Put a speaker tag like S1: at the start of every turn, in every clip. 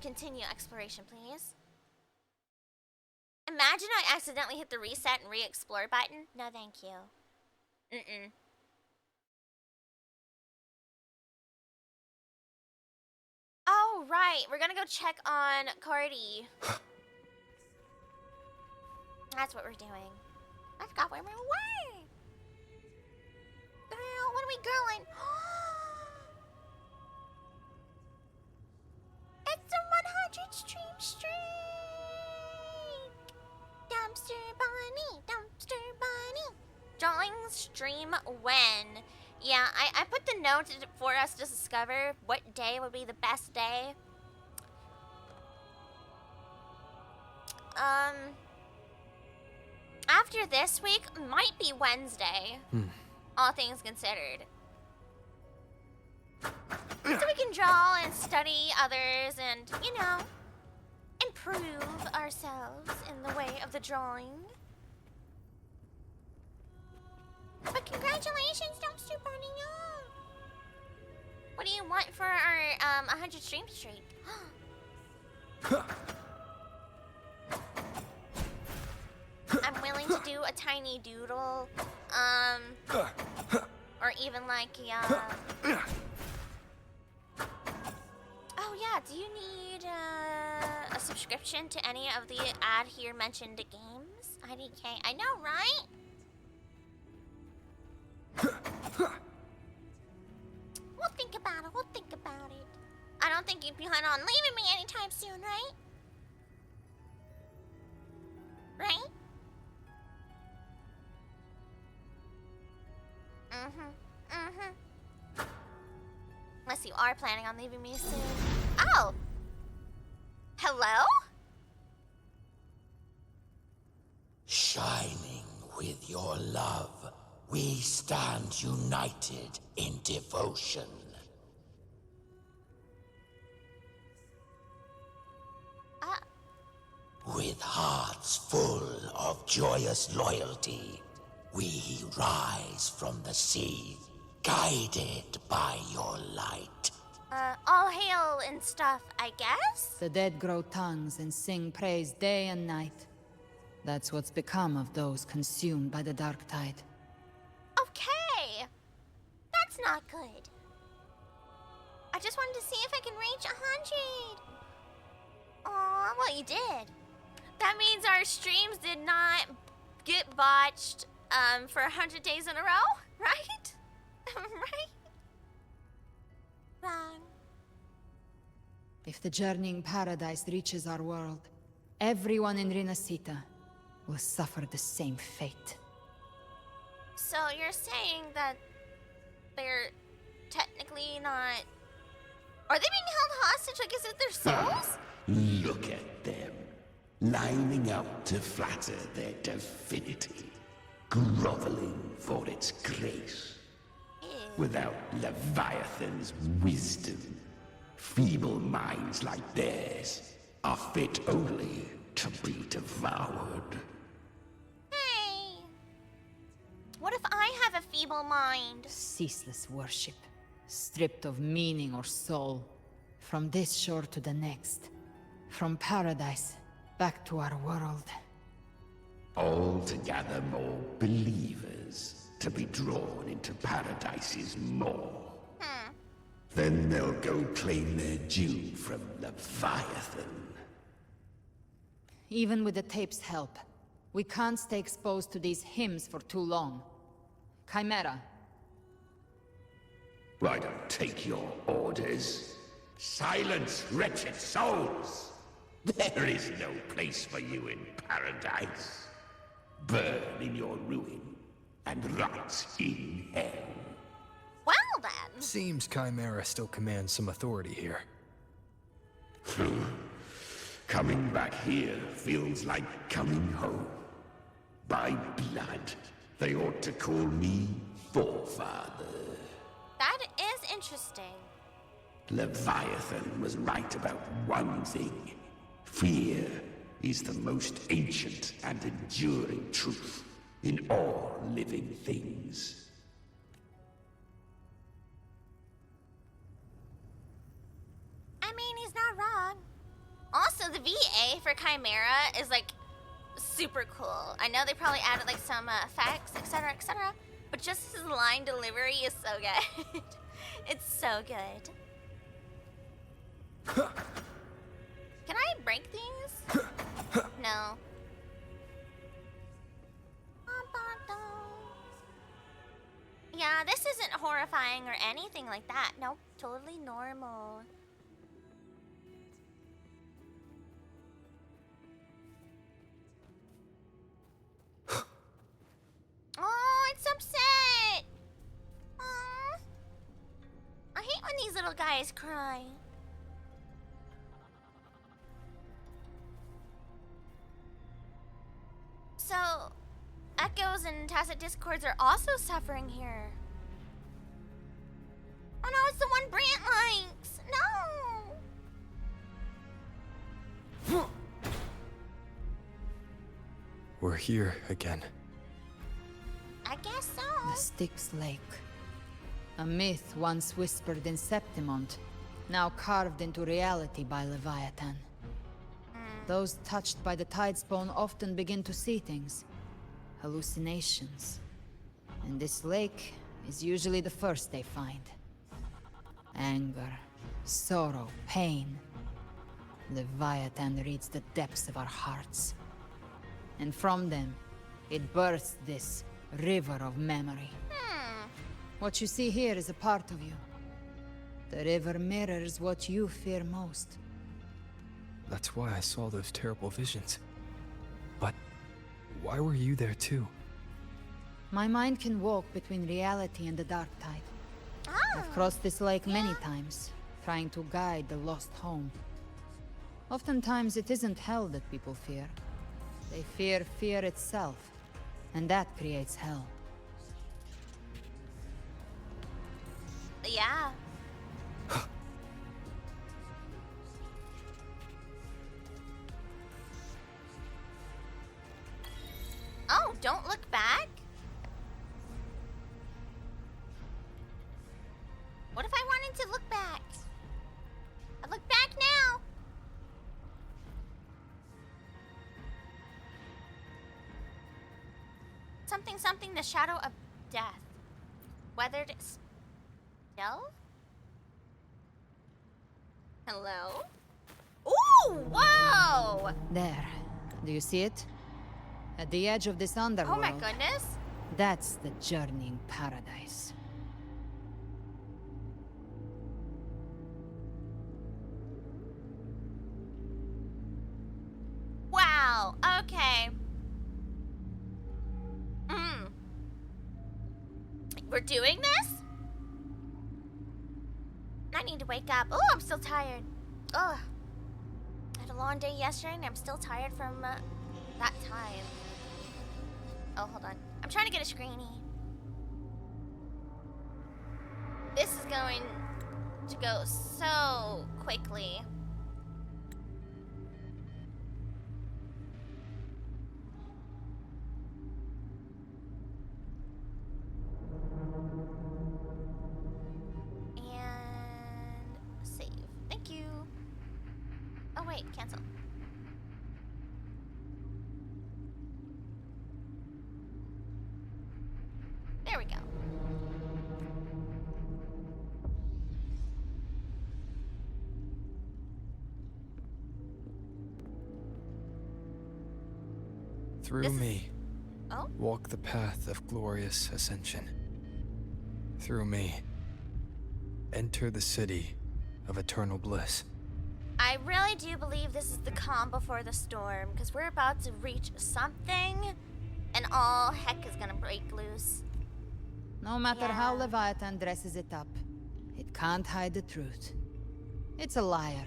S1: continue exploration, please. Imagine I accidentally hit the reset and re-explore button. No, thank you. Mm-mm. Oh, right. We're gonna go check on Cardi. That's what we're doing. I forgot where we were. Girl, what are we girling? It's a 100 stream streak! Dumpster bunny, dumpster bunny. Drawing stream when? Yeah, I put the note for us to discover what day would be the best day. After this week, might be Wednesday. All things considered. So we can draw and study others and, you know, improve ourselves in the way of the drawing. But congratulations, Dumpster Bunny! What do you want for our 100 stream streak? I'm willing to do a tiny doodle, or even like oh yeah, do you need a subscription to any of the ad here mentioned games? IDK, I know, right? We'll think about it, we'll think about it. I don't think you plan on leaving me anytime soon, right? Right? Unless you are planning on leaving me soon. Oh! Hello?
S2: Shining with your love, we stand united in devotion. With hearts full of joyous loyalty, we rise from the sea, guided by your light.
S1: All hail and stuff, I guess?
S3: The dead grow tongues and sing praise day and night. That's what's become of those consumed by the dark tide.
S1: Okay. That's not good. I just wanted to see if I can reach 100. Aw, well, you did. That means our streams did not get botched for 100 days in a row, right? Right? Wrong.
S3: If the journeying paradise reaches our world, everyone in Rinasita will suffer the same fate.
S1: So you're saying that they're technically not... Are they being held hostage like is it their souls?
S4: Look at them, lining up to flatter their divinity, groveling for its grace. Without Leviathan's wisdom, feeble minds like theirs are fit only to be devoured.
S1: Hey! What if I have a feeble mind?
S3: Ceaseless worship, stripped of meaning or soul, from this shore to the next, from paradise back to our world.
S4: All to gather more believers to be drawn into Paradise's maw. Then they'll go claim their due from Leviathan.
S3: Even with the tape's help, we can't stay exposed to these hymns for too long. Chimera.
S4: I don't take your orders. Silence, wretched souls! There is no place for you in Paradise. Burn in your ruin and rot in hell.
S1: Well then.
S5: Seems Chimera still commands some authority here.
S4: Coming back here feels like coming home. By blood, they ought to call me Forefather.
S1: That is interesting.
S4: Leviathan was right about one thing. Fear is the most ancient and enduring truth in all living things.
S1: I mean, he's not wrong. PA for Chimera is like super cool. I know they probably added like some effects, etc., etc. But just his line delivery is so good. It's so good. Can I break these? No. Yeah, this isn't horrifying or anything like that. Nope, totally normal. Oh, it's upset. Aw. I hate when these little guys cry. So, echoes and tacit discords are also suffering here. Oh no, it's the one Brant likes. No.
S5: We're here again.
S1: I guess so.
S3: The Styx Lake. A myth once whispered in Septimont, now carved into reality by Leviathan. Those touched by the Tidespawn often begin to see things. Hallucinations. And this lake is usually the first they find. Anger, sorrow, pain. Leviathan reads the depths of our hearts. And from them, it births this river of memory. What you see here is a part of you. The river mirrors what you fear most.
S5: That's why I saw those terrible visions. But why were you there too?
S3: My mind can walk between reality and the dark tide. I've crossed this lake many times, trying to guide the lost home. Oftentimes it isn't hell that people fear. They fear fear itself, and that creates hell.
S1: Yeah. Oh, don't look back? What if I wanted to look back? I look back now. Something, something, the shadow of death. Weathered still? Hello? Ooh, whoa!
S3: There. Do you see it? At the edge of this underworld.
S1: Oh my goodness.
S3: That's the journeying paradise.
S1: Wow, okay. We're doing this? I need to wake up. Oh, I'm still tired. Ugh. I had a long day yesterday and I'm still tired from that time. Oh, hold on. I'm trying to get a screenie. This is going to go so quickly. And save. Thank you. Oh wait, cancel. There we go.
S5: Through
S1: This is-
S5: me,
S1: Oh?
S5: walk the path of glorious ascension. Through me, enter the city of eternal bliss.
S1: I really do believe this is the calm before the storm, because we're about to reach something, and all heck is gonna break loose.
S3: No matter how
S1: Yeah.
S3: Leviathan dresses it up, it can't hide the truth. It's a liar,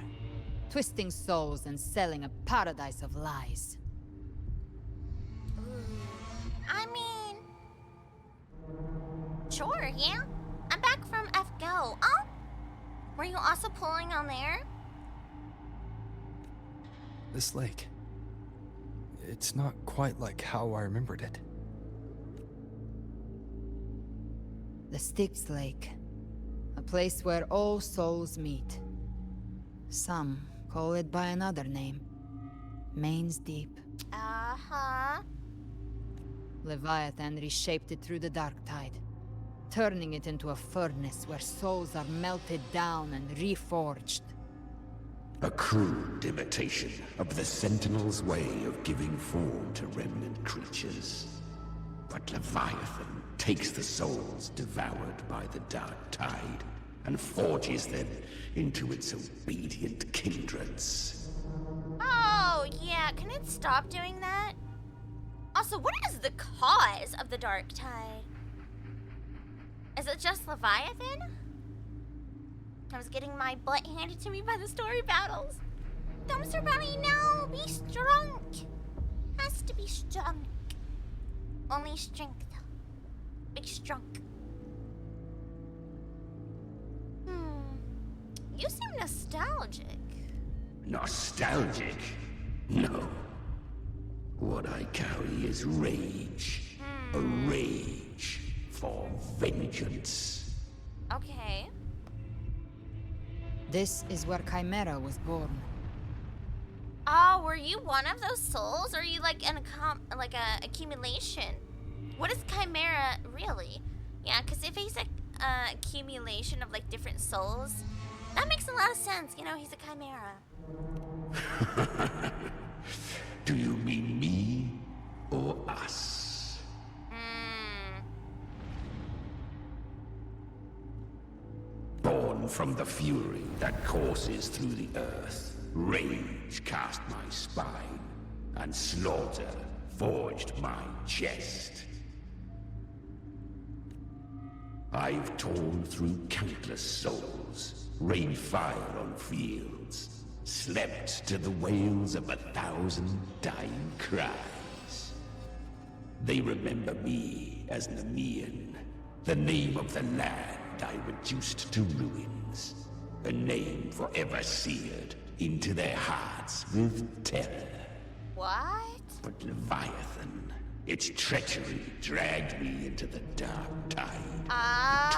S3: twisting souls and selling a paradise of lies.
S1: I mean... Sure, yeah. I'm back from FGO. Oh? Were you also pulling on there?
S5: This lake, it's not quite like how I remembered it.
S3: The Styx Lake. A place where all souls meet. Some call it by another name. Mains deep.
S1: Uh-huh.
S3: Leviathan reshaped it through the dark tide, turning it into a furnace where souls are melted down and reforged.
S4: A crude imitation of the Sentinel's way of giving form to remnant creatures. But Leviathan takes the souls devoured by the dark tide and forges them into its obedient kindreds.
S1: Oh, yeah, can it stop doing that? Also, what is the cause of the dark tide? Is it just Leviathan? I was getting my butt handed to me by the story battles. Dumpster Bunny, no! Be strong! Has to be strong. Only strength. Big strong. You seem nostalgic.
S4: Nostalgic? No. What I carry is rage. A rage for vengeance.
S1: Okay.
S3: This is where Chimera was born.
S1: Oh, were you one of those souls? Or are you like an accumulation? What is Chimera really? Yeah, because if he's a accumulation of like different souls, that makes a lot of sense. You know, he's a Chimera.
S4: Do you mean me or us? Born from the fury that courses through the earth, rage cast my spine, and slaughter forged my chest. I've torn through countless souls, rained fire on fields, slept to the wails of 1,000 dying cries. They remember me as Nemean, the name of the land I reduced to ruins, a name forever seared into their hearts with terror.
S1: What?
S4: But Leviathan, its treachery dragged me into the dark tide,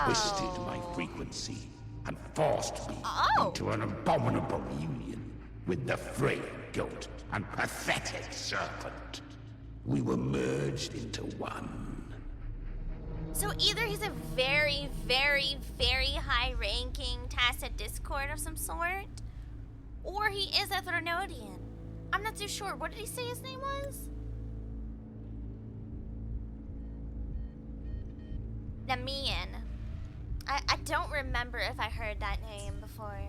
S4: twisted my frequency, and forced me into an abominable union with the frail goat and pathetic serpent. We were merged into one.
S1: So either he's a very, very, very high-ranking Tacit Discord of some sort, or he is a Threnodian. I'm not too sure. What did he say his name was? Nemean. I don't remember if I heard that name before.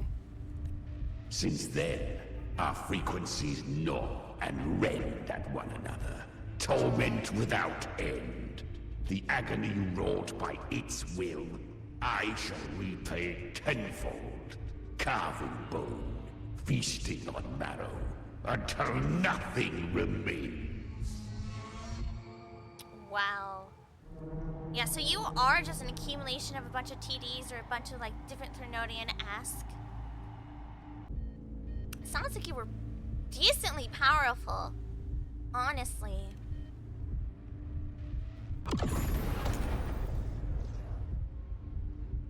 S4: Since then, our frequencies gnaw and rend at one another, torment without end. The agony wrought by its will, I shall repay tenfold, carving bone, feasting on marrow, until nothing remains.
S1: Wow. Yeah, so you are just an accumulation of a bunch of TDs or a bunch of like different Threnodian-esque. Sounds like you were decently powerful, honestly.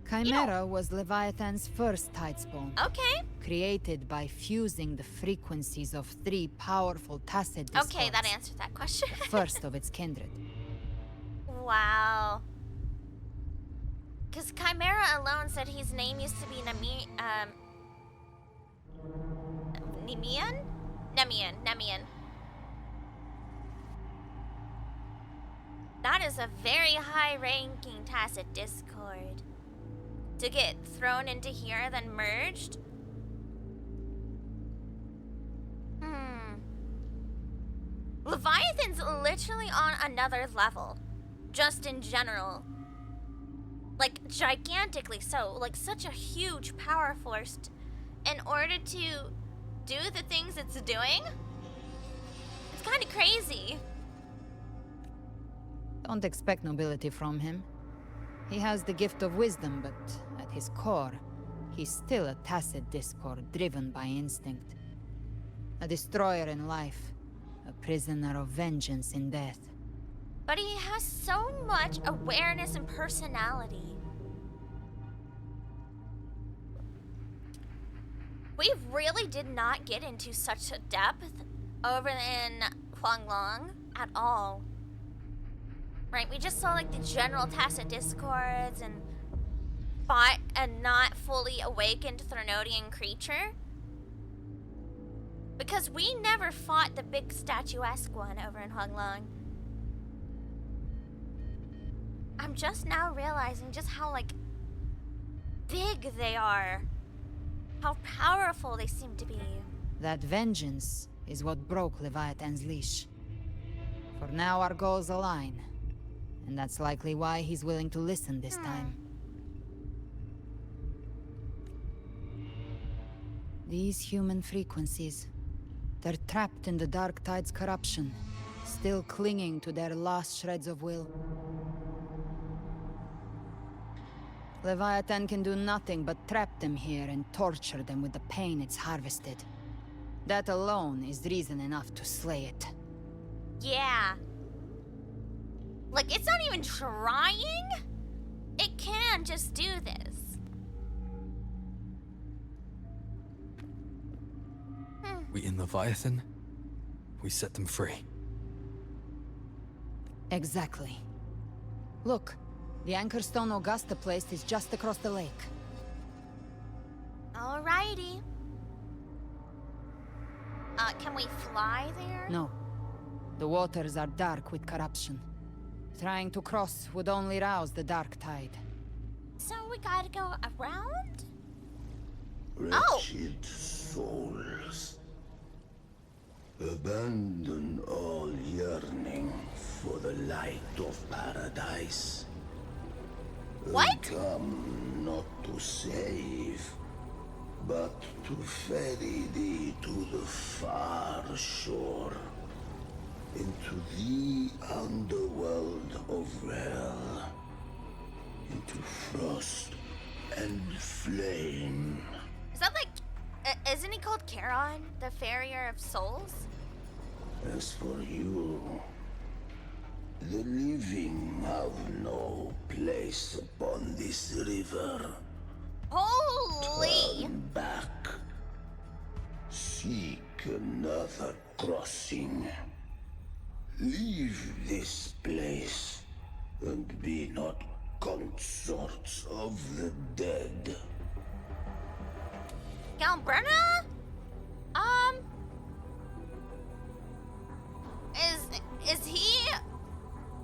S3: Chimera was Leviathan's first tidespawn.
S1: Okay.
S3: Created by fusing the frequencies of 3 powerful Tacit discords.
S1: Okay, that answered that question.
S3: The first of its kindred.
S1: Wow. Because Chimera alone said his name used to be Nemean? Nemean. That is a very high-ranking Tacit Discord. To get thrown into here, then merged? Leviathan's literally on another level. Just in general. Like, gigantically so. Like, such a huge power force. In order to do the things it's doing? It's kind of crazy.
S3: Don't expect nobility from him. He has the gift of wisdom, but at his core, he's still a Tacit Discord driven by instinct. A destroyer in life, a prisoner of vengeance in death.
S1: But he has so much awareness and personality. We really did not get into such a depth over in Huanglong at all. Right, we just saw like the general tacit discords and fought a not fully awakened Threnodian creature. Because we never fought the big statuesque one over in Huanglong. I'm just now realizing just how like big they are. How powerful they seem to be.
S3: That vengeance is what broke Leviathan's leash. For now our goals align. And that's likely why he's willing to listen this time. These human frequencies, they're trapped in the Dark Tide's corruption, still clinging to their last shreds of will. Leviathan can do nothing but trap them here and torture them with the pain it's harvested. That alone is reason enough to slay it.
S1: Yeah. Like, it's not even trying. It can just do this.
S5: We in Leviathan, we set them free.
S3: Exactly. Look, the Anchorstone Augusta place is just across the lake.
S1: Alrighty. Can we fly there?
S3: No. The waters are dark with corruption. Trying to cross would only rouse the Dark Tide.
S1: So we gotta go around?
S4: Wretched souls. Abandon all yearning for the light of paradise.
S1: What?
S4: Come not to save, but to ferry thee to the far shore, into the underworld of hell, into frost and flame.
S1: Is that like... isn't he called Charon, the Farrier of Souls?
S4: As for you, the living have no place upon this river.
S1: Holy!
S4: Turn back. Seek another crossing. Leave this place and be not consorts of the dead.
S1: Galbrunna? Is he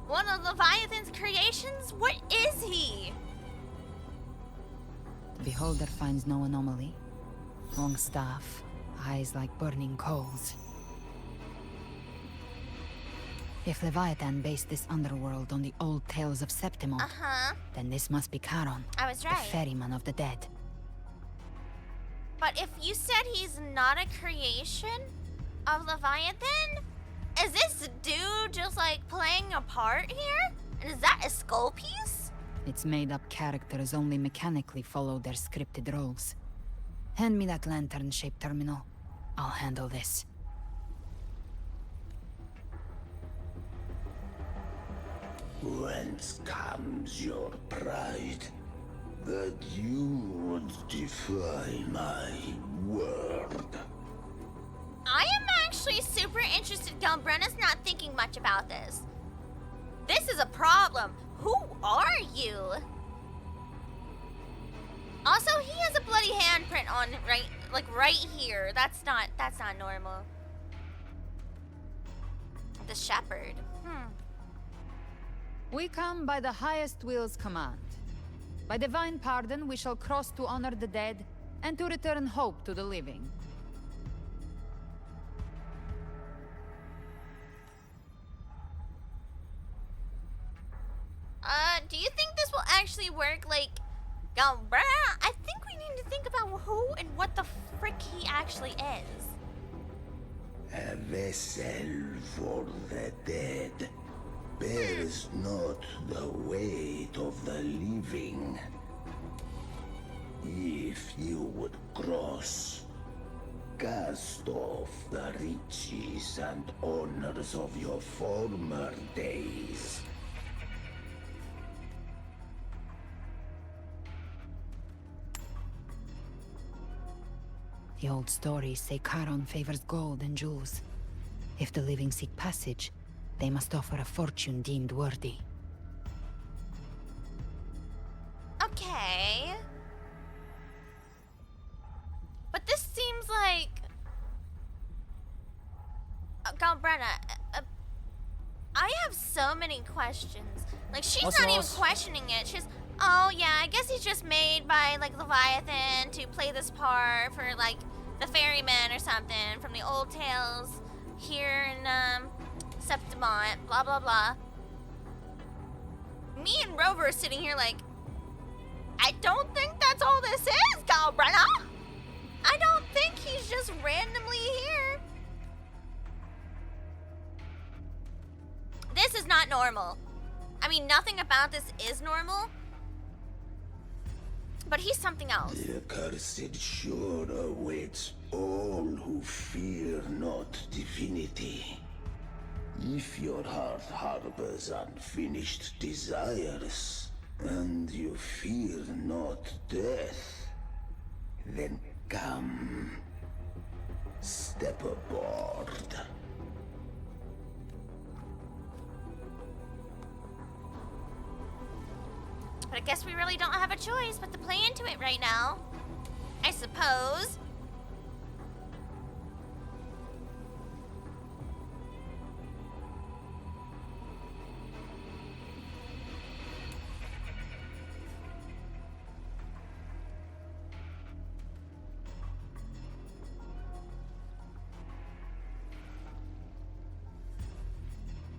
S1: one of Leviathan's creations? What is he?
S3: The beholder finds no anomaly. Long staff, eyes like burning coals. If Leviathan based this underworld on the old tales of Septimont, then this must be Charon,
S1: I was
S3: the
S1: right.
S3: ferryman of the dead.
S1: But if you said he's not a creation of Leviathan, is this dude just like playing a part here? And is that a skull piece?
S3: Its made-up characters only mechanically follow their scripted roles. Hand me that lantern-shaped terminal. I'll handle this.
S4: Whence comes your pride that you would defy my word?
S1: I am actually super interested. Galbrunna's not thinking much about this. This is a problem. Who are you? Also, he has a bloody handprint on right here. That's not normal. The shepherd.
S3: We come by the highest will's command. By divine pardon, we shall cross to honor the dead and to return hope to the living.
S1: Do you think this will actually work? Like, Galbrunna, I think we need to think about who and what the frick he actually is.
S4: A vessel for the dead bears not the weight of the living. If you would cross, cast off the riches and honors of your former days.
S3: The old stories say Charon favors gold and jewels. If the living seek passage, they must offer a fortune deemed worthy.
S1: Okay. But this seems like... Galbrenna, I have so many questions. Like, she's not even questioning it. She's, oh yeah, I guess he's just made by, like, Leviathan to play this part for, like, the ferryman or something from the old tales here in, Septimont, blah, blah, blah. Me and Rover are sitting here like, I don't think that's all this is, Galbrenna. I don't think he's just randomly here. This is not normal. I mean, nothing about this is normal. But he's something else.
S4: The accursed sure awaits all who fear not divinity. If your heart harbors unfinished desires, and you fear not death, then come, step aboard.
S1: But I guess we really don't have a choice but to play into it right now. I suppose.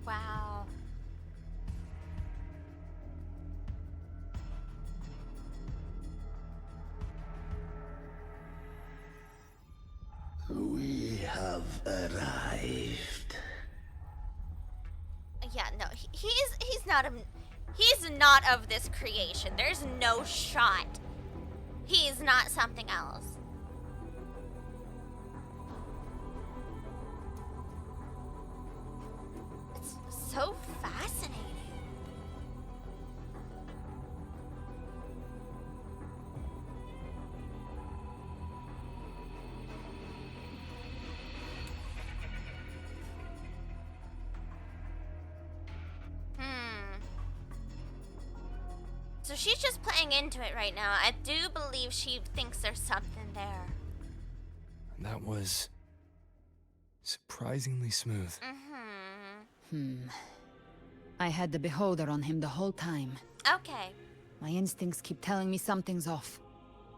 S1: Wow.
S4: We have arrived.
S1: Yeah, no, he's not of this creation. There's no shot. He's not something else. It's so fascinating. So she's just playing into it right now. I do believe she thinks there's something there.
S5: That was surprisingly smooth.
S3: I had the beholder on him the whole time.
S1: Okay,
S3: My instincts keep telling me something's off.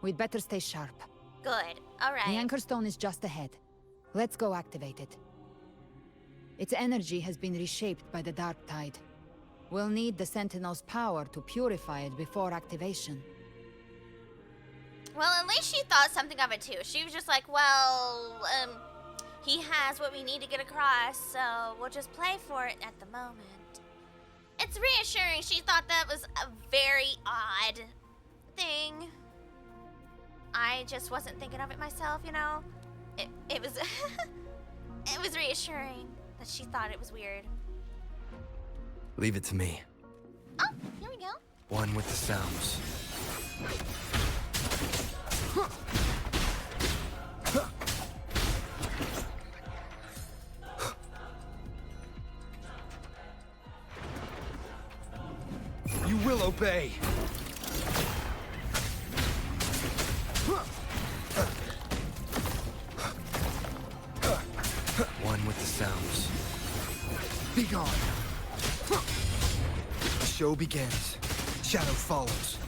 S3: We'd better stay sharp.
S1: good. All
S3: The
S1: right.
S3: anchor stone is just ahead. Let's go activate it. Its energy has been reshaped by the dark tide. We'll need the Sentinel's power to purify it before activation.
S1: Well, at least she thought something of it too. She was just like, well, he has what we need to get across, so we'll just play for it at the moment. It's reassuring. She thought that was a very odd thing. I just wasn't thinking of it myself, you know? It was it was reassuring that she thought it was weird.
S5: Leave it to me.
S1: Oh, here we go.
S5: One with the sounds. You will obey. One with the sounds. Be gone. The show begins. Shadow follows.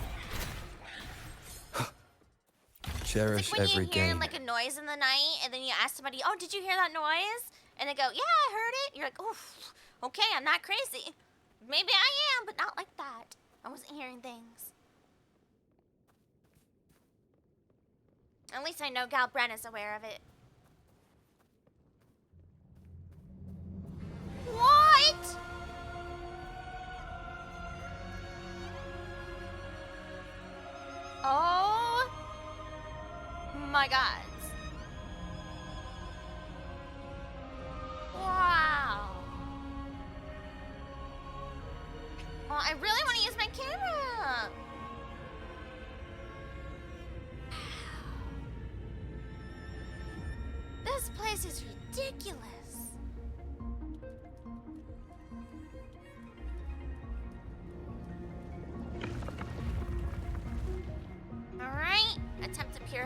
S5: Cherish
S1: It's like when
S5: every
S1: you hear
S5: game.
S1: like a noise in the night, and then you ask somebody, "Oh, did you hear that noise?" And they go, "Yeah, I heard it." You're like, "Oof, okay, I'm not crazy. Maybe I am, but not like that. I wasn't hearing things." At least I know Galbrenna's aware of it. What? Oh my God. Wow. Well, I really want to use my camera. This place is ridiculous.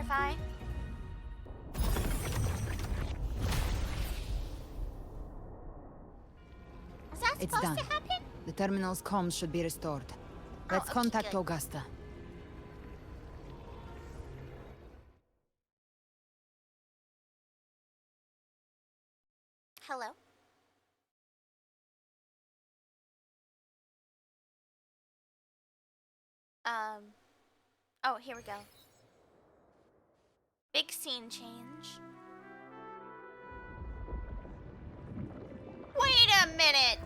S1: Fortify. Is that
S3: It's
S1: supposed
S3: done.
S1: to happen?
S3: The terminal's comms should be restored. Let's
S1: okay,
S3: contact
S1: good.
S3: Augusta.
S1: Hello? Oh, here we go. Big scene change. Wait a minute!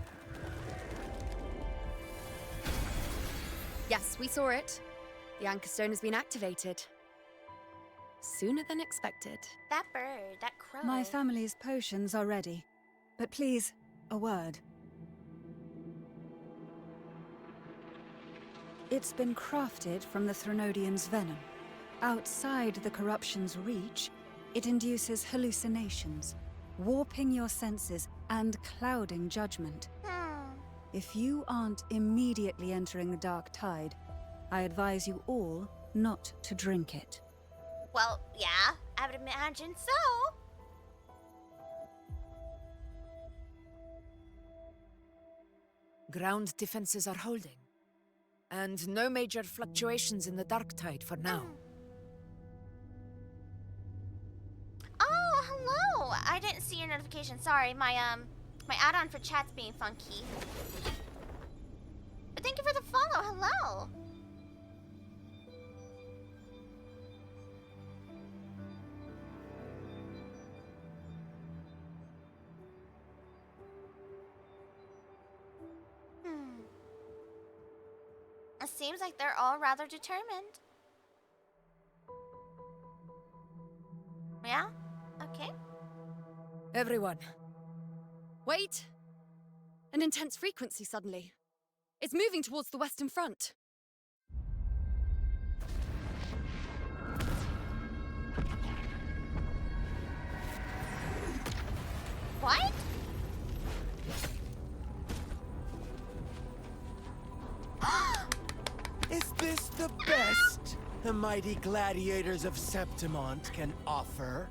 S6: Yes, we saw it. The Anchor Stone has been activated. Sooner than expected.
S1: That bird, that crow.
S7: My family's potions are ready. But please, a word. It's been crafted from the Threnodian's venom. Outside the corruption's reach, it induces hallucinations, warping your senses and clouding judgment. If you aren't immediately entering the dark tide, I advise you all not to drink it.
S1: Well, yeah, I would imagine so.
S8: Ground defenses are holding. And no major fluctuations in the dark tide for now.
S1: Oh, hello! I didn't see your notification. Sorry, my add-on for chat's being funky. But thank you for the follow. Hello. It seems like they're all rather determined. Yeah? Okay.
S6: Everyone. Wait! An intense frequency suddenly. It's moving towards the Western Front.
S1: What?
S9: Is this the best the mighty gladiators of Septimont can offer?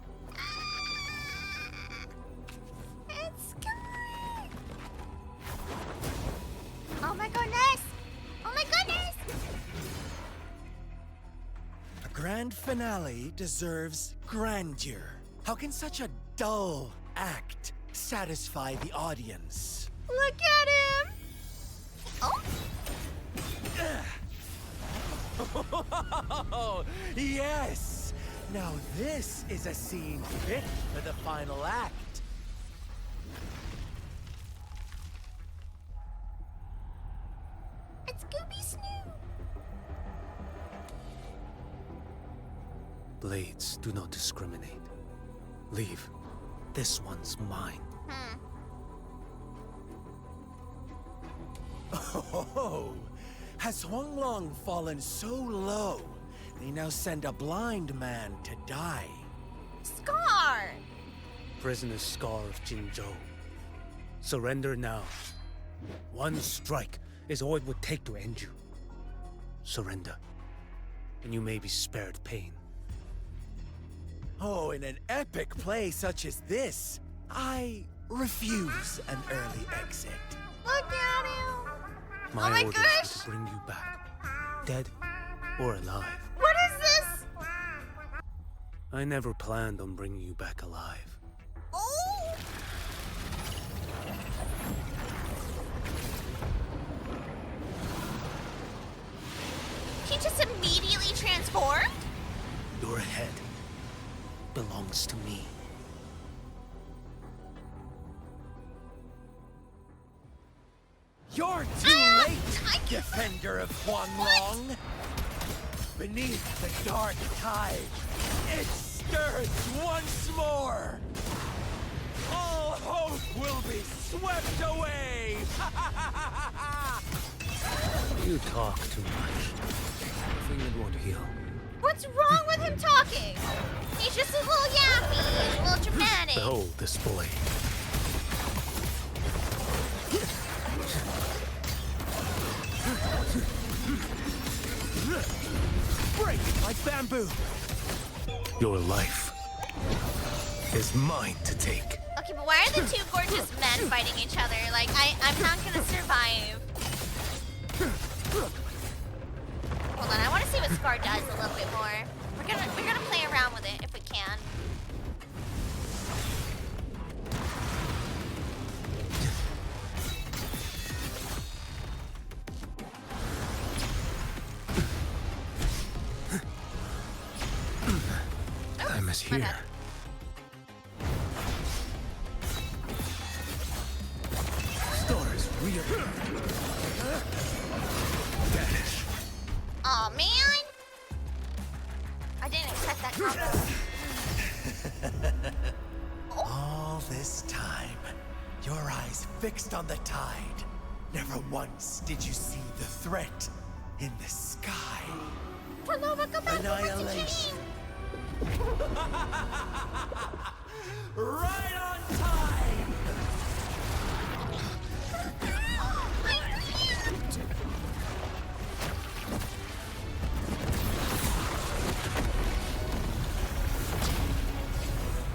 S1: It's good. Oh my goodness! Oh my goodness!
S9: A grand finale deserves grandeur. How can such a dull act satisfy the audience?
S1: Look at him! Oh?
S9: Oh, yes! Now this is a scene fit for the final act.
S1: It's Gooby Snoop!
S5: Blades do not discriminate. Leave. This one's mine.
S9: Oh, has Huanglong fallen so low, they now send a blind man to die?
S1: Scar!
S5: Prisoner Scar of Jinzhou. Surrender now. One strike is all it would take to end you. Surrender, and you may be spared pain.
S9: Oh, in an epic play such as this, I refuse an early exit.
S1: Look at him!
S5: My
S1: Oh my
S5: orders
S1: gosh!
S5: are to bring you back, dead or alive.
S1: What is this?
S5: I never planned on bringing you back alive.
S1: Oh! He just immediately transformed?
S5: Your head belongs to me.
S9: You're too late, defender of Huanglong! Beneath the dark tide, it stirs once more! All hope will be swept away!
S5: You talk too much. Nothing that won't heal.
S1: What's wrong with him talking? He's just a little yappy, a little dramatic.
S5: Behold this boy.
S9: Break it like bamboo!
S5: Your life is mine to take.
S1: Okay, but why are the two gorgeous men fighting each other? Like, I'm not gonna survive. Hold on, I want to see what Scar does a little bit more. We're gonna play around with it if we can.
S5: Time is here. Stars reappear. Vanish.
S1: Aw, man! I didn't expect that combo.
S9: All this time, your eyes fixed on the tide. Never once did you see the threat in the sky.
S1: Paloma, come back!
S9: Annihilation. Right on time!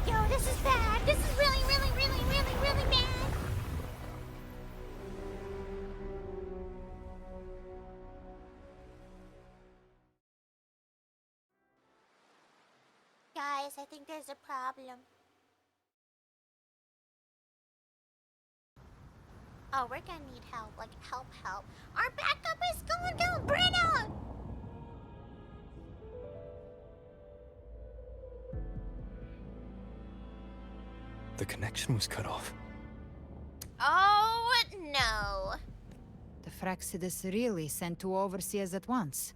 S1: Yo, this is bad. This is really, really, really, really, really bad. Guys, I think there's a problem. Oh, we're gonna need help. Like, help. Our backup is going down, Brenna!
S10: The connection was cut off.
S1: Oh, no.
S3: The Fraxidus really sent two overseers at once.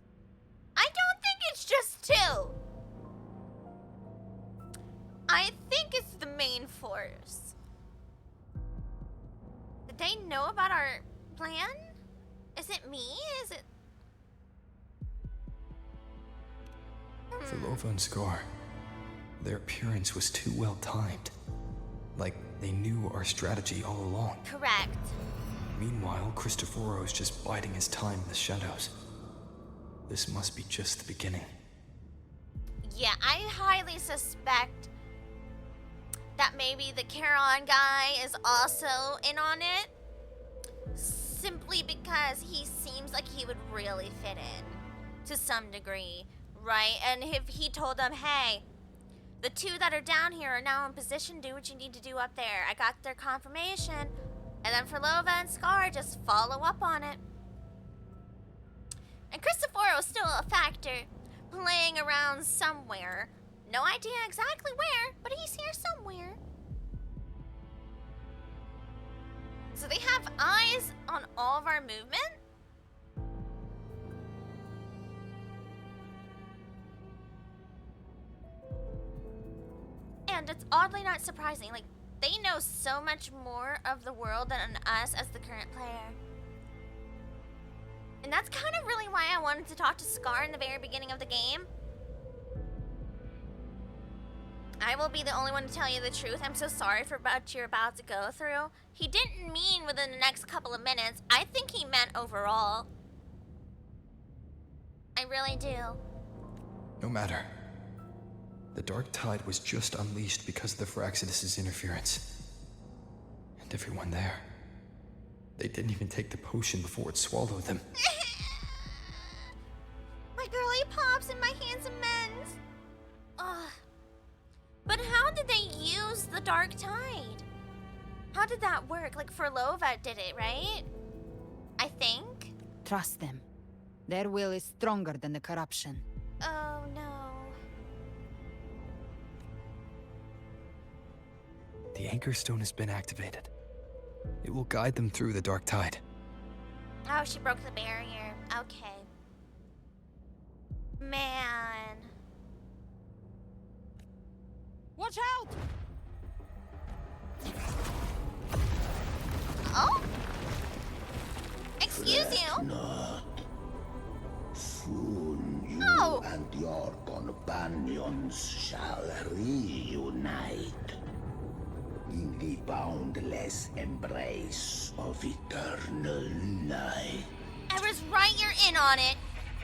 S1: I don't think it's just two. I think it's the main force. Did they know about our plan? Is it me? Is it...
S10: For Lova and Scar, their appearance was too well timed. Like they knew our strategy all along.
S1: Correct.
S10: Meanwhile, Cristoforo's just biding his time in the shadows. This must be just the beginning.
S1: Yeah, I highly suspect that maybe the Charon guy is also in on it. Simply because he seems like he would really fit in to some degree, right? And if he told them, hey, the two that are down here are now in position, do what you need to do up there. I got their confirmation. And then for Lova and Scar, just follow up on it. And Cristoforo is still a factor, playing around somewhere. No idea exactly where, but he's here somewhere. So they have eyes on all of our movement? And it's oddly not surprising. Like, they know so much more of the world than us as the current player. And that's kind of really why I wanted to talk to Scar in the very beginning of the game. I will be the only one to tell you the truth. I'm so sorry for what you're about to go through. He didn't mean within the next couple of minutes. I think he meant overall. I really do.
S10: No matter. The Dark Tide was just unleashed because of the Fraxidus' interference. And everyone there. They didn't even take the potion before it swallowed them.
S1: My girly pops and my handsome men's. Ugh. But how did they use the Dark Tide? How did that work? Like, Lova did it, right? I think.
S3: Trust them. Their will is stronger than the corruption.
S1: Oh, no.
S10: The Anchor Stone has been activated. It will guide them through the Dark Tide.
S1: Oh, she broke the barrier. Okay. Man.
S3: Watch out!
S1: Oh? Excuse you?
S4: Not. Soon you
S1: Oh.
S4: and your companions shall reunite in the boundless embrace of eternal night.
S1: I was right, you're in on it.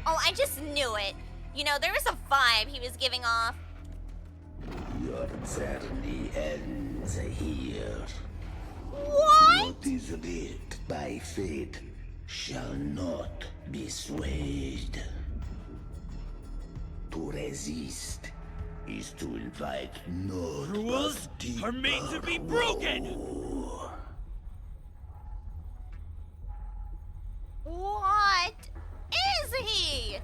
S1: Oh, I just knew it. You know, there was a vibe he was giving off.
S4: Your journey ends here.
S1: What?
S4: What is writ by fate shall not be swayed. To resist is to invite no
S11: Rules are made to be broken!
S1: What is he?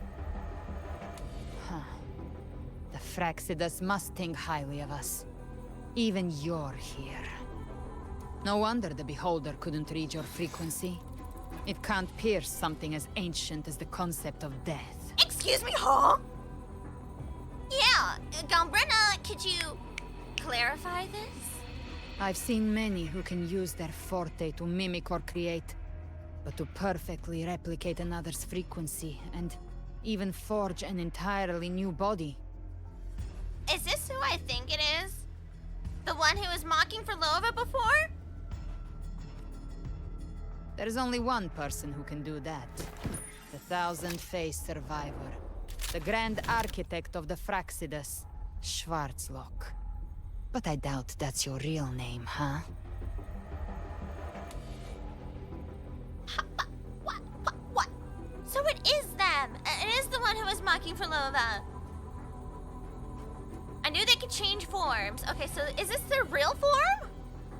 S3: The Fraxidus must think highly of us. Even you're here. No wonder the Beholder couldn't read your frequency. It can't pierce something as ancient as the concept of death.
S1: Excuse me, huh? Yeah, Galbrina, could you clarify this?
S3: I've seen many who can use their forte to mimic or create, but to perfectly replicate another's frequency and even forge an entirely new body.
S1: Is this who I think it is? The one who was mocking for Lova before?
S3: There's only one person who can do that. The Thousand-Faced Survivor. The Grand Architect of the Fraxidus, Schwarzlock. But I doubt that's your real name, huh?
S1: What? So it is them! It is the one who was mocking for Lova. I knew they could change forms. Okay, so is this their real form?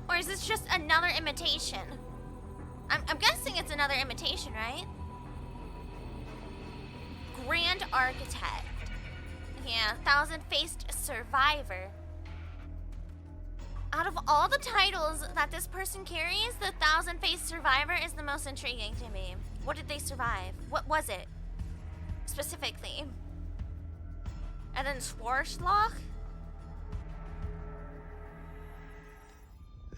S1: Or is this just another imitation? I'm guessing it's another imitation, right? Grand Architect. Yeah, Thousand-Faced Survivor. Out of all the titles that this person carries, the Thousand-Faced Survivor is the most intriguing to me. What did they survive? What was it? Specifically. And then Schwarzlock?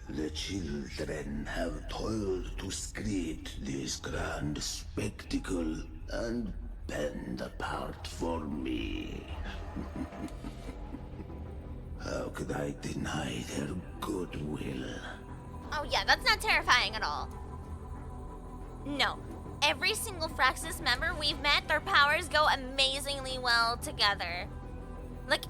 S4: The children have toiled to create this grand spectacle and bend apart for me. How could I deny their goodwill?
S1: Oh yeah, that's not terrifying at all. No. Every single Fraxis member we've met, their powers go amazingly well together. Like,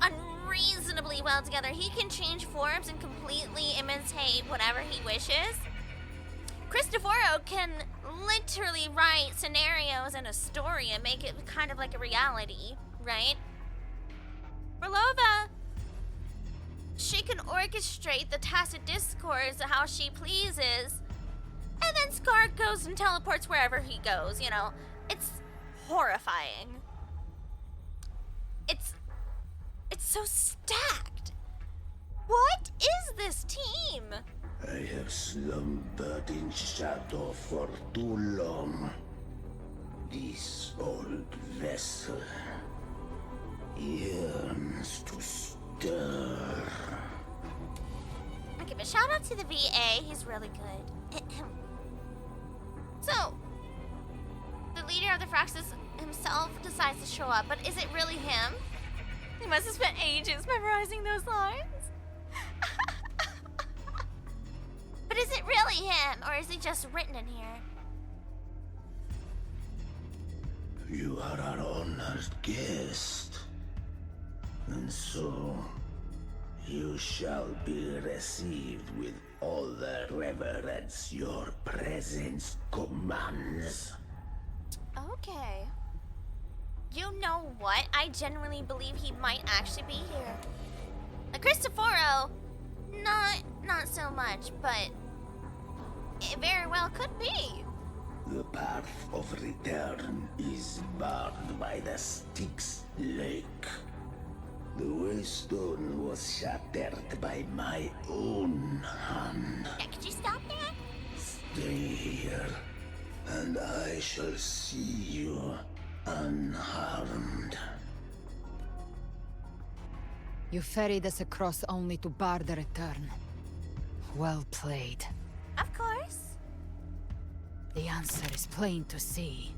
S1: unreasonably well together. He can change forms and completely imitate whatever he wishes. Cristoforo can literally write scenarios and a story and make it kind of like a reality, right? Orlova, she can orchestrate the tacit discourse how she pleases. And then Scar goes and teleports wherever he goes, you know. It's horrifying. It's so stacked. What is this team?
S4: I have slumbered in shadow for too long. This old vessel yearns to stir.
S1: I give a shout out to the VA. He's really good. So, the leader of the Fraxis himself decides to show up, but is it really him? He must have spent ages memorizing those lines. But is it really him, or is he just written in here?
S4: You are our honored guest. And so, you shall be received with all the reverence your presence commands.
S1: Okay. You know what? I genuinely believe he might actually be here. Cristoforo, not so much, but it very well could be.
S4: The path of return is barred by the Styx Lake. The waystone was shattered by my own hand.
S1: Yeah, could you stop that?
S4: Stay here, and I shall see you unharmed.
S3: You ferried us across only to bar the return. Well played.
S1: Of course.
S3: The answer is plain to see.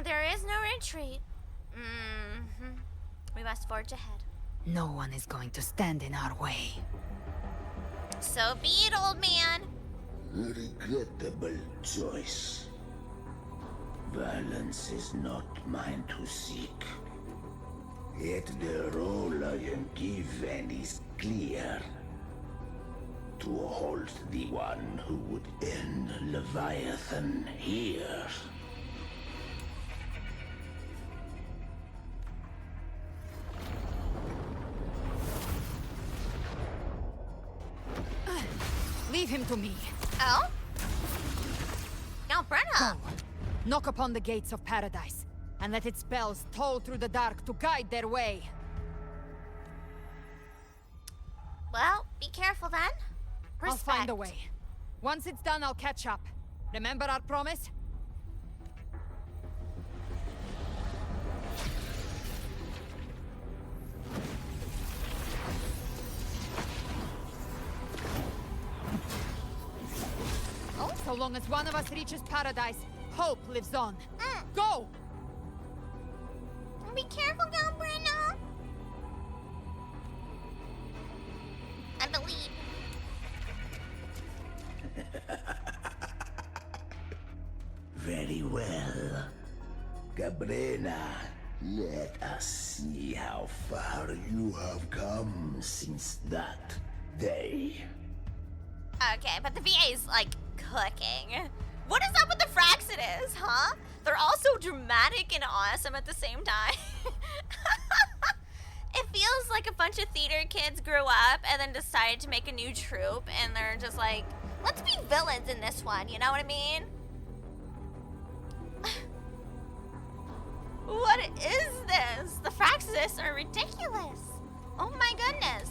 S1: There is no retreat. We must forge ahead.
S3: No one is going to stand in our way.
S1: So be it, old man.
S4: A regrettable choice. Violence is not mine to seek. Yet the role I am given is clear. To halt the one who would end Leviathan here.
S3: Leave him to me.
S1: Oh? Now, Brenna.
S3: Go. Knock upon the gates of paradise, and let its bells toll through the dark to guide their way.
S1: Well, be careful then.
S3: I'll find a
S1: Respect.
S3: way. Once it's done, I'll catch up. Remember our promise?
S1: Oh.
S3: So long as one of us reaches paradise, hope lives on. Go!
S1: Be careful now, Brenna. I believe.
S4: Very well. Cabrera, let us see how far you have come since that day.
S1: Okay, but the VA is like cooking. What is up with the Fraxidus, huh? They're all so dramatic and awesome at the same time. It feels like a bunch of theater kids grew up and then decided to make a new troupe, and they're just like, let's be villains in this one, you know what I mean? What is this? The Fraxidus are ridiculous. Oh my goodness.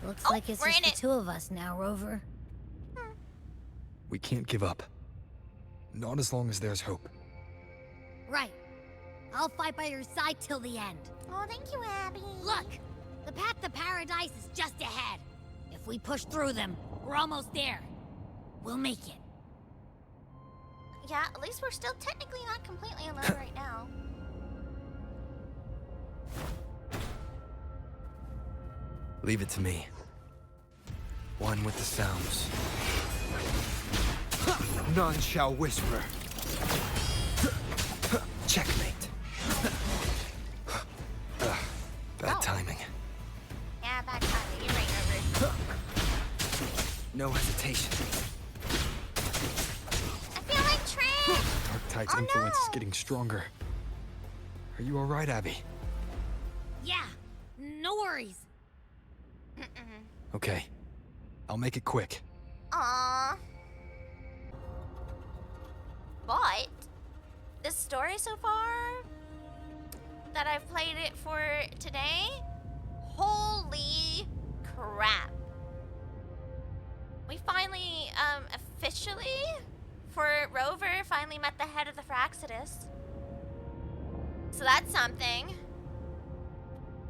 S12: Looks
S1: Oh,
S12: like it's
S1: we're
S12: just
S1: in
S12: the
S1: it.
S12: two of us now, Rover.
S10: We can't give up. Not as long as there's hope.
S12: Right. I'll fight by your side till the end.
S1: Oh, thank you, Abby.
S12: Look! The path to paradise is just ahead. If we push through them, we're almost there. We'll make it.
S1: Yeah, at least we're still technically not completely alone right now.
S10: Leave it to me. One with the sounds. None shall whisper. Checkmate. Bad timing.
S1: Yeah, bad timing. You're right, Robert.
S10: No hesitation.
S1: I feel like Trent!
S10: Dark Tide's
S1: Oh,
S10: influence is
S1: no.
S10: getting stronger. Are you alright, Abby?
S12: Yeah, no worries.
S10: Okay. I'll make it quick.
S1: Aww. But this story so far that I've played it for today, holy crap. We finally, officially, for Rover, finally met the head of the Fraxidus. So that's something.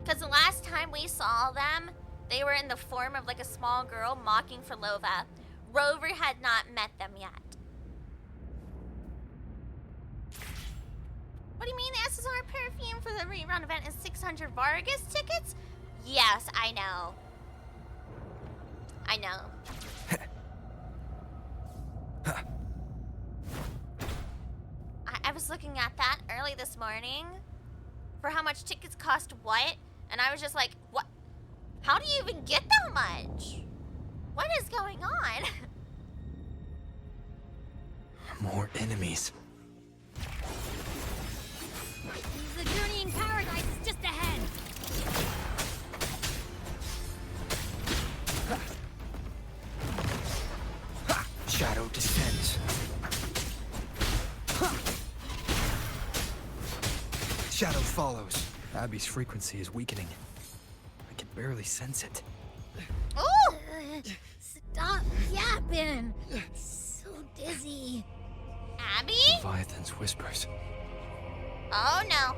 S1: Because the last time we saw them, they were in the form of like a small girl mocking for Lova. Rover had not met them yet. What do you mean the SSR perfume for the rerun event is 600 Vargas tickets? Yes, I know. I know. I was looking at that early this morning for how much tickets cost what, and I was just like, what? How do you even get that much? What is going on?
S10: More enemies.
S12: The journeying paradise is just ahead.
S10: Shadow descends. Shadow follows. Abby's frequency is weakening. I can barely sense it.
S1: Ooh!
S12: Stop yapping. So dizzy.
S1: Abby?
S10: Leviathan's whispers.
S1: Oh no.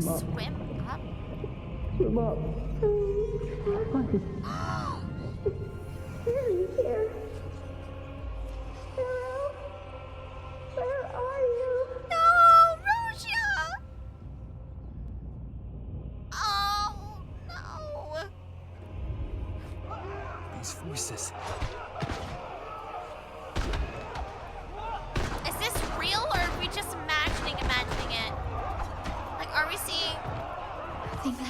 S1: Swim up.
S13: Swim up. Here. Hello? Where are you?
S1: No, Rosia! Oh no.
S5: those voices.
S1: Is this real or are we just imagining it? Like, are we seeing?
S14: I think they're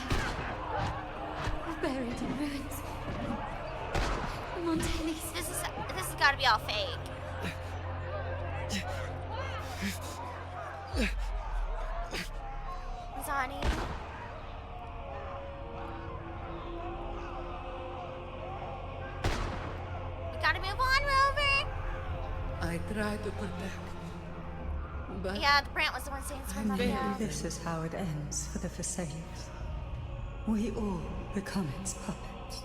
S14: buried in ruins. Montelis.
S1: This has got to be all fake. Zani. We gotta move on, Rover.
S13: I tried to protect, but
S1: Yeah, the Brant was the one saying swim up
S7: Maybe
S1: down.
S7: this is how it ends for the Thessalians. We all become its puppets.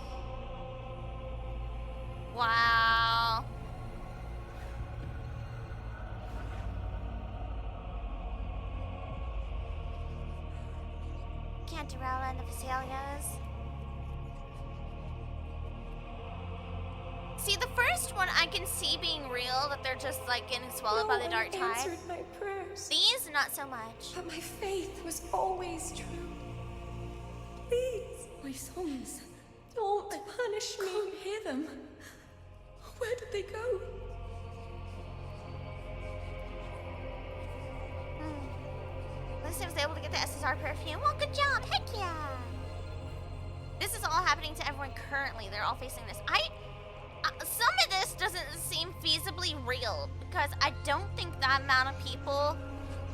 S1: Wow. Cantarella and the Vesalias. See, the first one I can see being real, that they're just like getting swallowed by the dark tide.
S14: answered my prayers.
S1: These, not so much.
S14: But my faith was always true. Please, my sons, don't punish me. I can't hear them. Where did they go?
S1: At least I was able to get the SSR perfume. Well, good job. Heck yeah. This is all happening to everyone currently. They're all facing this. Some of this doesn't seem feasibly real because I don't think that amount of people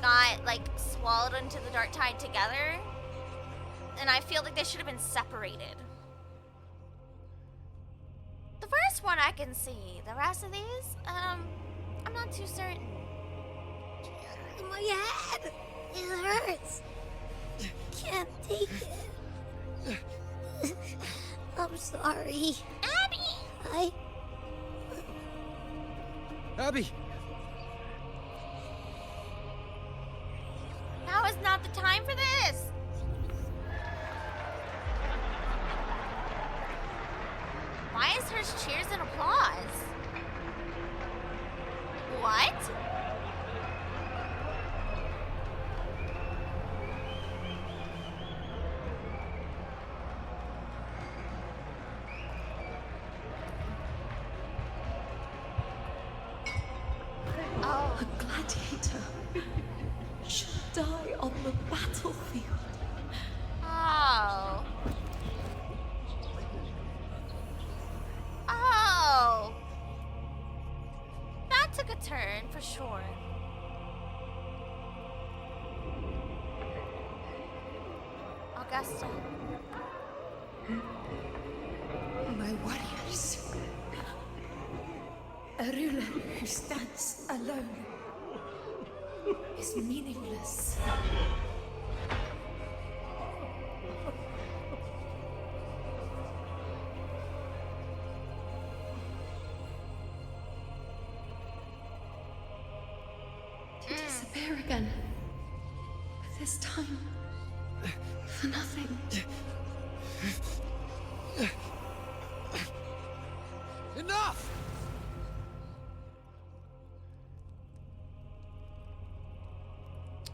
S1: got like swallowed into the dark tide together. And I feel like they should have been separated. The first one I can see. The rest of these, I'm not too certain.
S12: My head! It hurts. Can't take it. I'm sorry.
S1: Abby!
S5: Abby!
S1: Now is not the time for this. Why is hers cheers and applause? What? Oh.
S14: A gladiator should die on the battlefield.
S1: Oh. Oh. That took a turn for sure. Augusta.
S14: My warriors. A ruler who stands alone is meaningless. To disappear again. But this time, for nothing.
S5: Enough!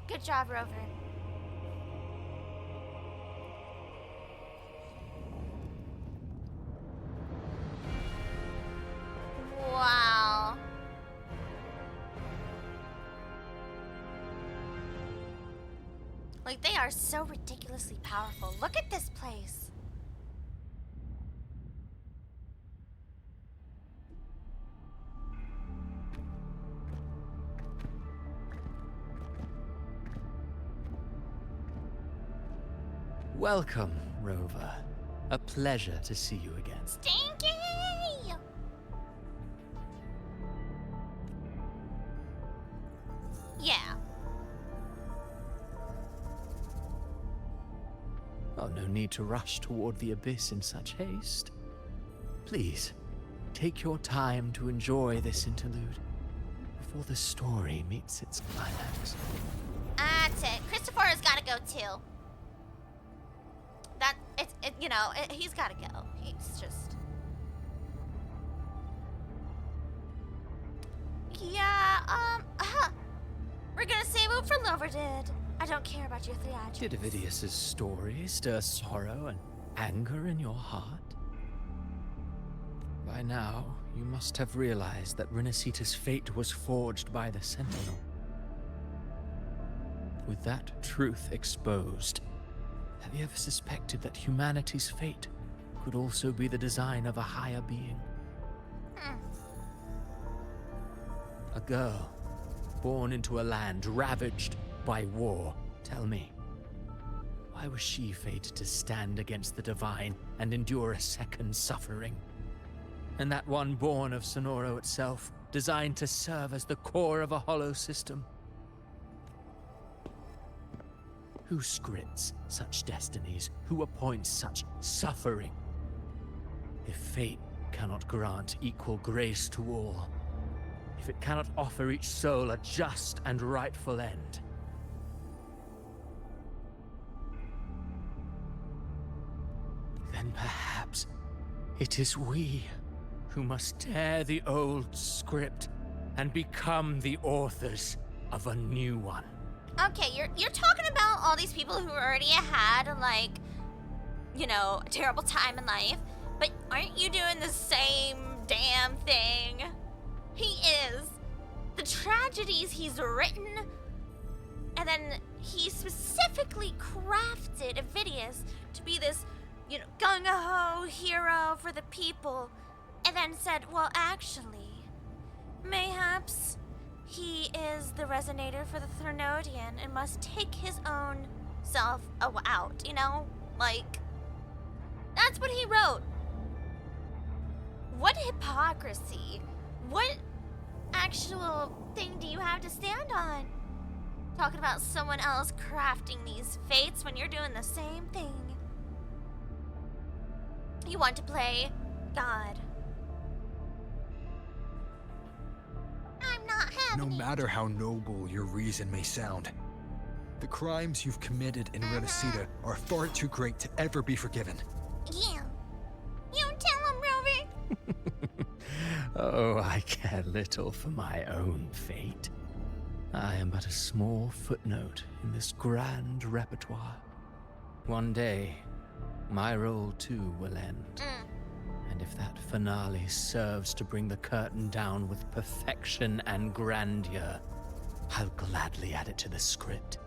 S1: Good job, Rover. Wow. Like, they are so ridiculously powerful. Look at this place.
S15: Welcome, Rover. A pleasure to see you again.
S1: Stinky! Yeah.
S15: Oh, no need to rush toward the abyss in such haste. Please, take your time to enjoy this interlude before the story meets its climax.
S1: That's it. Christopher has got to go too. He's got to go. He's just. Yeah, we're gonna save up for Loverdid. I don't care about your theatrics.
S15: Did Avidius's story stir sorrow and anger in your heart? By now, you must have realized that Renacita's fate was forged by the Sentinel. With that truth exposed, have you ever suspected that humanity's fate could also be the design of a higher being? A girl, born into a land ravaged by war. Tell me, why was she fated to stand against the divine and endure a second suffering? And that one born of Sonoro itself, designed to serve as the core of a hollow system? Who scripts such destinies? Who appoints such suffering? If fate cannot grant equal grace to all, if it cannot offer each soul a just and rightful end, then perhaps it is we who must tear the old script and become the authors of a new one.
S1: Okay, you're talking about all these people who already had, like, you know, a terrible time in life, but aren't you doing the same damn thing? He is. The tragedies he's written, and then he specifically crafted Avidius to be this, you know, gung-ho hero for the people, and then said, well, actually, mayhaps he is the resonator for the Threnodian and must take his own self out, you know? Like, that's what he wrote. What hypocrisy? What actual thing do you have to stand on? Talking about someone else crafting these fates when you're doing the same thing. You want to play God. I'm not having
S10: No matter how noble your reason may sound, the crimes you've committed in Renacita are far too great to ever be forgiven.
S1: Yeah. You tell him, Rover.
S15: Oh, I care little for my own fate. I am but a small footnote in this grand repertoire. One day, my role too will end. And if that finale serves to bring the curtain down with perfection and grandeur, I'll gladly add it to the script.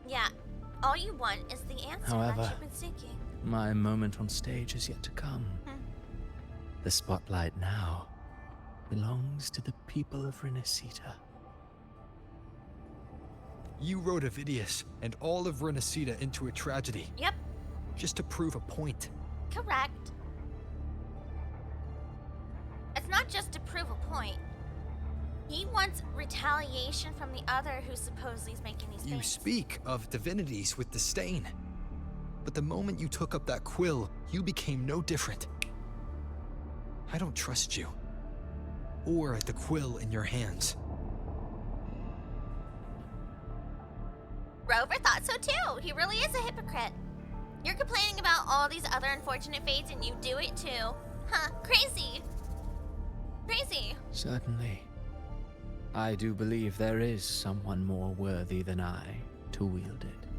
S1: Yeah, all you want is the answer
S15: However,
S1: that you've been seeking.
S15: my moment on stage is yet to come. The spotlight now belongs to the people of Renacita.
S10: You wrote Avidius and all of Renacita into a tragedy.
S1: Yep.
S10: Just to prove a point.
S1: Correct. It's not just to prove a point. He wants retaliation from the other who supposedly is making these
S10: You
S1: things.
S10: speak of divinities with disdain. But the moment you took up that quill, you became no different. I don't trust you. Or the quill in your hands.
S1: Rover thought so too. He really is a hypocrite. You're complaining about all these other unfortunate fates and you do it too. Huh, crazy. Crazy.
S15: Certainly. I do believe there is someone more worthy than I to wield it.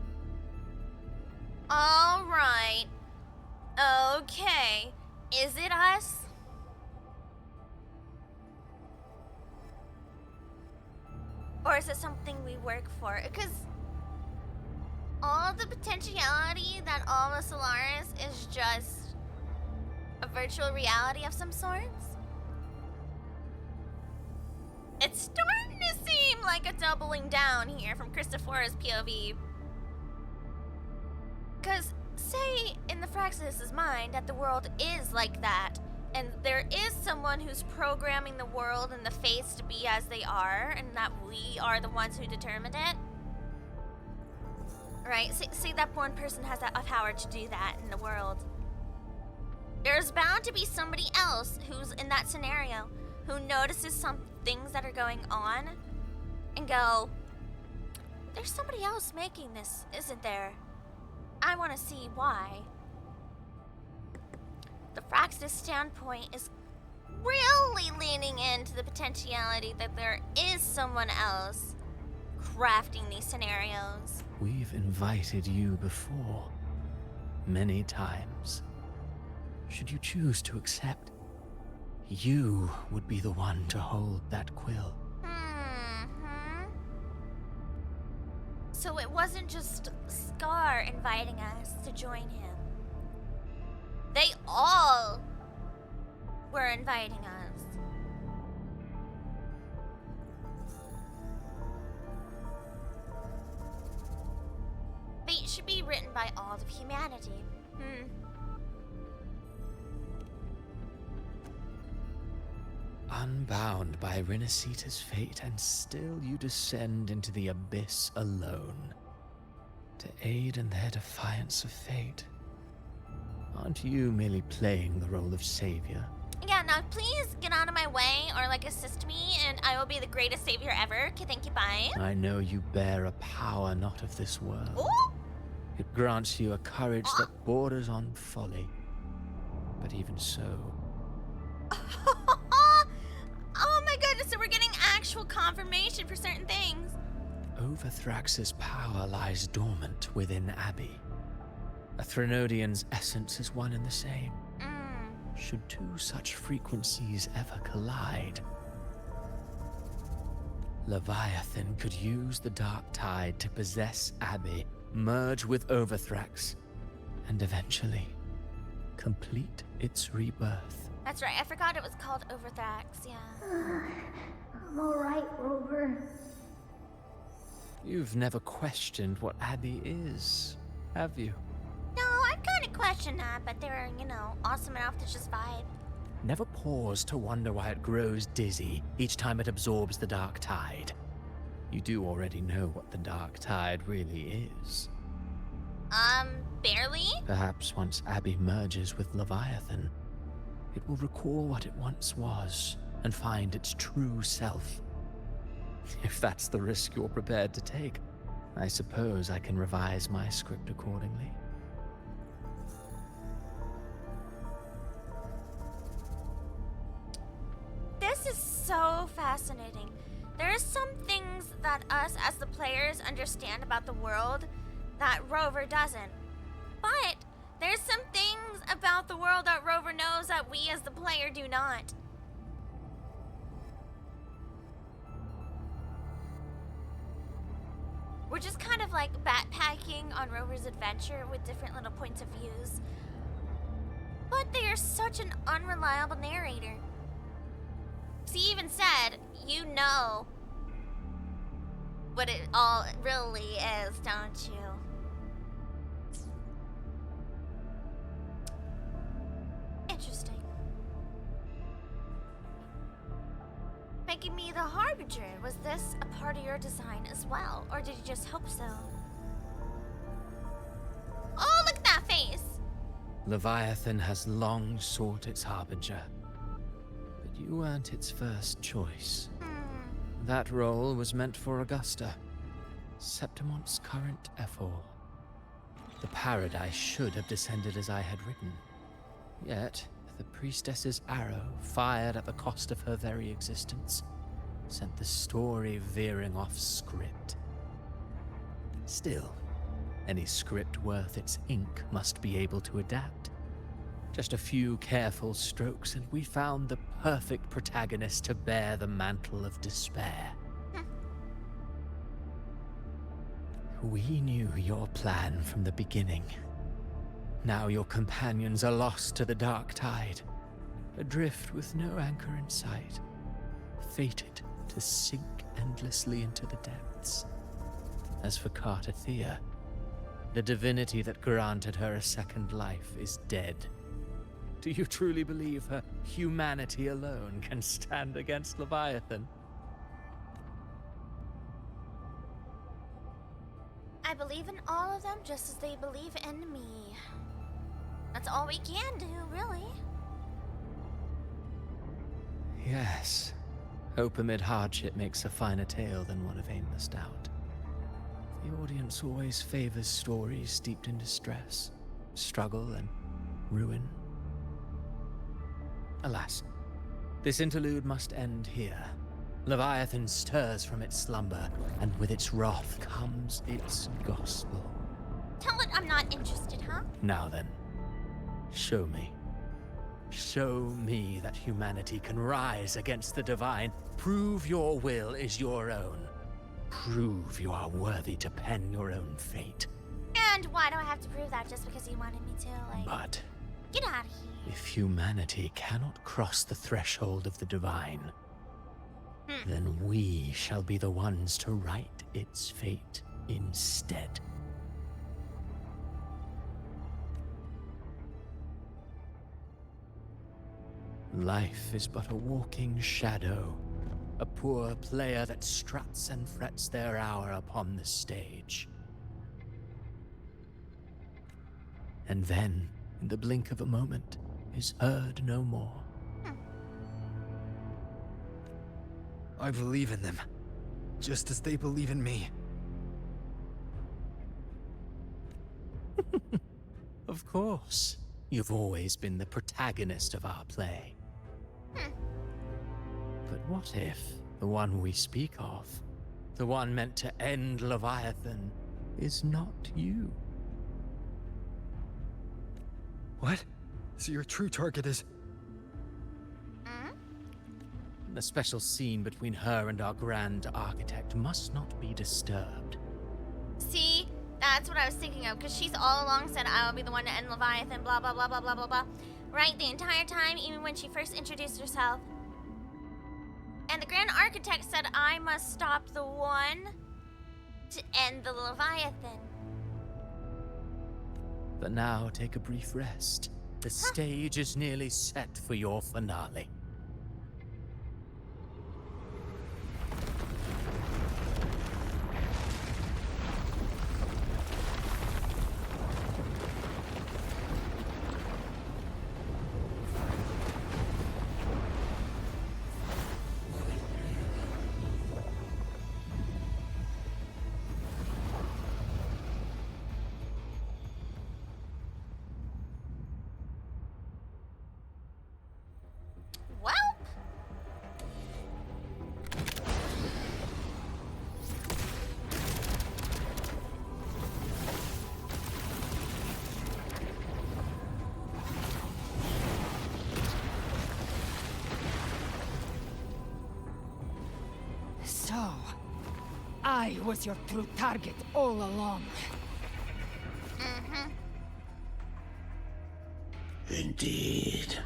S1: All right. Okay. Is it us? Or is it something we work for? Because all the potentiality that all of Solaris is just a virtual reality of some sorts? It's starting to seem like a doubling down here from Christopher's POV. Because say in the Fraxidus' mind that the world is like that, and there is someone who's programming the world and the fates to be as they are, and that we are the ones who determined it. Right? Say that one person has that power to do that in the world. There's bound to be somebody else who's in that scenario who notices some things that are going on and go, there's somebody else making this, isn't there? I want to see why. The Fraxidus standpoint is really leaning into the potentiality that there is someone else crafting these scenarios.
S15: We've invited you before, many times. Should you choose to accept, you would be the one to hold that quill.
S1: So it wasn't just Scar inviting us to join him. They all were inviting us. Fate should be written by all of humanity.
S15: Unbound by Renacita's fate, and still you descend into the abyss alone, to aid in their defiance of fate. Aren't you merely playing the role of savior?
S1: Yeah, now please get out of my way or like assist me and I will be the greatest savior ever. Okay, thank you, bye.
S15: I know you bear a power not of this world.
S1: Ooh.
S15: It grants you a courage that borders on folly. But even so...
S1: Oh my goodness, so we're getting actual confirmation for certain things.
S15: Overthrax's power lies dormant within Abby. A Threnodian's essence is one and the same. Should two such frequencies ever collide, Leviathan could use the dark tide to possess Abby, merge with Overthrax, and eventually complete its rebirth.
S1: That's right, I forgot it was called Overthrax, yeah.
S12: I'm alright, Rover.
S15: You've never questioned what Abby is, have you?
S1: No, I've kind of questioned that, but they're, awesome enough to just vibe.
S15: Never pause to wonder why it grows dizzy each time it absorbs the dark tide. You do already know what the dark tide really is.
S1: Barely?
S15: Perhaps once Abby merges with Leviathan, it will recall what it once was and find its true self. If that's the risk you're prepared to take, I suppose I can revise my script accordingly.
S1: This is so fascinating. There are some things that us as the players understand about the world that Rover doesn't. But there's some things about the world that Rover knows that we as the player do not. We're just kind of like backpacking on Rover's adventure with different little points of views. But they are such an unreliable narrator. She even said, you know what it all really is, don't you? Interesting. Making me the Harbinger, was this a part of your design as well? Or did you just hope so? Oh, look at that face!
S15: Leviathan has long sought its Harbinger, but you weren't its first choice. That role was meant for Augusta, Septimont's current Ephor. The Paradise should have descended as I had written. Yet, the priestess's arrow, fired at the cost of her very existence, sent the story veering off script. Still, any script worth its ink must be able to adapt. Just a few careful strokes and we found the perfect protagonist to bear the mantle of despair. We knew your plan from the beginning. Now your companions are lost to the dark tide, adrift with no anchor in sight, fated to sink endlessly into the depths. As for Cartathea, the divinity that granted her a second life is dead. Do you truly believe her humanity alone can stand against Leviathan?
S1: I believe in all of them just as they believe in me. That's all we can do, really.
S15: Yes. Hope amid hardship makes a finer tale than one of aimless doubt. The audience always favors stories steeped in distress, struggle, and ruin. Alas, this interlude must end here. Leviathan stirs from its slumber, and with its wrath comes its gospel.
S1: Tell it I'm not interested, huh?
S15: Now then, show me. Show me that humanity can rise against the divine. Prove your will is your own. Prove you are worthy to pen your own fate.
S1: And why do I have to prove that just because you wanted me to? Like,
S15: But
S1: get out of here.
S15: if humanity cannot cross the threshold of the divine, then we shall be the ones to write its fate instead. Life is but a walking shadow, a poor player that struts and frets their hour upon the stage. And then, in the blink of a moment, is heard no more.
S10: I believe in them, just as they believe in me.
S15: Of course. You've always been the protagonist of our play. But what if the one we speak of, the one meant to end Leviathan, is not you?
S10: What? So your true target is...
S15: The special scene between her and our Grand Architect must not be disturbed.
S1: See? That's what I was thinking of, because she's all along said I will be the one to end Leviathan, blah, blah, blah, blah, blah, blah, blah. Right, the entire time, even when she first introduced herself. And the Grand Architect said I must stop the one to end the Leviathan.
S15: But now take a brief rest. The stage is nearly set for your finale.
S3: So, I was your true target all along.
S2: Indeed.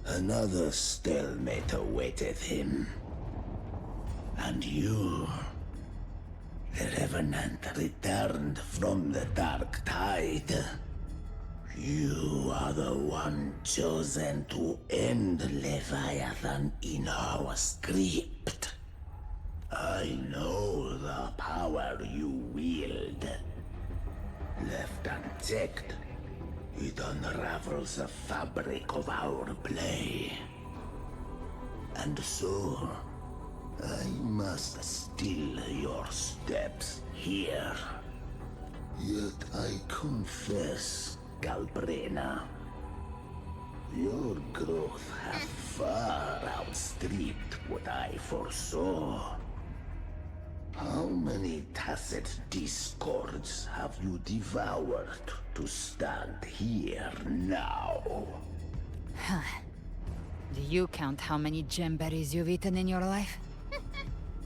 S2: Another stalemate awaiteth him. And you, the Revenant, returned from the Dark Tide. You are the one chosen to end Leviathan in our script. I know the power you wield. Left unchecked, it unravels the fabric of our play. And so, I must still your steps here. Yet I confess, Galbrena, your growth hath far outstripped what I foresaw. How many tacit discords have you devoured to stand here now?
S3: Do you count how many gemberries you've eaten in your life?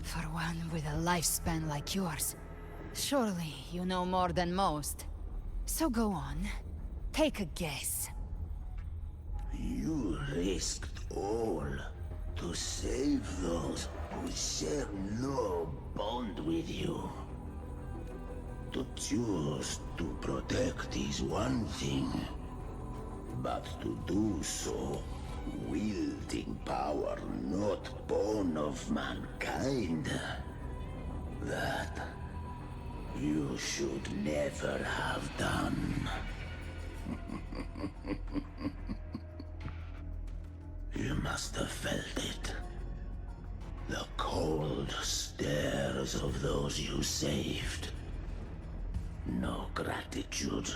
S3: For one with a lifespan like yours, surely you know more than most. So go on, take a guess.
S2: You risked all to save those who share no bond with you. To choose to protect is one thing, but to do so wielding power not born of mankind, that you should never have done. You must have felt it. The cold stares of those you saved. No gratitude.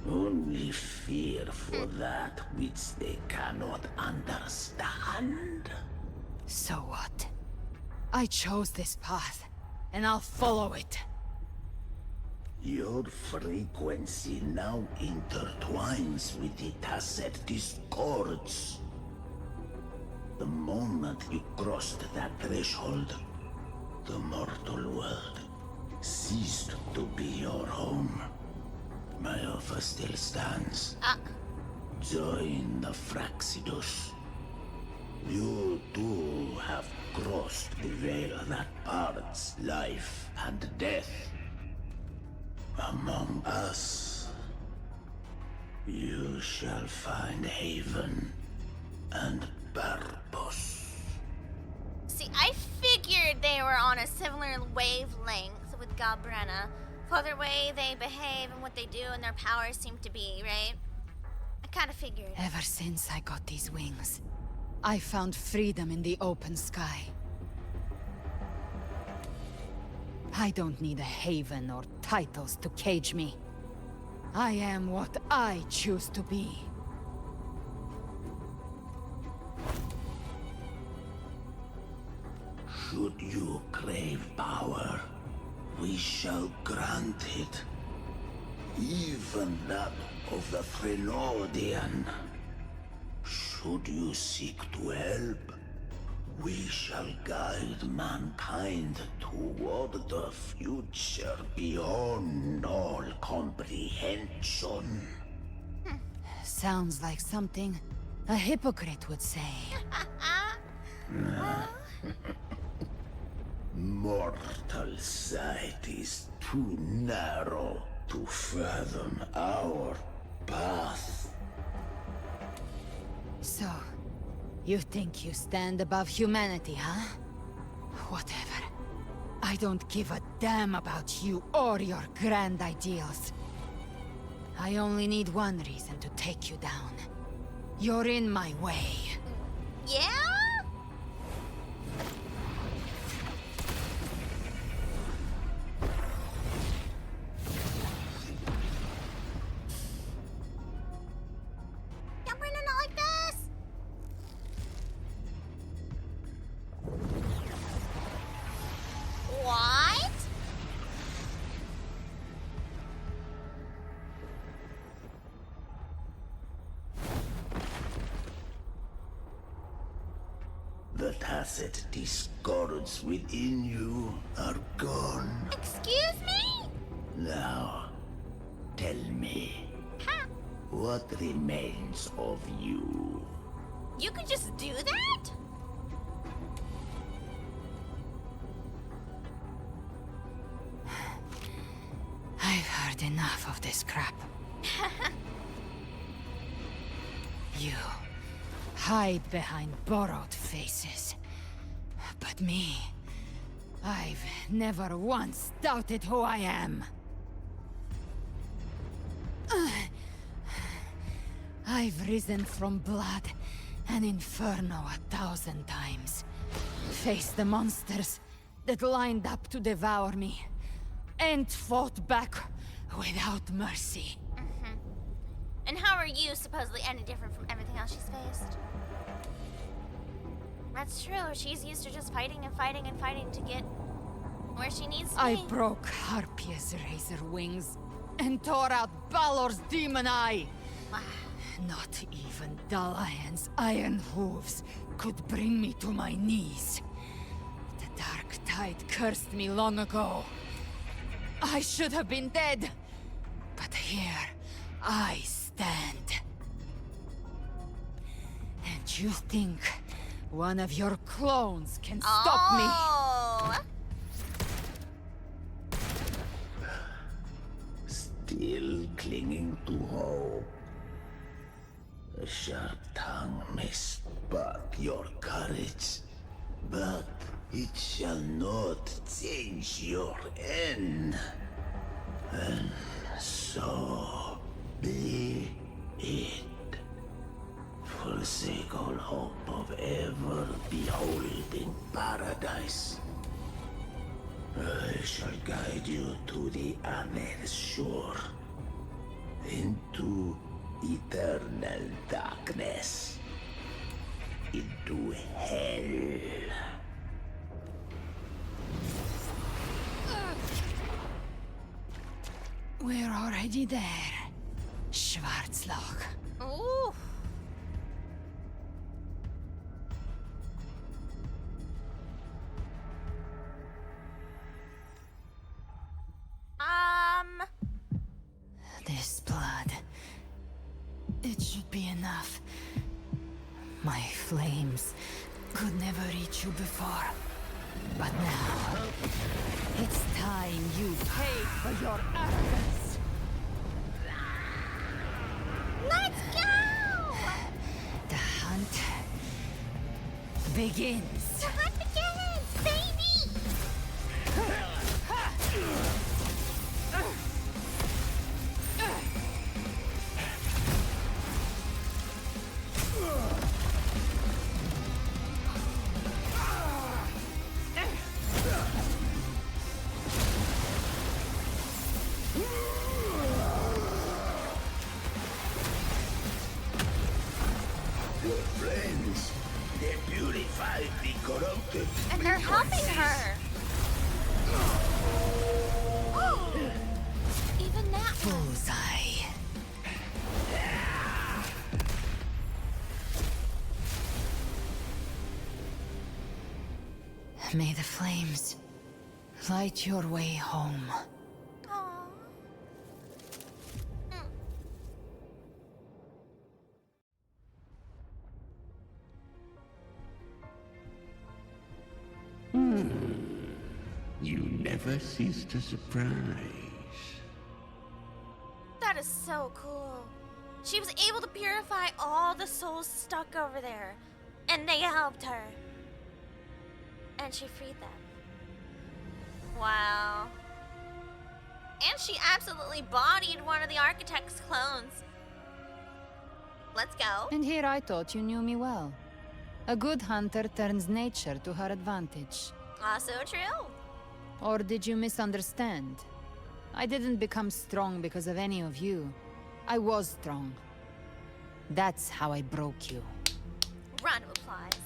S2: Only fear for that which they cannot understand.
S3: So what? I chose this path, and I'll follow it.
S4: Your frequency now intertwines with the tacet discords. The moment you crossed that threshold, the mortal world ceased to be your home. My offer still stands. Join the Fraxidus. You too have crossed the veil that parts life and death. Among us, you shall find haven and purpose.
S1: See, I figured they were on a similar wavelength with Galbrena. For the way they behave and what they do and their powers seem to be, right? I kind of figured.
S3: Ever since I got these wings, I found freedom in the open sky. I don't need a haven or titles to cage me. I am what I choose to be.
S4: Should you crave power, we shall grant it. Even that of the Threnodian. Should you seek to help, we shall guide mankind toward the future beyond all comprehension.
S3: Sounds like something a hypocrite would say.
S4: Mortal sight is too narrow to fathom our path.
S3: So, you think you stand above humanity, huh? Whatever. I don't give a damn about you or your grand ideals. I only need one reason to take you down. You're in my way.
S1: Yeah?
S4: The tacit discords within you are gone.
S1: Excuse me?
S4: Now, tell me, what remains of you?
S1: You could just do that?
S3: I've heard enough of this crap. You hide behind borrowed faces. But me, I've never once doubted who I am. I've risen from blood and inferno 1,000 times. Faced the monsters that lined up to devour me. And fought back without mercy.
S1: And how are you supposedly any different from everything else she's faced? That's true. She's used to just fighting and fighting and fighting to get where she needs to be.
S3: I broke Harpia's razor wings and tore out Balor's demon eye. Not even Dalahan's iron hooves could bring me to my knees. The dark tide cursed me long ago. I should have been dead, but here I stand. And you think one of your clones can stop me?
S4: Still clinging to hope. A sharp tongue may spark your courage, but it shall not change your end. And so be it. Forsake all hope of ever beholding paradise. I shall guide you to the other shore, into eternal darkness, into hell.
S3: We're already there. Schwarzloch.
S1: Ooh.
S3: This blood. It should be enough. My flames could never reach you before. But now, it's time you paid for your arrogance.
S1: Let's go!
S3: The hunt begins.
S1: The hunt begins, baby!
S4: Your friends, they purified the corrupted.
S1: And they're helping her. Even that one.
S3: Bullseye. May the flames light your way home.
S1: Aww.
S4: You never cease to surprise.
S1: That is so cool. She was able to purify all the souls stuck over there. And they helped her. And she freed them. Wow. And she absolutely bodied one of the architect's clones. Let's go.
S3: And here I thought you knew me well. A good hunter turns nature to her advantage.
S1: Also true.
S3: Or did you misunderstand? I didn't become strong because of any of you. I was strong. That's how I broke you.
S1: Round of applause.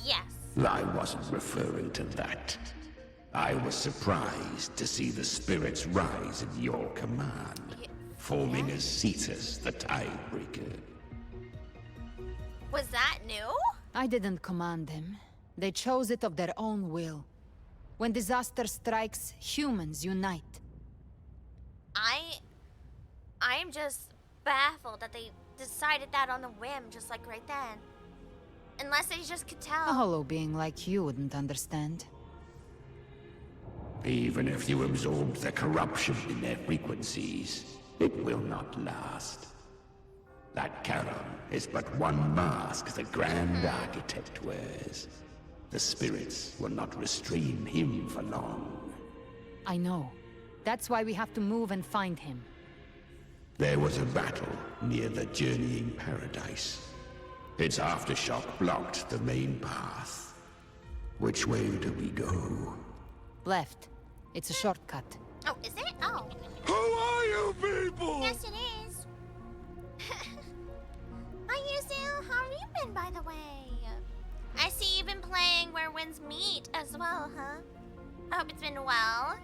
S1: Yes.
S4: I wasn't referring to that. I was surprised to see the spirits rise at your command, forming as Cetus the Tidebreaker.
S1: Was that new?
S3: I didn't command them. They chose it of their own will. When disaster strikes, humans unite.
S1: I'm just baffled that they decided that on a whim, just like right then. Unless they just could tell.
S3: A hollow being like you wouldn't understand.
S4: Even if you absorb the corruption in their frequencies, it will not last. That Charon is but one mask the Grand Architect wears. The spirits will not restrain him for long.
S3: I know. That's why we have to move and find him.
S4: There was a battle near the Journeying Paradise. Its aftershock blocked the main path. Which way do we go?
S3: Left. It's a shortcut.
S1: Oh, is it? Oh.
S4: Who are you people?
S1: Yes, it is. Hi, Yuzu. How have you been, by the way? I see you've been playing Where Winds Meet as well, huh? I hope it's been well.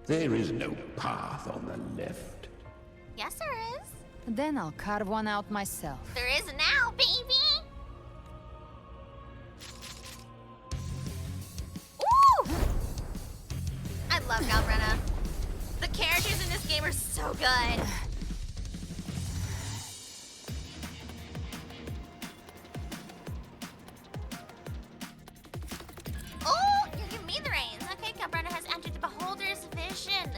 S4: There is no path on the left.
S1: Yes, there is.
S3: Then I'll carve one out myself.
S1: There is now, baby! Ooh! I love Galbrena. The characters in this game are so good. Oh, you're giving me the reins. Okay, Galbrena has entered the Beholder's vision,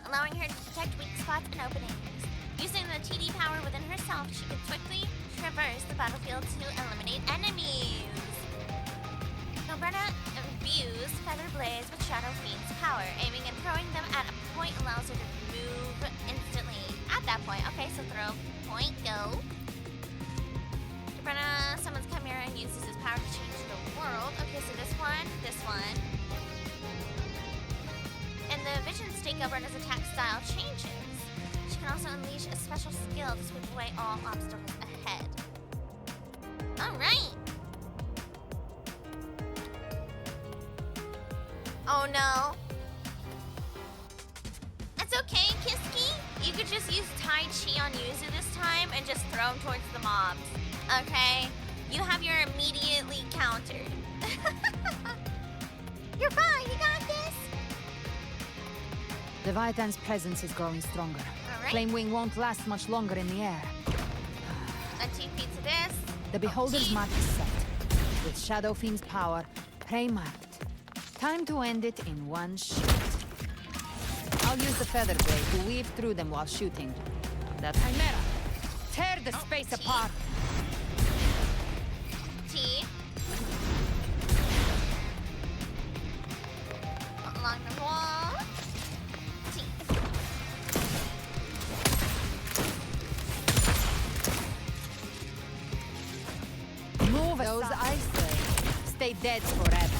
S1: allowing her to detect weak spots and openings. Using the TD power within herself, she can quickly traverse the battlefield to eliminate enemies. Galbrena imbues Feather Blaze with Shadow Fiend's power. Aiming and throwing them at a point allows her to move instantly. At that point, okay, so throw, point, go. Galbrena summons Chimera and uses his power to change the world. Okay, so this one. And the vision state Galbrena's attack style changes. She can also unleash a special skill to sweep away all obstacles ahead. Alright! Oh no! use Tai Chi on Yuzu this time and just throw him towards the mobs. Okay? You have your immediately countered. You're fine, you got this!
S3: Leviathan's presence is growing stronger.
S1: Alright.
S3: Flamewing won't last much longer in the air.
S1: A TP to this.
S3: The Beholder's mark is set. With Shadow Fiend's power, prey marked. Time to end it in one shot. I'll use the Feather Blade to weave through them while shooting. The Chimera! Tear the space apart!
S1: T. Along the wall. T.
S3: Move those ice blades. Stay dead forever.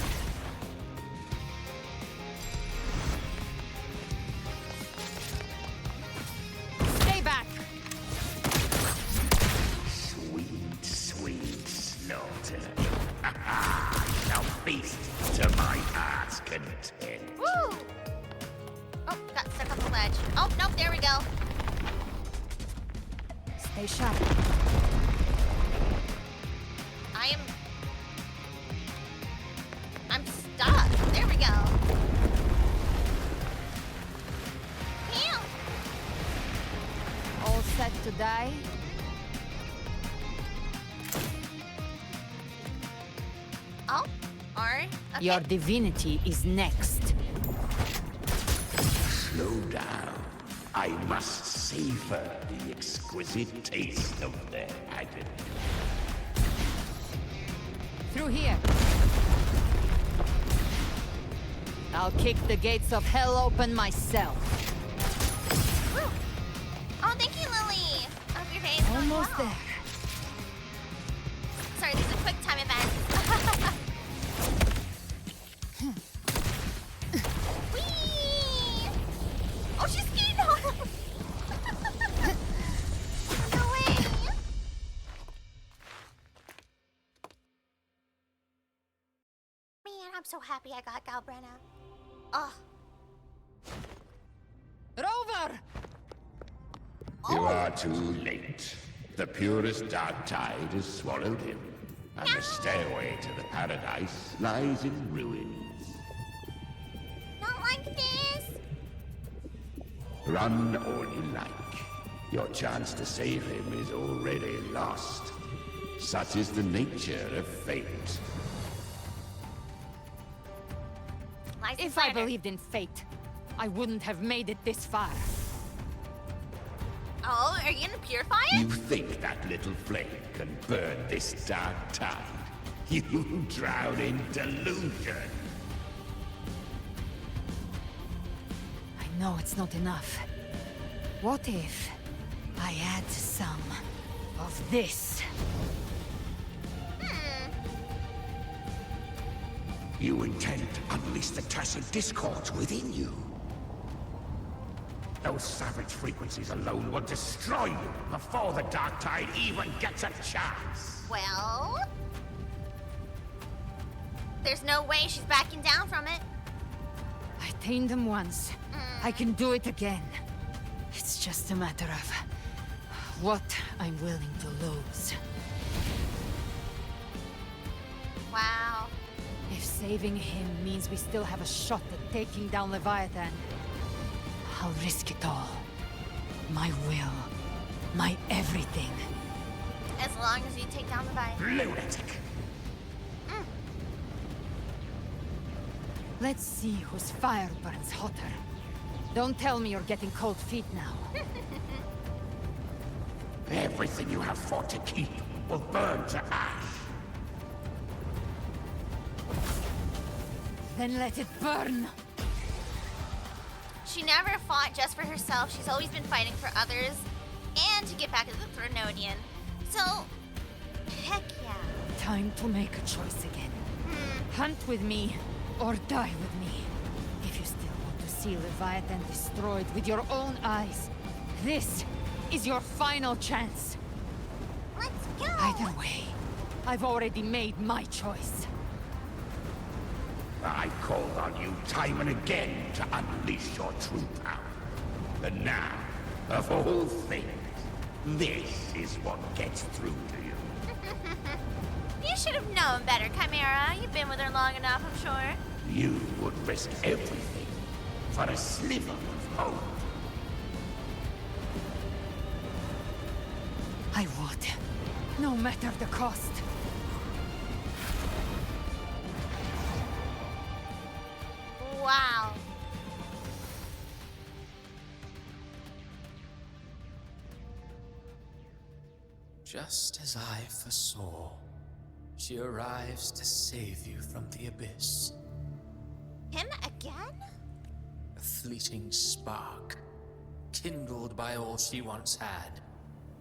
S3: Stay back!
S4: Sweet, sweet slaughter. I shall feast to my heart's content.
S1: Woo! Oh, got stuck on the ledge. Oh, nope, there we go.
S3: Stay sharp.
S1: I'm stuck. There we go. Heal!
S3: All set to die?
S1: Oh, alright. Okay.
S3: Your divinity is next.
S4: Slow down. I must savor the exquisite taste of their agony.
S3: Through here. I'll kick the gates of hell open myself.
S1: Woo. Oh, thank you, Lily. Hope your day is going
S3: Almost
S1: well.
S3: there.
S1: Sorry, this is a quick time event. Whee! Oh, she's getting on. No way. Man, I'm so happy I got Galbrenna. Oh.
S3: Rover!
S4: You are too late. The purest dark tide has swallowed him, and the stairway to the paradise lies in ruins.
S1: Not like this.
S4: Run all you like. Your chance to save him is already lost. Such is the nature of fate.
S3: If I believed in fate, I wouldn't have made it this far.
S1: Oh, are you gonna purify it?
S4: You think that little flame can burn this dark tide? You drown in delusion.
S3: I know it's not enough. What if I add some of this?
S4: You intend to unleash the tacit discords within you. Those savage frequencies alone will destroy you before the dark tide even gets a chance.
S1: Well... There's no way she's backing down from it.
S3: I tamed them once. I can do it again. It's just a matter of what I'm willing to lose.
S1: Wow.
S3: If saving him means we still have a shot at taking down Leviathan, I'll risk it all. My will. My everything.
S1: As long as you take down the bite.
S4: Lunatic!
S3: Let's see whose fire burns hotter. Don't tell me you're getting cold feet now.
S4: Everything you have fought to keep will burn to ash.
S3: Then let it burn!
S1: She never fought just for herself. She's always been fighting for others and to get back at the Thronodian. So, heck yeah.
S3: Time to make a choice again. Hunt with me, or die with me. If you still want to see Leviathan destroyed with your own eyes, this is your final chance.
S1: Let's go!
S3: Either way, I've already made my choice.
S4: I called on you time and again to unleash your true power. And now, Of all things, this is what gets through to you.
S1: You should have known better, Chimera. You've been with her long enough, I'm sure.
S4: You would risk everything for a sliver of hope.
S3: I would, no matter the cost.
S1: Wow.
S15: Just as I foresaw, she arrives to save you from the abyss.
S1: Him again?
S15: A fleeting spark, kindled by all she once had,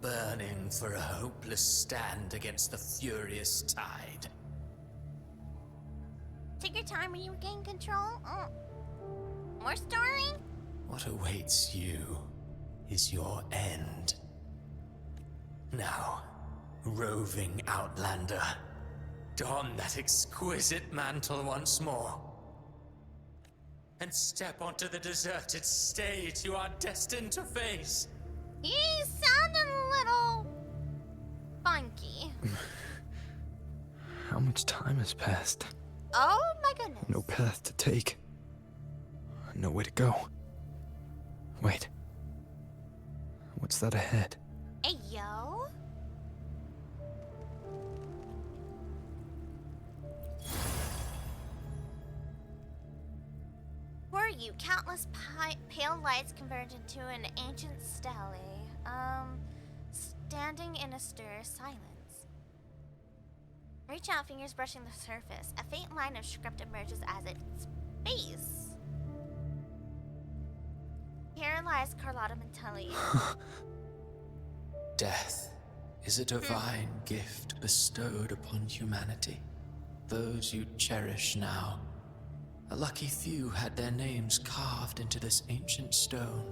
S15: burning for a hopeless stand against the furious tide.
S1: Take your time when you regain control. More story?
S15: What awaits you is your end. Now, roving outlander, don that exquisite mantle once more, and step onto the deserted stage you are destined to face.
S1: You sound a little funky.
S10: How much time has passed?
S1: Oh my goodness.
S10: No path to take. No way to go. Wait. What's that ahead?
S1: Hey, yo. Who are you? Countless pale lights converge into an ancient stele. Standing in a stir silence. Reach out, fingers brushing the surface. A faint line of script emerges as its base. Here lies Carlotta Mantelli.
S15: Death is a divine gift bestowed upon humanity. Those you cherish now, a lucky few had their names carved into this ancient stone.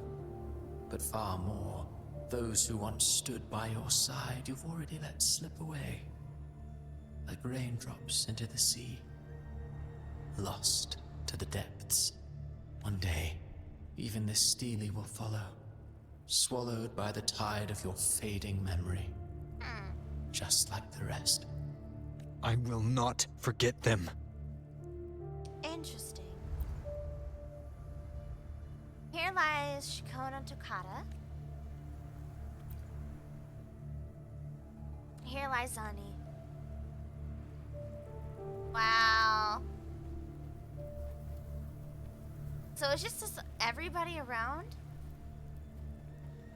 S15: But far more, those who once stood by your side you've already let slip away. Like raindrops into the sea, lost to the depths. One day, even this stele will follow, swallowed by the tide of your fading memory. Just like the rest.
S10: I will not forget them.
S1: Interesting. Here lies Shikona Tokata. Here lies Zani. Wow. So it's just this, everybody around?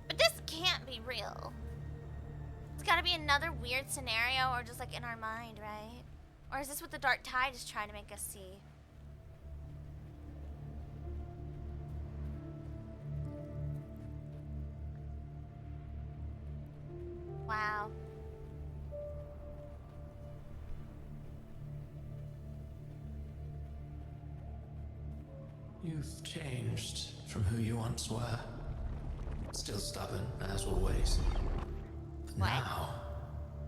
S1: But this can't be real. It's gotta be another weird scenario or just like in our mind, right? Or is this what the Dark Tide is trying to make us see? Wow.
S15: You've changed from who you once were. Still stubborn, as always. But now,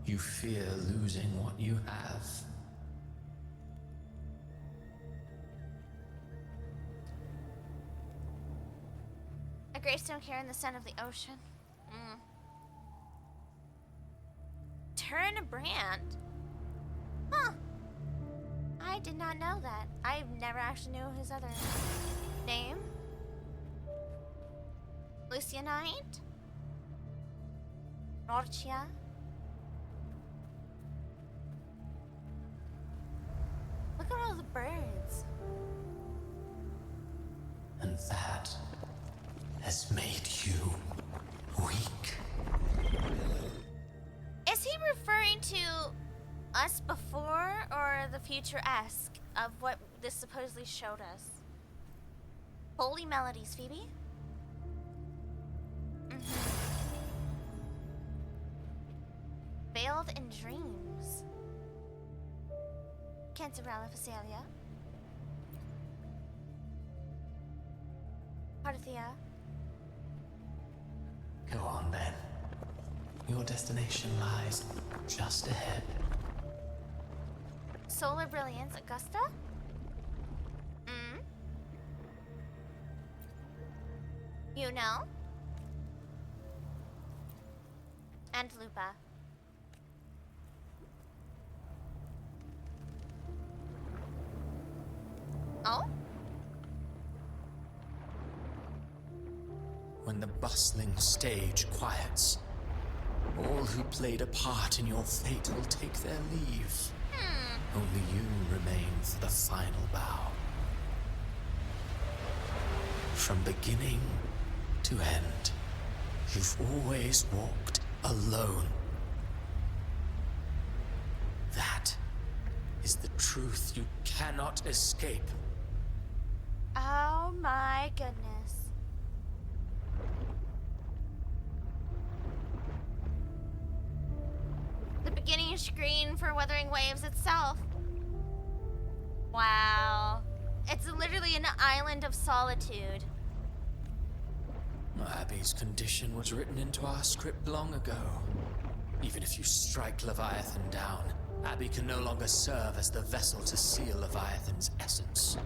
S15: you fear losing what you have.
S1: A gravestone here in the center of the ocean. Turn Brand. Huh. I did not know that. I never actually knew his other name. Lucianite? Norcia? Look at all the birds.
S15: And that has made you weak.
S1: Is he referring to us before or the future-esque of what this supposedly showed us? Holy melodies, Phoebe? Veiled in dreams. Cantarella Phasalia. Parthia.
S15: Go on then. Your destination lies just ahead.
S1: Solar Brilliance, Augusta? You know? And Lupa. Oh?
S15: When the bustling stage quiets, all who played a part in your fate will take their leave. Only you remain for the final bow. From beginning to end, you've always walked alone. That is the truth you cannot escape.
S1: Oh my goodness. The beginning screen for Wuthering Waves itself. Wow. It's literally an island of solitude.
S15: Abby's condition was written into our script long ago. Even if you strike Leviathan down, Abby can no longer serve as the vessel to seal Leviathan's essence.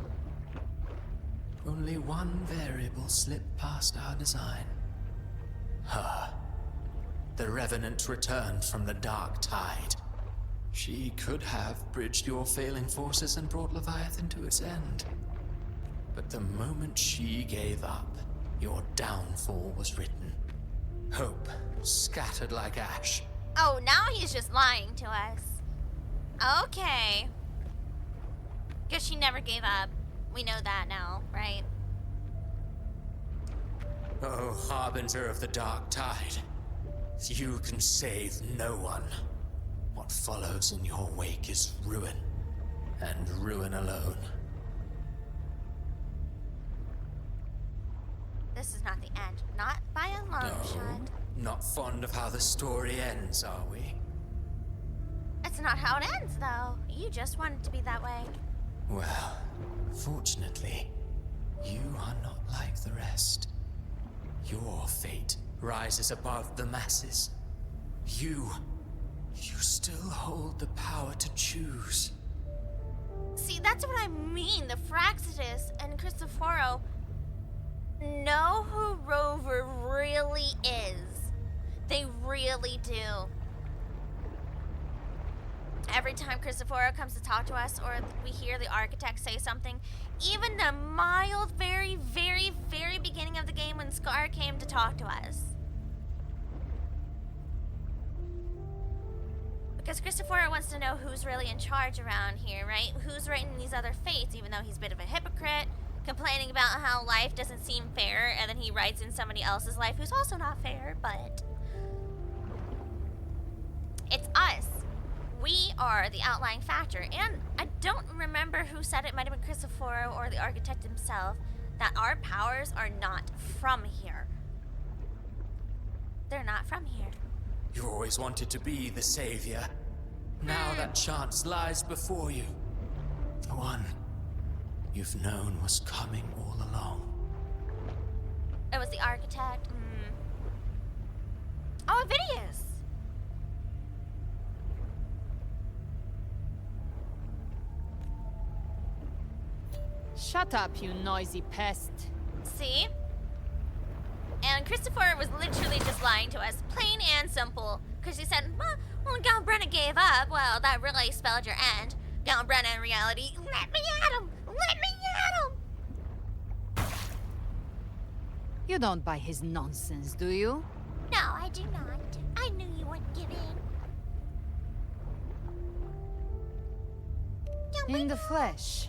S15: Only one variable slipped past our design. Her. The Revenant returned from the Dark Tide. She could have bridged your failing forces and brought Leviathan to its end. But the moment she gave up, your downfall was written. Hope scattered like ash.
S1: Oh, now he's just lying to us. Okay. Guess she never gave up. We know that now, right?
S15: Oh, harbinger of the Dark Tide. You can save no one. What follows in your wake is ruin, and ruin alone.
S1: This is not the end. Not by a long shot.
S15: Not fond of how the story ends, are we?
S1: It's not how it ends, though. You just want it to be that way.
S15: Well, fortunately, you are not like the rest. Your fate rises above the masses. You still hold the power to choose.
S1: See, that's what I mean. The Fraxidus and Cristoforo know who Rover really is. They really do. Every time Cristoforo comes to talk to us, or we hear the architect say something, even the mild, very, very, very beginning of the game when Scar came to talk to us. Because Cristoforo wants to know who's really in charge around here, right? Who's writing these other fates, even though he's a bit of a hypocrite, complaining about how life doesn't seem fair, and then he writes in somebody else's life who's also not fair, but it's us. We are the outlying factor, and I don't remember who said it, might have been Cristoforo or the architect himself, that our powers are not from here. They're not from here.
S15: You always wanted to be the savior. Now that chance lies before you. The one you've known was coming all along.
S1: It was the architect. Oh, Avidius!
S3: Shut up, you noisy pest.
S1: See? And Cristoforo was literally just lying to us, plain and simple. Because she said, well, Galbrenna gave up. Well, that really spelled your end. Galbrenna in reality, let me at him! Let me at him!
S3: You don't buy his nonsense, do you?
S12: No, I do not. I knew you wouldn't give in.
S3: In the flesh.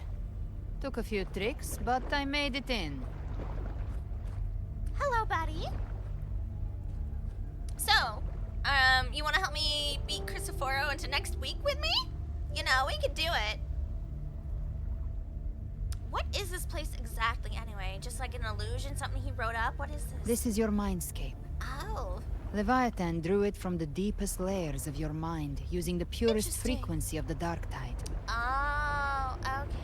S3: Took a few tricks, but I made it in.
S1: Hello, buddy. So, you want to help me beat Cristoforo into next week with me? You know, we could do it. What is this place exactly, anyway? Just like an illusion, something he wrote up? What is this?
S3: This is your mindscape.
S1: Oh.
S3: Leviathan drew it from the deepest layers of your mind, using the purest frequency of the Dark Tide.
S1: Oh, okay.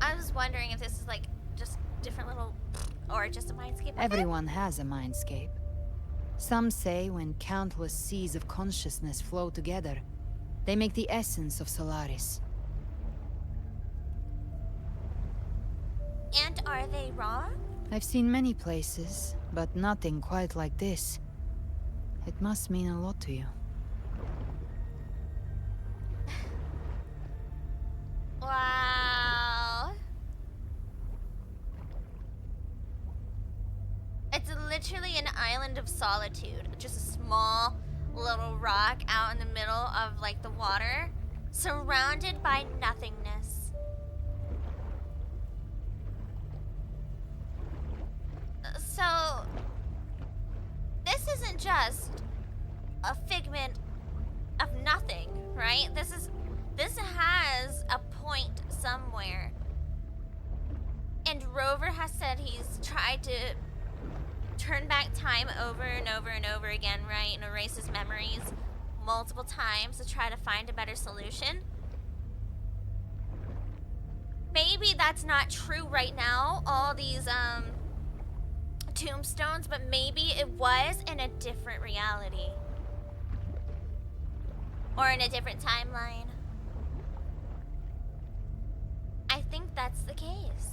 S1: I was wondering if this is like just different little, or just a mindscape.
S3: Everyone has a mindscape. Some say when countless seas of consciousness flow together, they make the essence of Solaris.
S1: And are they wrong?
S3: I've seen many places, but nothing quite like this. It must mean a lot to you.
S1: Wow. It's literally an island of solitude. Just a small little rock out in the middle of like the water, surrounded by nothingness. So this isn't just a figment of nothing, right? This has a point somewhere. And Rover has said he's tried to turn back time over and over and over again, right? And erase his memories multiple times to try to find a better solution. Maybe that's not true right now, all these tombstones, but maybe it was in a different reality. Or in a different timeline. I think that's the case.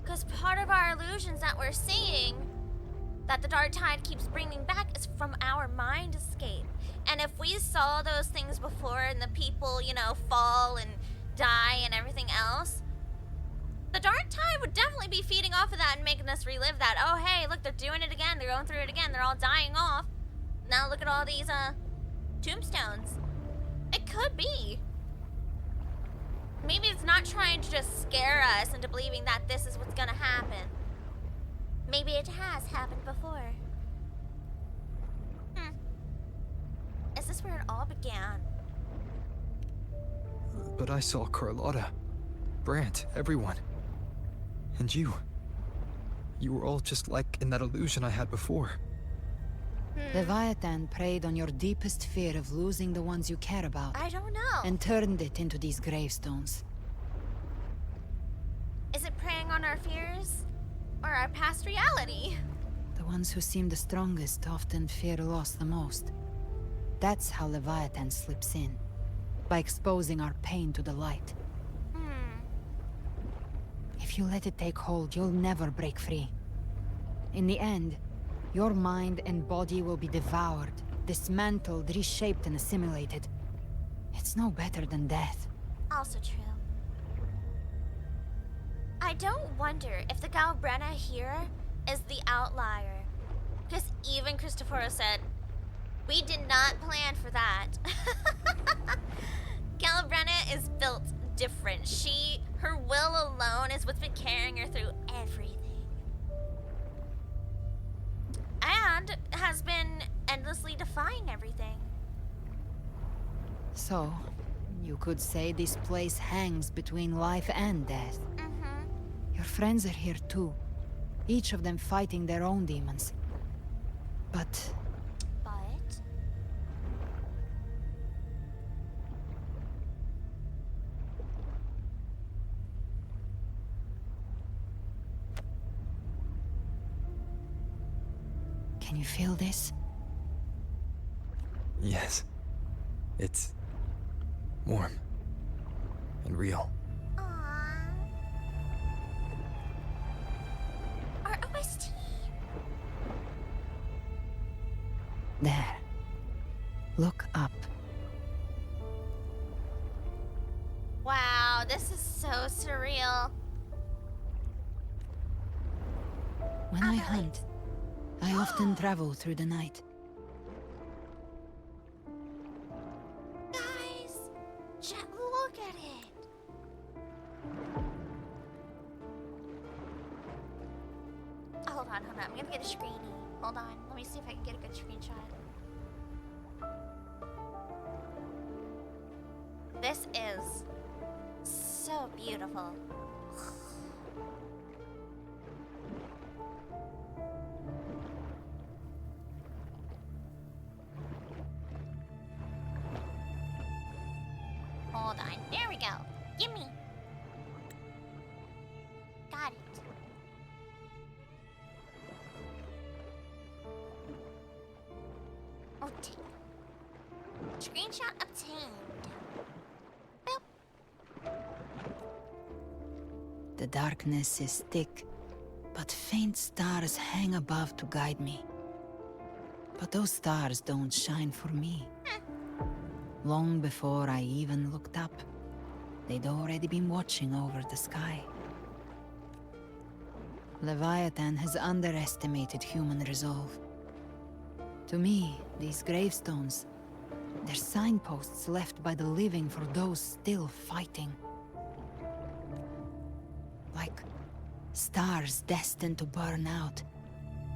S1: Because part of our illusions that we're seeing, that the dark tide keeps bringing back, is from our mind escape. And if we saw those things before and the people, you know, fall and die and everything else, the dark tide would definitely be feeding off of that and making us relive that. Oh, hey, look, they're doing it again. They're going through it again. They're all dying off. Now look at all these, tombstones. It could be. Maybe it's not trying to just scare us into believing that this is what's gonna happen. Maybe it has happened before. Is this where it all began?
S10: But I saw Carlotta, Brant, everyone. And you. You were all just like in that illusion I had before.
S3: Leviathan preyed on your deepest fear of losing the ones you care about.
S1: I don't know.
S3: And turned it into these gravestones.
S1: Is it preying on our fears? Or our past reality?
S3: The ones who seem the strongest often fear loss the most. That's how Leviathan slips in. By exposing our pain to the light. If you let it take hold, you'll never break free. In the end, your mind and body will be devoured, dismantled, reshaped, and assimilated. It's no better than death.
S1: Also true. I don't wonder if the Galbrena here is the outlier. Because even Cristoforo said, we did not plan for that. Galbrena is built different. Her will alone is what's been carrying her through everything. And has been endlessly defying everything.
S3: So, you could say this place hangs between life and death. Your friends are here too. Each of them fighting their own demons. But... Can you feel this?
S10: Yes. It's warm and real.
S1: Our OST.
S3: There. Look up.
S1: Wow, this is so surreal.
S3: When I hunt, I often travel through the night.
S1: Guys, look at it. Hold on. I'm gonna get a screenie. Hold on. Let me see if I can get a good screenshot. This is so beautiful. Hold on. There we go. Gimme. Got it. Oh, screenshot obtained. Boop.
S3: The darkness is thick, but faint stars hang above to guide me. But those stars don't shine for me. Long before I even looked up, they'd already been watching over the sky. Leviathan has underestimated human resolve. To me, these gravestones, they're signposts left by the living for those still fighting. Like stars destined to burn out,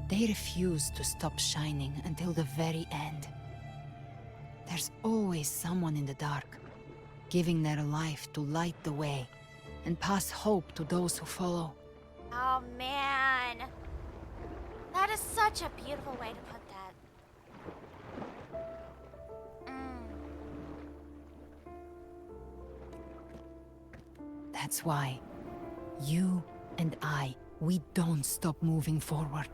S3: they refuse to stop shining until the very end. There's always someone in the dark, giving their life to light the way and pass hope to those who follow.
S1: Oh man. That is such a beautiful way to put that.
S3: That's why you and I, we don't stop moving forward.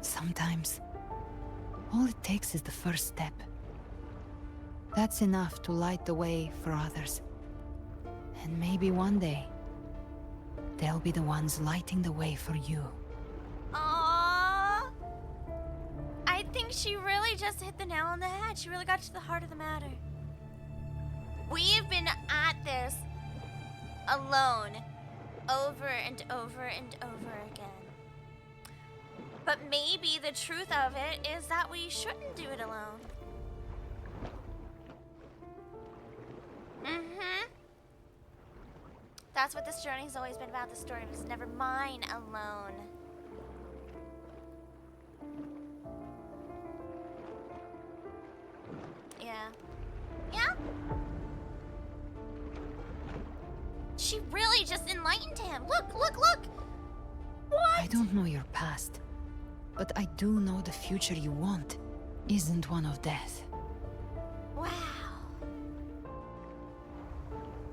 S3: Sometimes, all it takes is the first step. That's enough to light the way for others. And maybe one day, they'll be the ones lighting the way for you.
S1: Aww. I think she really just hit the nail on the head. She really got to the heart of the matter. We've been at this alone over and over and over again. But maybe the truth of it is that we shouldn't do it alone. That's what this journey's always been about. The story was never mine alone. Yeah. Yeah? She really just enlightened him. Look, look, look! What?
S3: I don't know your past, but I do know the future you want isn't one of death.
S1: Wow.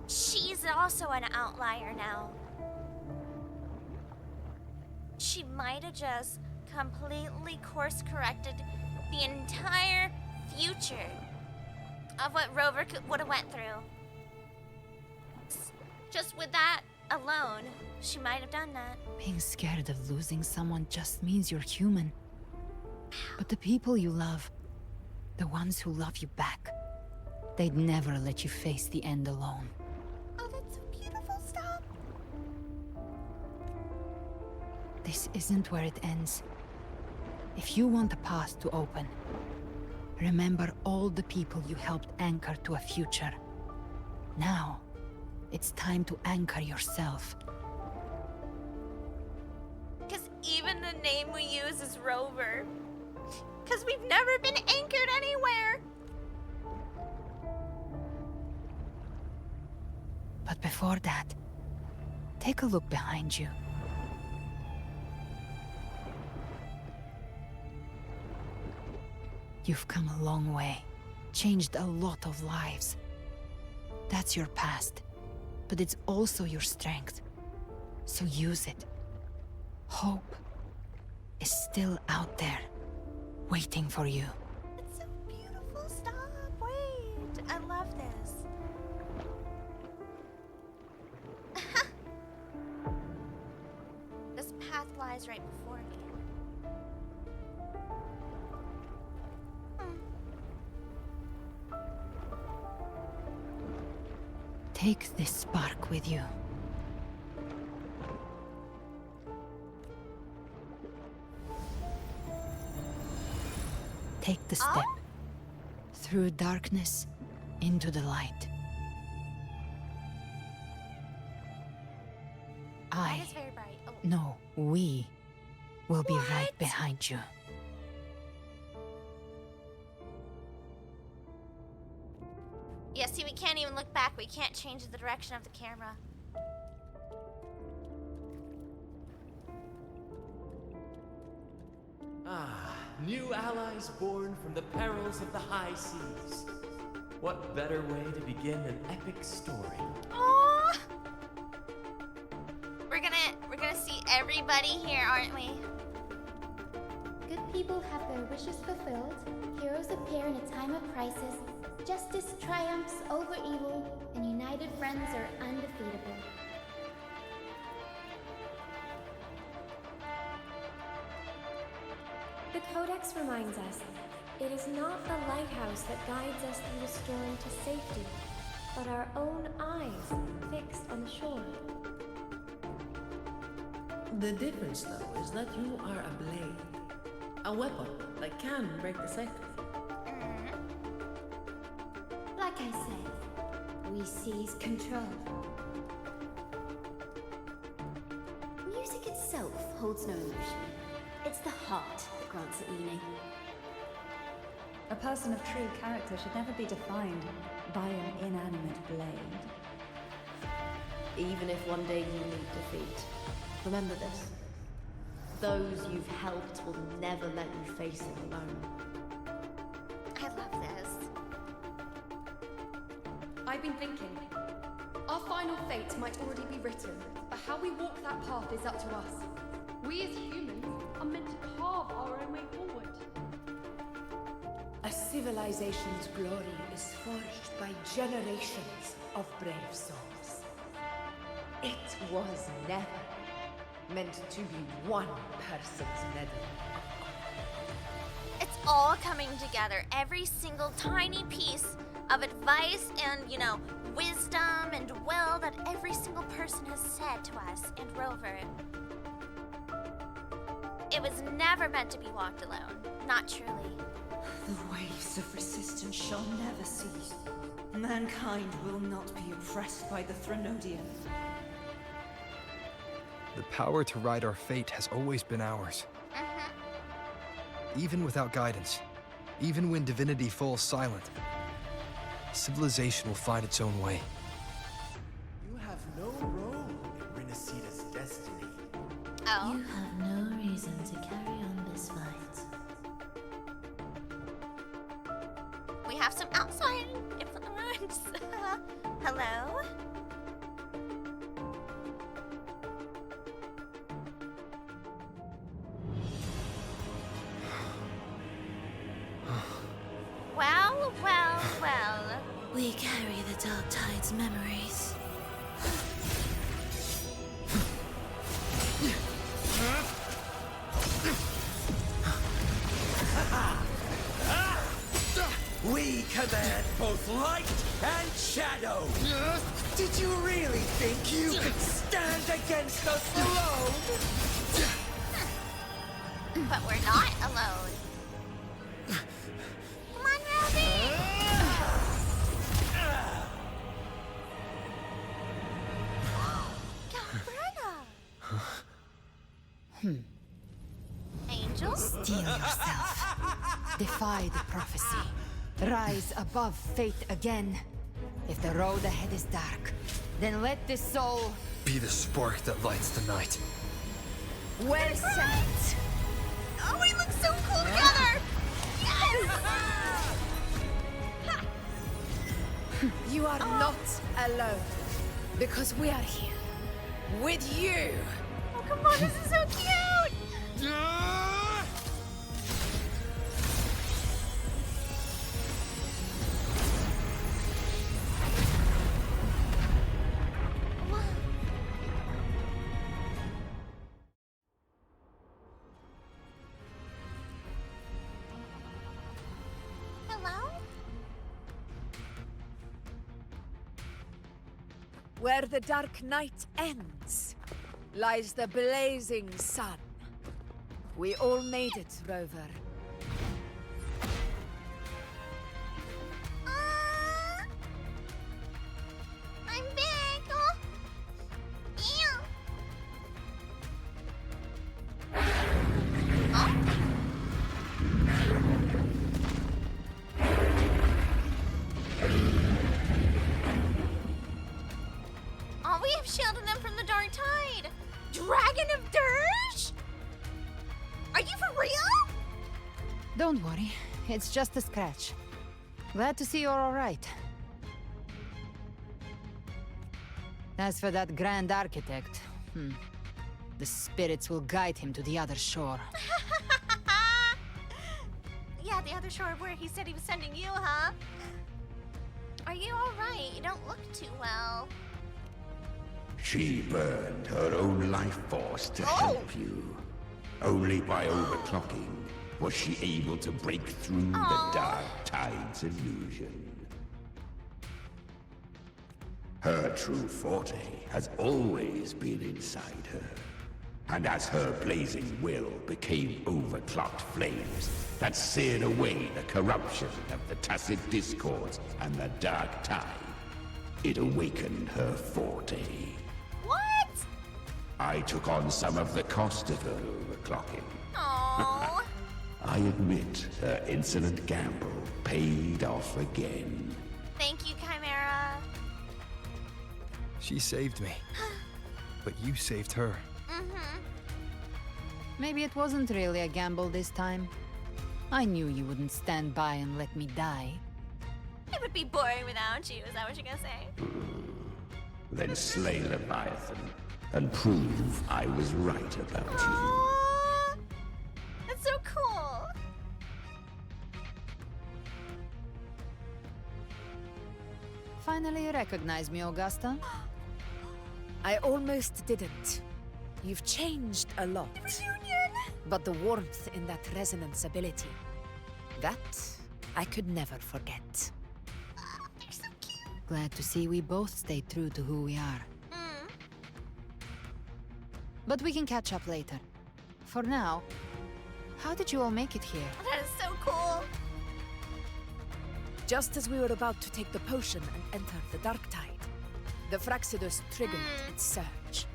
S1: She's also an outlier now. She might have just completely course-corrected the entire future of what Rover would have went through. Just with that alone, she might have done that.
S3: Being scared of losing someone just means you're human. But the people you love, the ones who love you back, they'd never let you face the end alone.
S1: Oh, that's so beautiful. Stop.
S3: This isn't where it ends. If you want a path to open, remember all the people you helped anchor to a future. Now, it's time to anchor yourself.
S1: Because even the name we use is Rover. Because we've never been anchored anywhere.
S3: But before that, take a look behind you. You've come a long way, changed a lot of lives. That's your past, but it's also your strength. So use it. Hope is still out there, waiting for you.
S1: It's so beautiful. Stop. Wait. I love this. This path lies right before me.
S3: Take this spark with you. Take the step. Through darkness, into the light.
S1: That is very bright. Oh.
S3: No, we will be right behind you.
S1: Yeah, see, we can't even look back. We can't change the direction of the camera.
S16: Ah, new allies born from the perils of the high seas. What better way to begin an epic story?
S1: Aww! We're gonna see everybody here, aren't we?
S17: Good people have their wishes fulfilled, heroes appear in a time of crisis, justice triumphs over evil, and united friends are undefeatable.
S14: The Codex reminds us, it is not the lighthouse that guides us through the storm to safety, but our own eyes fixed on the shore.
S13: The difference, though, is that you are a blade. A weapon that can break the cycle.
S17: Like I said, we seize control. Music itself holds no emotion. It's the heart that grants it meaning.
S7: A person of true character should never be defined by an inanimate blade.
S18: Even if one day you meet defeat, remember this. Those you've helped will never let you face it alone.
S1: I love this.
S6: I've been thinking. Our final fate might already be written, but how we walk that path is up to us. We as humans are meant to carve our own way forward.
S8: A civilization's glory is forged by generations of brave souls. It was never meant to be one person's medal.
S1: It's all coming together. Every single tiny piece of advice and, wisdom and will that every single person has said to us and Rover. It was never meant to be walked alone. Not truly.
S19: The waves of resistance shall never cease. Mankind will not be oppressed by the Threnodian.
S10: The power to ride our fate has always been ours. Even without guidance, even when divinity falls silent, civilization will find its own way.
S9: You have no role in Renacita's destiny.
S1: Oh.
S12: You have no reason to carry on this fight.
S1: We have some outside influence. Hello? Well, well, well.
S12: We carry the Dark Tide's memories.
S9: We command both light and shadow. Did you really think you could stand against us alone?
S1: But we're not alone. Come on, Ruby!
S3: Hmm.
S1: Angels?
S3: Steel yourself. Defy the prophecy. Rise above fate again. If the road ahead is dark, then let this soul
S10: Be the spark that lights the night.
S8: Well said!
S1: Oh, we look so cool together! Yes!
S8: You are not alone, because we are here with you.
S1: Oh, come on, this is so cute! Hello?
S8: Where the dark night ends, lies the blazing sun. We all made it, Rover.
S1: I'm big! Oh. Ew! Oh, we have shielded them from the dark tide! Dragon of Dirge? Are you for real?
S3: Don't worry, it's just a scratch. Glad to see you're all right. As for that Grand Architect, the spirits will guide him to the other shore.
S1: Yeah, the other shore of where he said he was sending you, huh? Are you all right? You don't look too well.
S4: She burned her own life force to help you. Only by overclocking Was she able to break through the Dark Tide's illusion? Her true forte has always been inside her. And as her blazing will became overclocked flames that seared away the corruption of the Tacit Discords and the Dark Tide, it awakened her forte.
S1: What?
S4: I took on some of the cost of her overclocking.
S1: Aww.
S4: I admit her insolent gamble paid off again.
S1: Thank you, Chimera.
S10: She saved me. But you saved her.
S3: Maybe it wasn't really a gamble this time. I knew you wouldn't stand by and let me die.
S1: It would be boring without you, is that what you're gonna say?
S4: Then slay Leviathan and prove I was right about you.
S1: Aww. That's so cool.
S3: Finally you recognize me, Augusta?
S8: I almost didn't. You've changed a lot.
S1: Reunion!
S8: But the warmth in that resonance ability, that I could never forget.
S1: They're so cute.
S3: Glad to see we both stayed true to who we are. But we can catch up later. For now, how did you all make it here?
S1: That is so cool.
S8: Just as we were about to take the potion and enter the Dark Tide, the Fraxidus triggered its surge.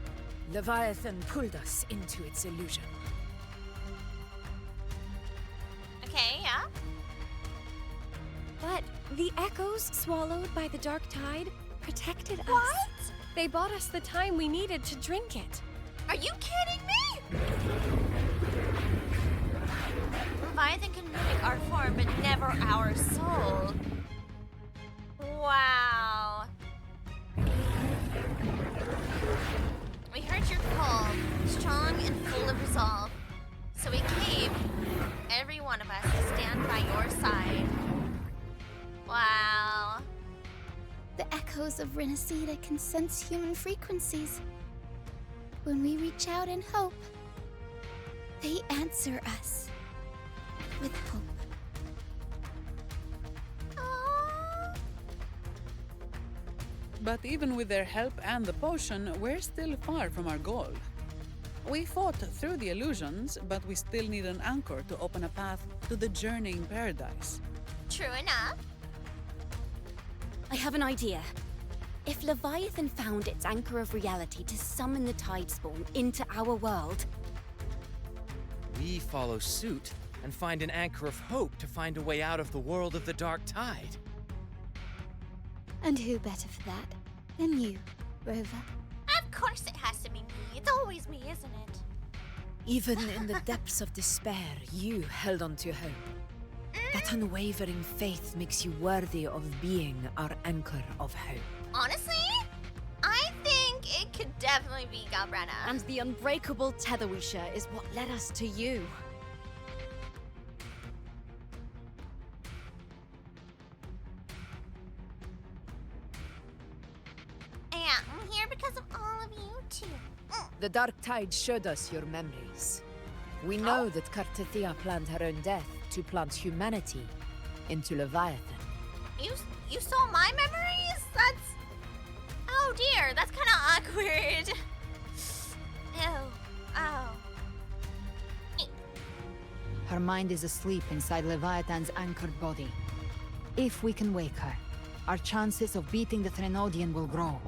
S8: Leviathan pulled us into its illusion.
S1: Okay, yeah.
S14: But the echoes swallowed by the Dark Tide protected us.
S1: What?
S14: They bought us the time we needed to drink it.
S1: Are you kidding me? Leviathan can mimic our form, but never our soul. Wow. We heard your call, strong and full of resolve. So we came, every one of us, to stand by your side. Wow.
S17: The echoes of Renacida can sense human frequencies. When we reach out in hope, they answer us with hope.
S20: But even with their help and the potion, we're still far from our goal. We fought through the illusions, but we still need an anchor to open a path to the journeying paradise.
S1: True enough.
S21: I have an idea. If Leviathan found its anchor of reality to summon the Tidespawn into our world,
S22: we follow suit and find an anchor of hope to find a way out of the world of the Dark Tide.
S17: and who better for that than you, Rover?
S1: Of course it has to be me. It's always me, isn't it?
S8: Even in the depths of despair, you held on to hope. That unwavering faith makes you worthy of being our anchor of hope.
S1: Honestly, I think it could definitely be Galbrana.
S21: And the unbreakable tether we share is what led us to you.
S1: Yeah, I'm here because of all of you, too.
S8: The Dark Tide showed us your memories. We know that Kartathea planned her own death to plant humanity into Leviathan.
S1: You saw my memories? That's... Oh dear, that's kind of awkward. Ew. Oh.
S3: Her mind is asleep inside Leviathan's anchored body. If we can wake her, our chances of beating the Threnodian will grow.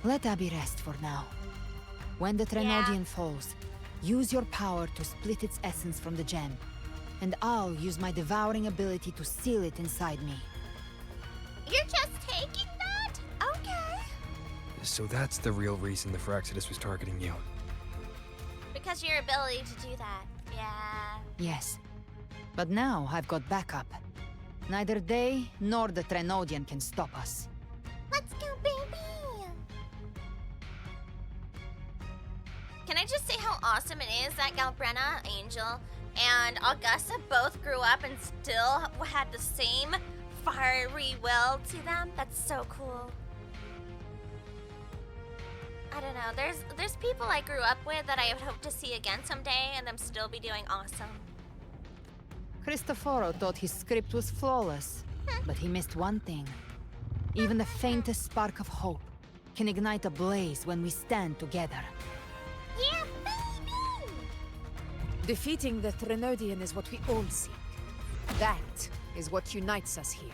S3: Let Abby rest for now. When the Threnodian falls, use your power to split its essence from the gem. And I'll use my devouring ability to seal it inside me.
S1: You're just taking that? Okay.
S10: So that's the real reason the Fraxidus was targeting you.
S1: Because your ability to do that. Yeah.
S3: Yes. But now I've got backup. Neither they nor the Threnodian can stop us.
S1: Let's go, baby! Can I just say how awesome it is that Galbrana, Angel, and Augusta both grew up and still had the same fiery will to them? That's so cool. I don't know. There's people I grew up with that I would hope to see again someday, and them still be doing awesome.
S3: Cristoforo thought his script was flawless, but he missed one thing. Even the faintest spark of hope can ignite a blaze when we stand together.
S1: Yeah, baby!
S8: Defeating the Threnodian is what we all seek. That is what unites us here.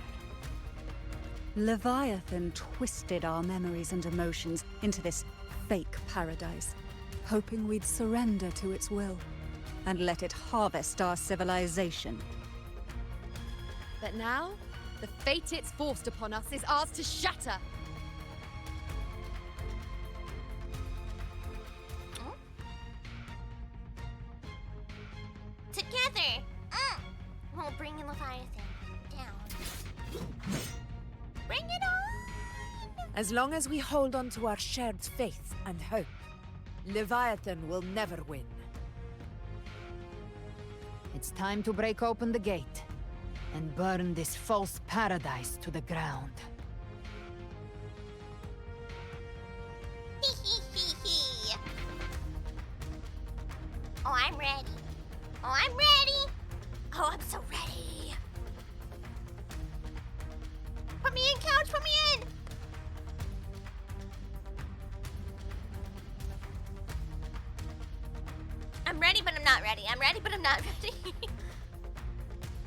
S7: Leviathan twisted our memories and emotions into this fake paradise, hoping we'd surrender to its will and let it harvest our civilization.
S6: But now, the fate it's forced upon us is ours to shatter.
S1: Together! We'll bring in Leviathan down. Bring it on!
S8: As long as we hold on to our shared faith and hope, Leviathan will never win.
S3: It's time to break open the gate and burn this false paradise to the ground.
S1: Oh, I'm ready. Oh, I'm ready. Oh, I'm so ready. Put me in, couch, put me in. I'm ready, but I'm not ready. I'm ready, but I'm not ready.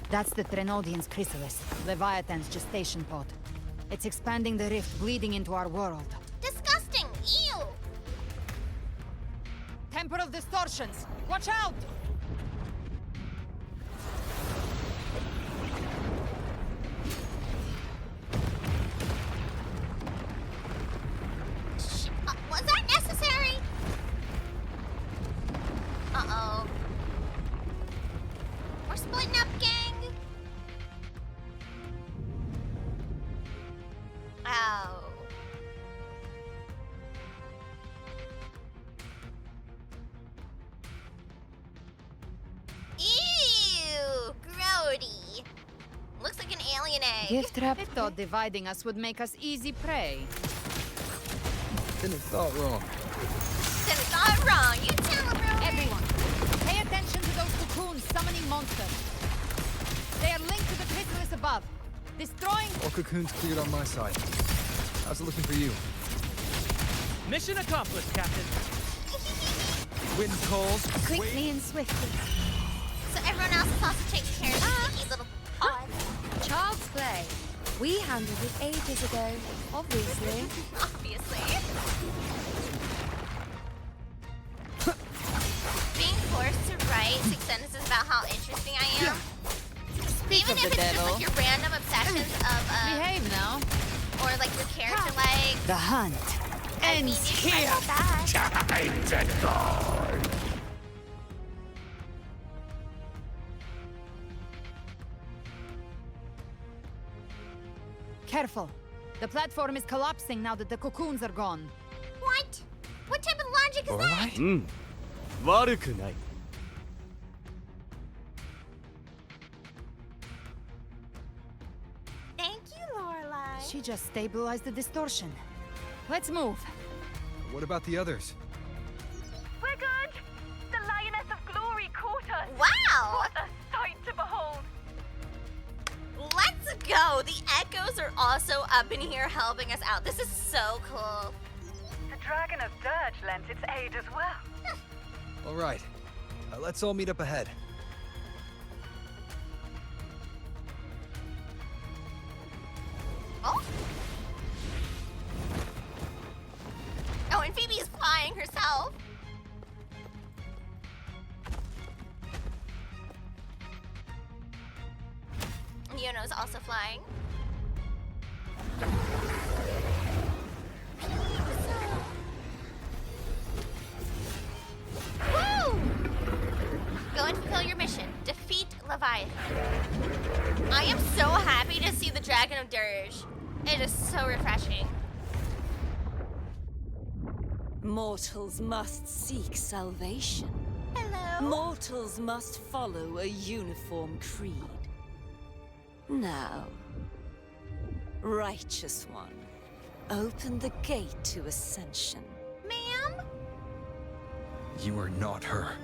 S3: That's the Threnodian's chrysalis, Leviathan's gestation pod. It's expanding the rift, bleeding into our world.
S1: Disgusting! Ew!
S3: Temporal distortions! Watch out!
S1: Was that necessary? Uh-oh. We're splitting up, gang. Oh. Ew! Grody. Looks like an alien egg.
S3: Gift wrap. I thought dividing us would make us easy prey.
S10: Didn't thought wrong.
S1: Didn't thought wrong. You tell him, Roman.
S3: Everyone, pay attention to those cocoons summoning monsters. They are linked to the chrysalis above. Destroying...
S10: All cocoons cleared on my side. How's it looking for you?
S22: Mission accomplished, Captain.
S10: Wind calls.
S3: Quickly and swiftly.
S1: So everyone else is also taking care of the sneaky little pod.
S6: Child's play. We handled it ages ago, obviously.
S1: Obviously. Being forced to write 6 sentences about how interesting I am. Even if it's just like your random obsessions of
S3: Behave now.
S1: Or like your character like
S3: The hunt ends here.
S4: Time to go!
S3: Careful. The platform is collapsing now that the cocoons are gone.
S1: What? What type of logic is that?
S15: 悪くない。
S1: Thank you, Lorelai.
S3: She just stabilized the distortion. Let's move.
S10: What about the others?
S5: We're good! The Lioness of Glory caught us!
S1: Wow!
S5: What a sight to behold!
S1: Let's go! The echoes are also up in here helping us out. This is so cool.
S5: The Dragon of Dirge lent its aid as well.
S10: All right. Let's all meet up ahead.
S1: Oh? Oh, and Phoebe is flying herself. Yuno's also flying. Woo! Go and fulfill your mission. Defeat Leviathan. I am so happy to see the Dragon of Dirge. It is so refreshing.
S19: Mortals must seek salvation.
S1: Hello.
S19: Mortals must follow a uniform creed. Now, Righteous One, open the gate to ascension.
S1: Man,
S10: You are not her.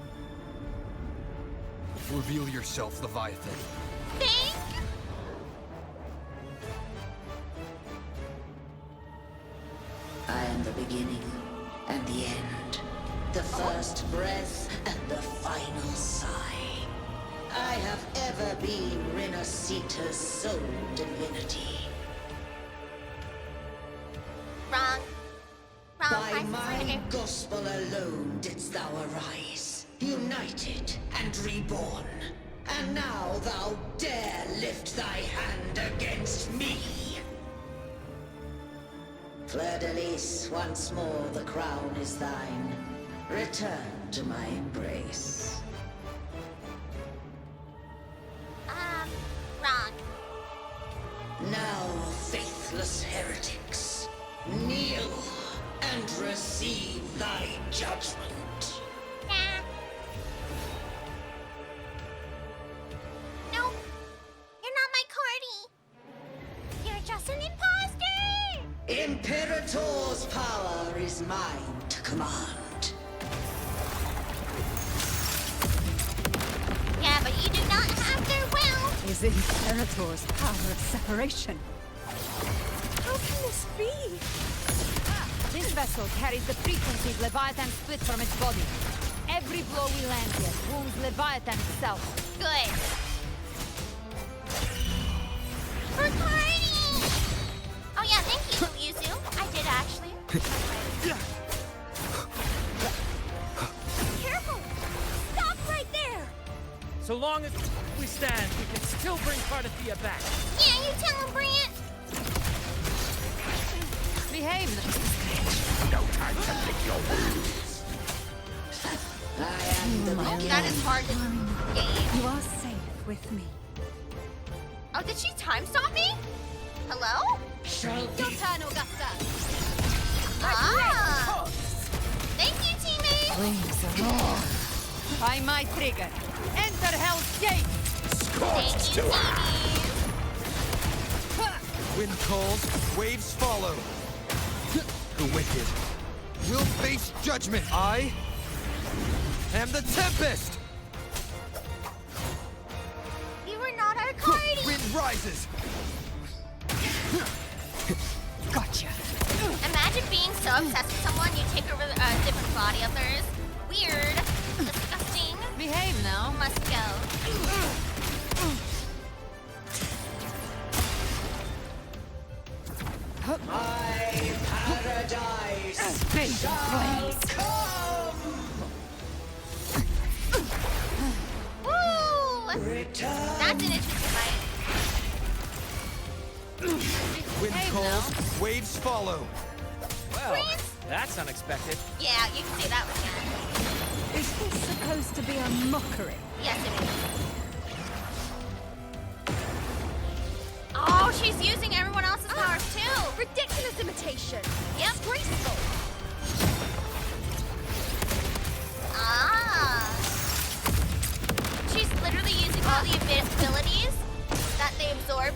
S10: Reveal yourself, Leviathan.
S2: I am the beginning and the end. The first breath and the final sigh. I have ever been Renacita's sole divinity.
S1: Wrong.
S2: By my gospel alone didst thou arise, united and reborn. And now thou dare lift thy hand against me. Fleur-de-Lis, once more the crown is thine. Return to my embrace.
S1: Wrong.
S2: Now, faithless heretics, kneel and receive thy judgment.
S1: Nah. No. You're not my Cardi. You're just an imposter.
S2: Imperator's power is mine to command.
S1: Yeah, but you do not have their will.
S7: Is Imperator's power of separation?
S14: How can this be?
S3: This vessel carries the frequencies Leviathan split from its body. Every blow we land here wounds Leviathan itself.
S1: Good. For Cardi! Oh yeah, thank you, Yuzu. I did actually.
S14: Careful! Stop right there!
S22: So long as we stand, we can still bring Cardathia back.
S1: Yeah, you tell him, Brant.
S3: Behave.
S4: No time to lick your wounds.
S2: I am the beginning.
S1: That is hard to game.
S7: You are safe with me.
S1: Oh, did she time stop me? Hello?
S21: Your turn, Augusta.
S1: Ah! Thank you, teammate.
S3: Please, more. By my trigger. Enter Hell's Gate.
S4: Scorched to
S10: Wind calls, waves follow. The wicked will face judgment. I am the Tempest.
S1: You were not our Cardi.
S10: Wind rises.
S3: Gotcha.
S1: Imagine being so obsessed with someone you take over a different body of theirs. Weird. Disgusting.
S3: Behave now.
S1: Must go.
S2: My paradise shall come.
S1: Woo!
S2: Return.
S1: That's an interesting fight.
S10: Wind calls, waves follow.
S22: Well, that's unexpected.
S1: Yeah, you can say that one.
S7: Is this supposed to be a mockery?
S1: Yes, it is. Oh, she's using everyone else's powers too.
S14: Ridiculous imitation.
S1: Yep.
S14: Disgraceful.
S1: Ah. She's literally using all the abilities that they absorb.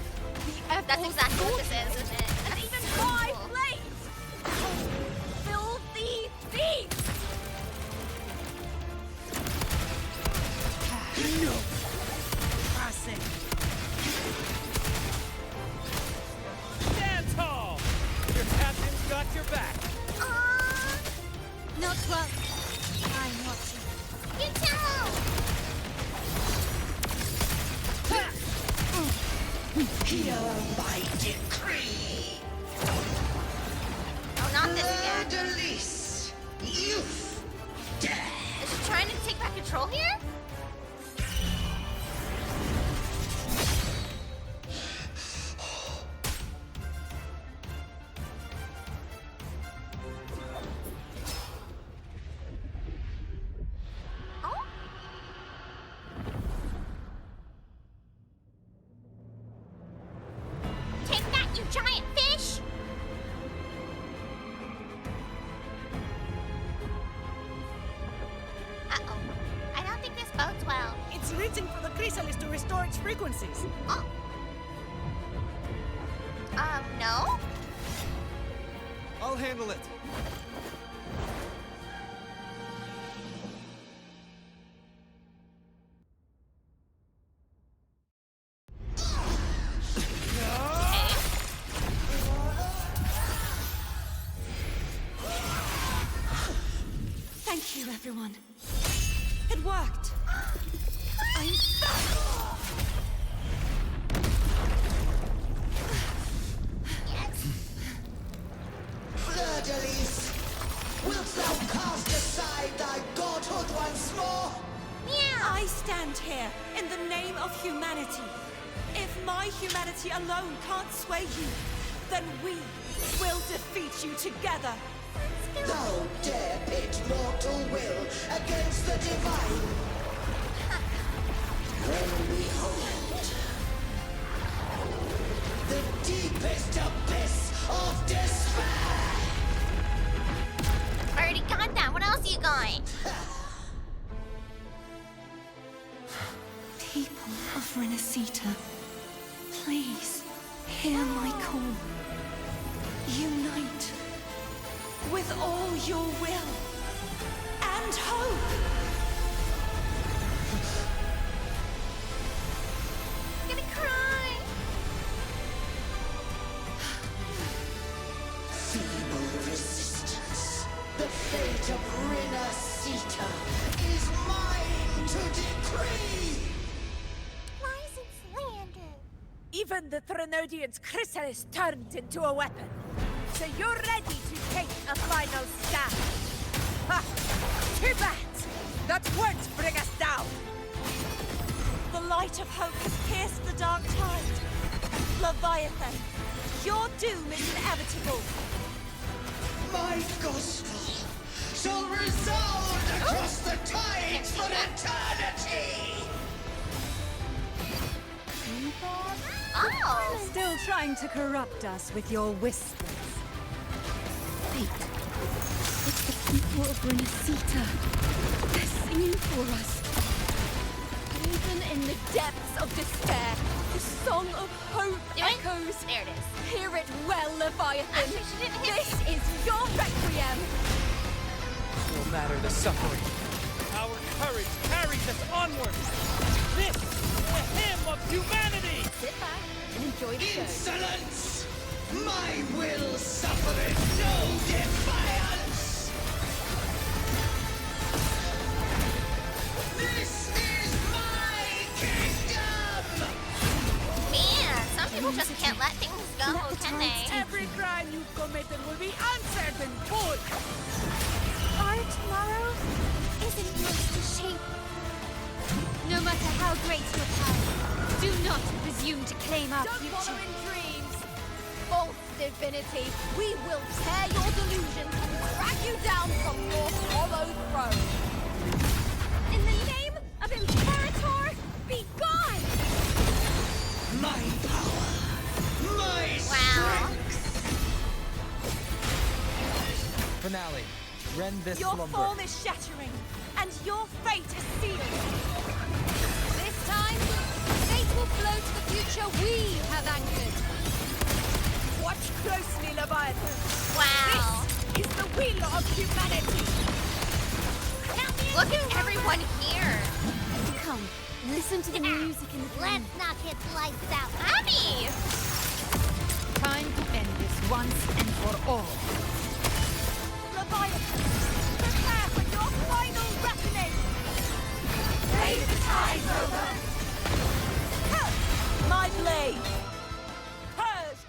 S1: That's exactly what this is, isn't it?
S14: And even my blades! Filthy thieves!
S2: No.
S14: Passing.
S22: Stand tall! Your captain's got your back.
S17: Not close. I'm watching.
S1: You tell.
S2: Hear my decree.
S1: Oh, not this again.
S2: Fleur-de-Lis, youth, death.
S1: Is she trying to take back control here? Take that, you giant fish! Uh-oh. I don't think this bodes well.
S14: It's reaching for the chrysalis to restore its frequencies.
S1: Oh. No?
S10: I'll handle it.
S19: everyone. It worked. I'm back!
S2: Fleur-de-Lis, wilt thou cast aside thy godhood once more?
S19: I stand here in the name of humanity. If my humanity alone can't sway you, then we will defeat you together.
S2: Thou dare pit mortal will against the divine. Then behold, the deepest abyss of despair.
S1: I already got that. What else you got?
S19: People of Renacita, please hear my call. Unite with all your will and hope.
S1: I'm gonna cry.
S2: Feeble resistance. The fate of Renacita is mine to decree.
S1: Lies and slander.
S8: Even the Threnodian's chrysalis turned into a weapon. So you're ready to take a final stand. Ha! Too bad! That won't bring us down!
S19: The light of hope has pierced the dark tide. Leviathan, your doom is inevitable.
S2: My gospel shall resound across the tides for eternity!
S1: Oh!
S7: Still trying to corrupt us with your whispers.
S21: Wait. It's the people of Renacita. They're singing for us.
S6: Even in the depths of despair, the song of hope echoes.
S1: There it is.
S6: Hear it well, Leviathan.
S1: Actually, she didn't hit
S6: This is your requiem.
S22: No matter the suffering, our courage carries us onward. This is the hymn of humanity.
S6: Sit back and enjoy the show.
S2: Insolence! My will suffereth no defiance! This is my kingdom!
S1: Man, some people just can't let things go, can they?
S8: Every crime you've committed will be answered in full.
S17: Our tomorrow isn't yours to shape. No matter how great your power, do not presume to claim our
S6: Don't
S17: future.
S6: follow in dreams. False divinity, we will tear your delusions and drag you down from your hollow throne. In the name of Imperator, be gone!
S2: My power! My strength!
S22: Finale. Rend this
S19: Your
S22: slumber.
S19: form is shattering, and your fate is sealed.
S6: This time, fate will flow to the future we have anchored.
S8: Watch closely, Leviathan.
S1: Wow.
S8: This is the will of humanity.
S1: Look at everyone here.
S21: Come, listen to the music in the
S12: Let's knock his lights out.
S1: Abby!
S3: Time to end this once and for all.
S19: Leviathan, prepare for your final reckoning. Raise the tides over. My blade. Hers.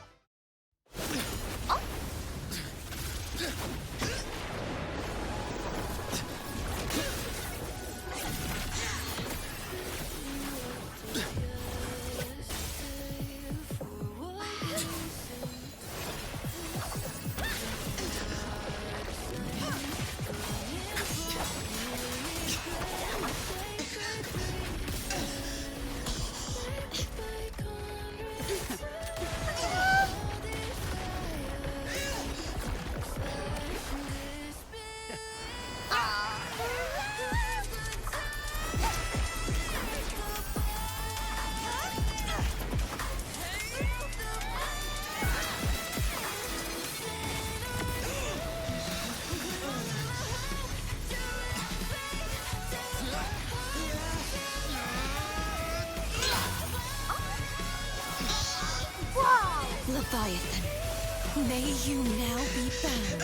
S19: Leviathan, may you now be bound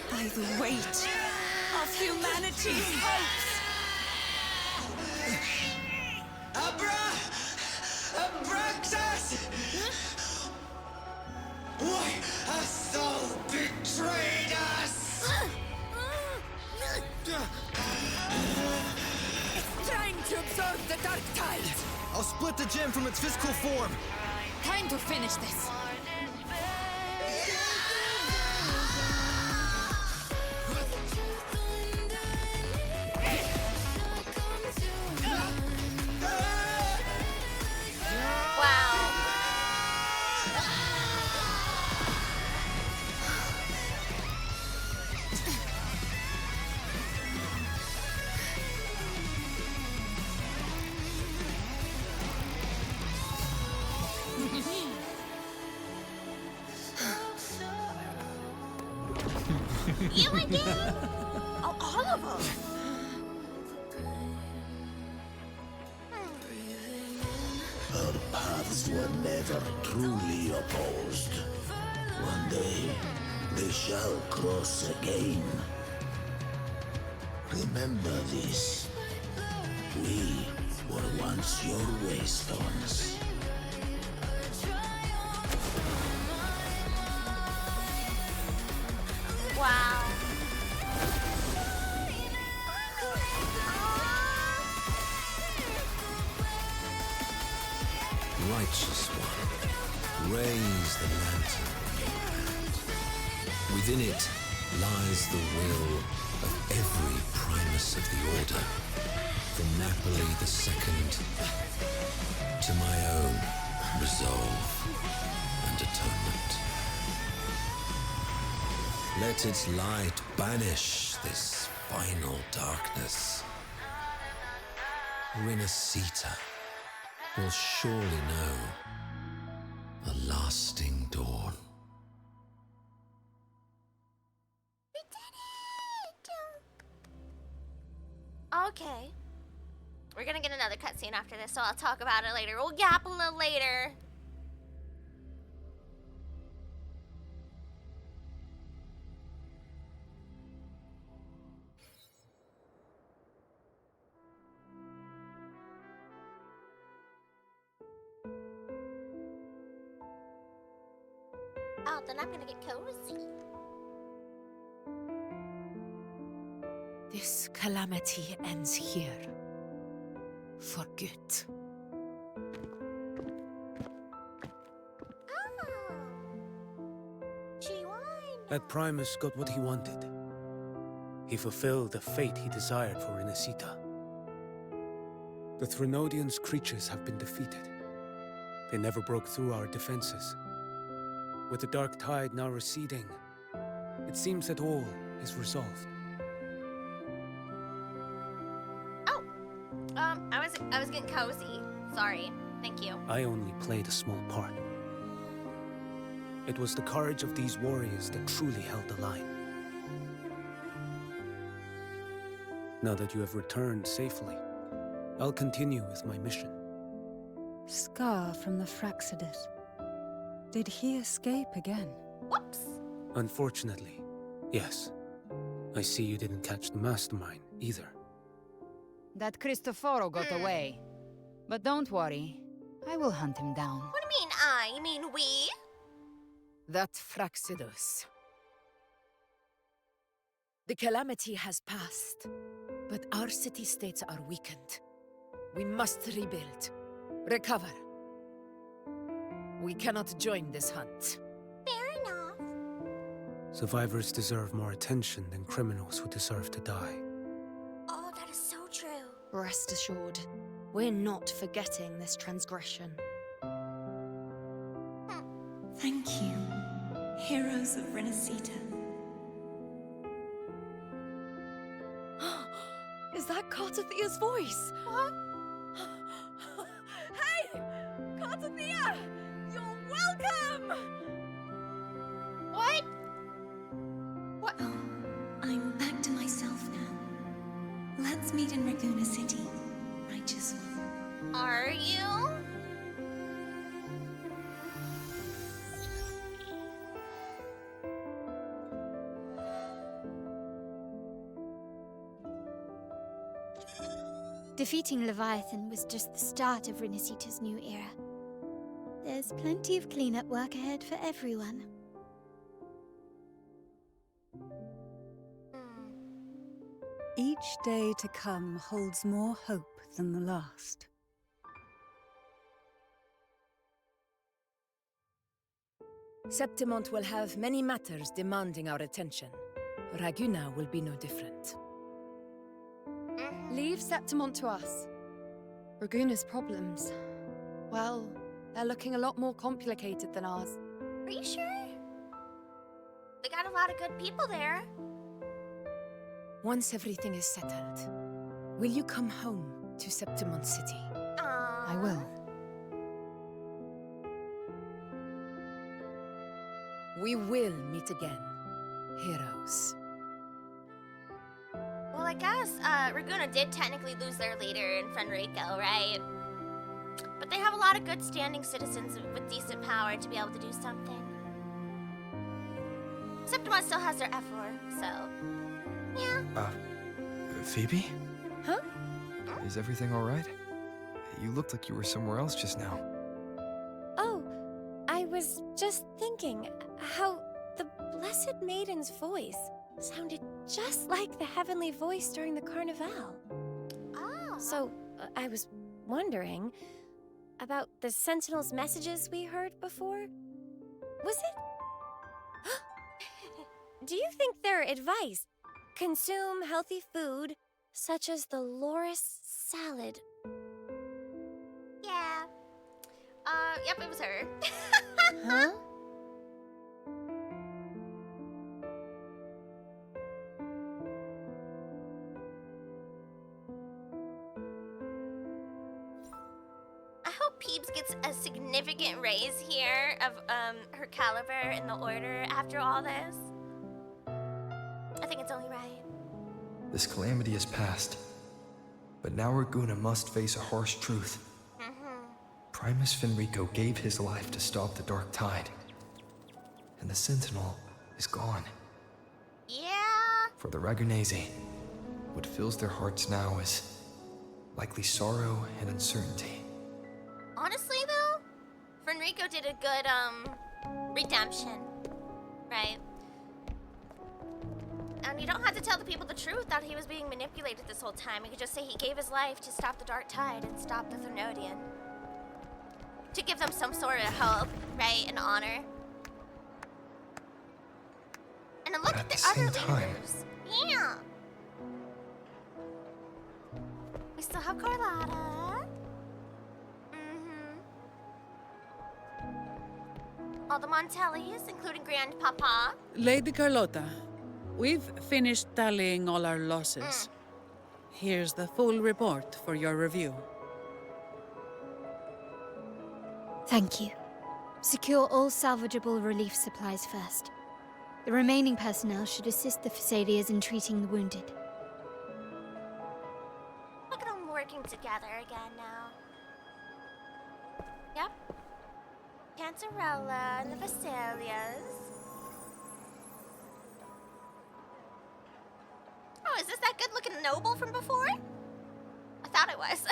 S19: by the weight of of humanity's hopes!
S9: Abraxas! Why hast thou betrayed us?
S8: It's trying to absorb the dark tide!
S10: I'll split the gem from its physical form.
S3: Time to finish this.
S1: You again? Oh, all of them.
S4: Our paths were never truly opposed. One day, they shall cross again. Remember this. We were once your waystones.
S1: Wow.
S11: Righteous one, raise the lantern. Within it lies the will of every primus of the Order, from Napoli II to my own resolve and atonement. Let its light banish this final darkness. Renacita will surely know a lasting dawn.
S1: We did it! Okay. We're gonna get another cutscene after this, so I'll talk about it later. We'll gap a little later. Oh, then I'm gonna get cozy.
S8: This calamity ends here. For good.
S16: That Primus got what he wanted. He fulfilled the fate he desired for Renacita. The Threnodians' creatures have been defeated. They never broke through our defenses. With the dark tide now receding, it seems that all is resolved.
S1: I was getting cozy. Sorry. Thank you.
S16: I only played a small part. It was the courage of these warriors that truly held the line. Now that you have returned safely, I'll continue with my mission.
S7: Scar from the Fraxidus. Did he escape again?
S1: Whoops.
S16: Unfortunately, yes. I see you didn't catch the mastermind either.
S3: That Cristoforo got away. But don't worry, I will hunt him down.
S1: What do you mean I? You mean we?
S8: That Fraxidus. The calamity has passed, but our city-states are weakened. We must rebuild, recover. We cannot join this hunt.
S1: Fair enough.
S16: Survivors deserve more attention than criminals who deserve to die.
S1: Oh, that is so true.
S21: Rest assured, we're not forgetting this transgression.
S14: Thank you, heroes of Renacita.
S21: Is that Cartathia's voice?
S1: What?
S8: Hey! Cartathia! You're welcome!
S1: What? What?
S14: Oh, I'm back to myself now. Let's meet in Raguna City, righteous one.
S1: Are you?
S17: Defeating Leviathan was just the start of Rinasita's new era. There's plenty of cleanup work ahead for everyone.
S7: Each day to come holds more hope than the last.
S13: Septimont will have many matters demanding our attention. Raguna will be no different.
S18: Leave Septimont to us. Raguna's problems, well, they're looking a lot more complicated than ours.
S1: Are you sure? They got a lot of good people there.
S13: Once everything is settled, will you come home to Septimont City?
S1: Aww.
S3: I will.
S13: We will meet again, heroes.
S1: Well, I guess Raguna did technically lose their leader in Fenrico, right? But they have a lot of good standing citizens with decent power to be able to do something. Septimont still has their F4, so... yeah.
S10: Phoebe?
S13: Huh?
S10: Is everything alright? You looked like you were somewhere else just now.
S23: Oh, I was just thinking how the Blessed Maiden's voice sounded just like the heavenly voice during the Carnival.
S1: Oh.
S23: So, I was wondering about the Sentinel's messages we heard before. Was it? Do you think their advice, consume healthy food, such as the Loris salad?
S1: Yeah. Yep, it was her.
S23: Huh?
S1: I hope Peebs gets a significant raise here of her caliber in the order after all this. I think it's only right.
S10: This calamity is past, but now Raguna must face a harsh truth. Primus Fenrico gave his life to stop the Dark Tide, and the Sentinel is gone.
S1: Yeah.
S10: For the Ragunesi, what fills their hearts now is likely sorrow and uncertainty.
S1: Honestly, though, Fenrico did a good, redemption, right? And you don't have to tell the people the truth that he was being manipulated this whole time. You could just say he gave his life to stop the Dark Tide and stop the Threnodian. To give them some sort of hope, right, and honor. And then look at the other leaders. Yeah. We still have Carlotta. All the Montellis, including Grandpapa.
S20: Lady Carlotta, we've finished tallying all our losses. Here's the full report for your review.
S17: Thank you. Secure all salvageable relief supplies first. The remaining personnel should assist the Phasaelias in treating the wounded.
S1: Look at them working together again now. Yep. Cantarella and the Phasaelias. Oh, is this that good-looking noble from before? I thought it was.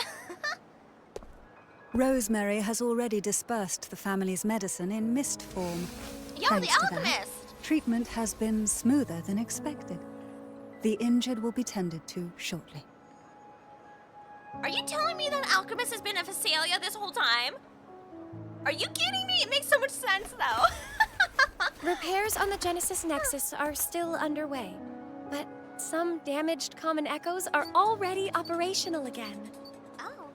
S7: Rosemary has already dispersed the family's medicine in mist form.
S1: Yo,
S7: Thanks
S1: the
S7: to that,
S1: alchemist!
S7: treatment has been smoother than expected. The injured will be tended to shortly.
S1: Are you telling me that alchemist has been a Phasaelia this whole time? Are you kidding me? It makes so much sense, though.
S23: Repairs on the Genesis Nexus are still underway, but some damaged common echoes are already operational again.
S1: Oh.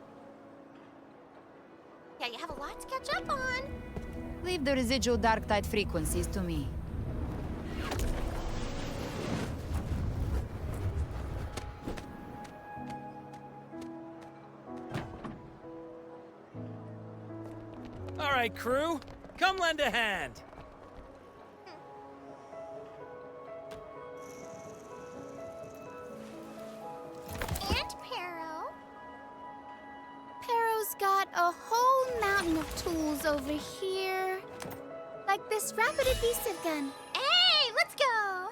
S1: Yeah, you have a lot to catch up on.
S3: Leave the residual dark tide frequencies to me.
S22: All right, crew, come lend a hand.
S1: And Pero.
S17: Pero's got a whole mountain of tools over here. Like this rapid adhesive gun.
S1: Hey, let's go.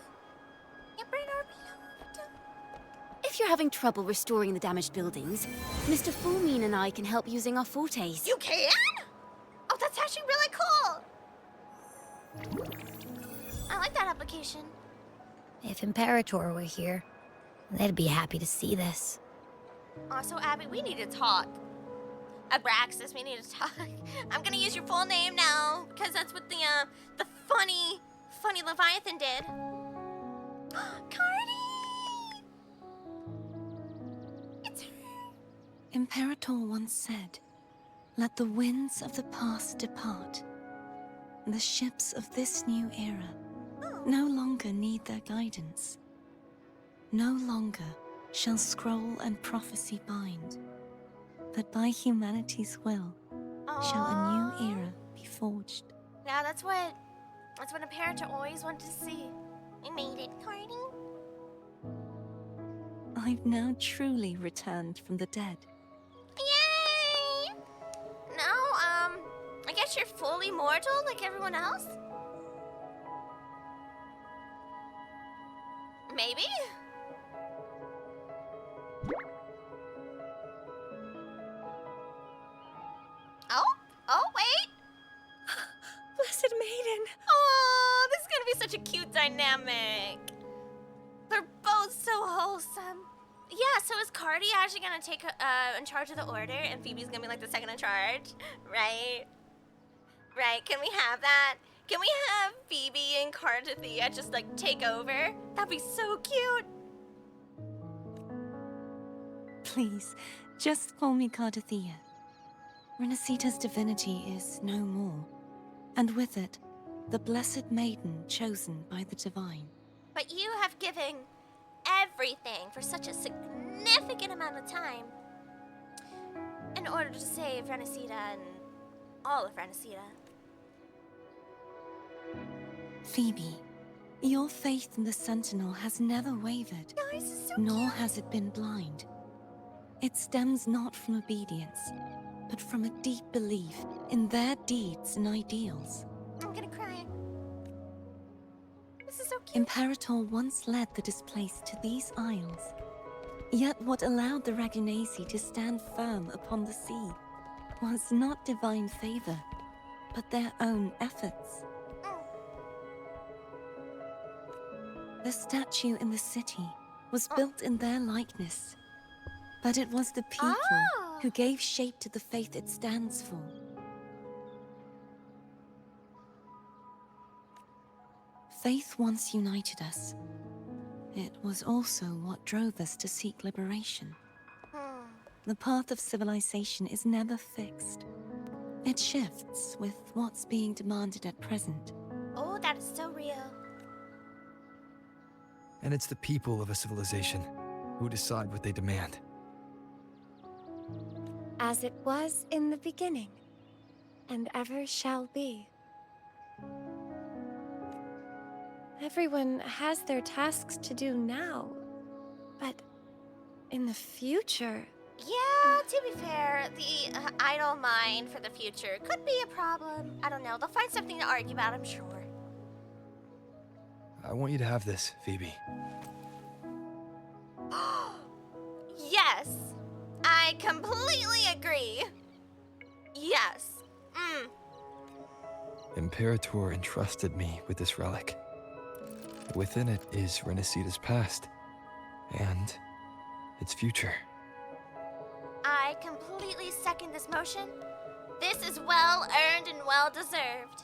S17: If
S21: If you're having trouble restoring the damaged buildings, Mr. Fulmine and I can help using our fortes.
S1: You can? Oh, that's actually really cool. I like that application.
S12: If Imperator were here, they'd be happy to see this.
S1: Also, Abby, we need to talk. Abraxas, we need to talk. I'm gonna use your full name now because that's what the funny Leviathan did. Cardi! It's her.
S2: Imperator once said, "Let the winds of the past depart. The ships of this new era no longer need their guidance. No longer shall scroll and prophecy bind, but by humanity's will shall a new era be forged."
S1: Yeah, that's what Imperator always wanted to see. We made it, Cardi.
S2: I've now truly returned from the dead.
S1: Yay! Now, I guess you're fully mortal like everyone else? Maybe? Oh, wait!
S19: Blessed Maiden!
S1: Oh, this is gonna be such a cute dynamic. They're both so wholesome. Yeah, so is Cardi actually gonna take in charge of the order and Phoebe's gonna be like the second in charge? Right? Right, can we have that? Can we have Phoebe and Cardathea just like take over? That'd be so cute.
S2: Please, just call me Cardathea. Renacita's divinity is no more, and with it, the Blessed Maiden chosen by the Divine.
S1: But you have given everything for such a significant amount of time in order to save Renacita and all of Renacita.
S2: Phoebe, your faith in the Sentinel has never wavered, nor has it been blind. It stems not from obedience, but from a deep belief in their deeds and ideals.
S1: I'm gonna cry. This is so cute.
S2: Imperator once led the displaced to these isles. Yet what allowed the Ragunasi to stand firm upon the sea was not divine favor, but their own efforts. The statue in the city was built in their likeness, but it was the people who gave shape to the faith it stands for. Faith once united us. It was also what drove us to seek liberation. The path of civilization is never fixed. It shifts with what's being demanded at present.
S1: Oh, that is so real.
S10: And it's the people of a civilization who decide what they demand.
S23: As it was in the beginning, and ever shall be. Everyone has their tasks to do now, but in the future...
S1: Yeah, to be fair, the idle mind for the future could be a problem. I don't know, they'll find something to argue about, I'm sure.
S10: I want you to have this, Phoebe.
S1: Yes! I completely agree. Yes.
S10: Imperator entrusted me with this relic. Within it is Renacita's past, and its future.
S1: I completely second this motion. This is well earned and well deserved.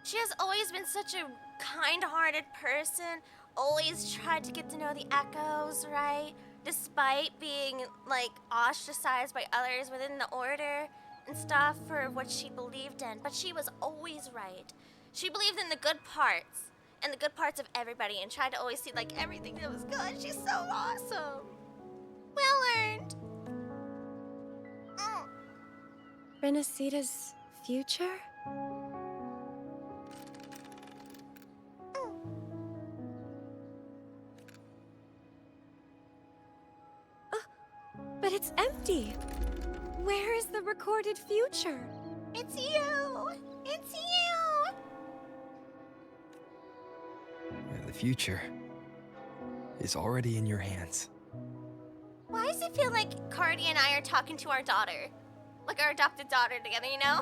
S1: She has always been such a kind-hearted person, always tried to get to know the Echoes, right? Despite being, like, ostracized by others within the Order and stuff for what she believed in. But she was always right. She believed in the good parts, and the good parts of everybody, and tried to always see, like, everything that was good. She's so awesome. Well earned.
S23: Renacita's future? But it's empty. Where is the recorded future?
S1: It's you! It's you!
S10: The future is already in your hands.
S1: Why does it feel like Cardi and I are talking to our daughter? Like our adopted daughter together, you know?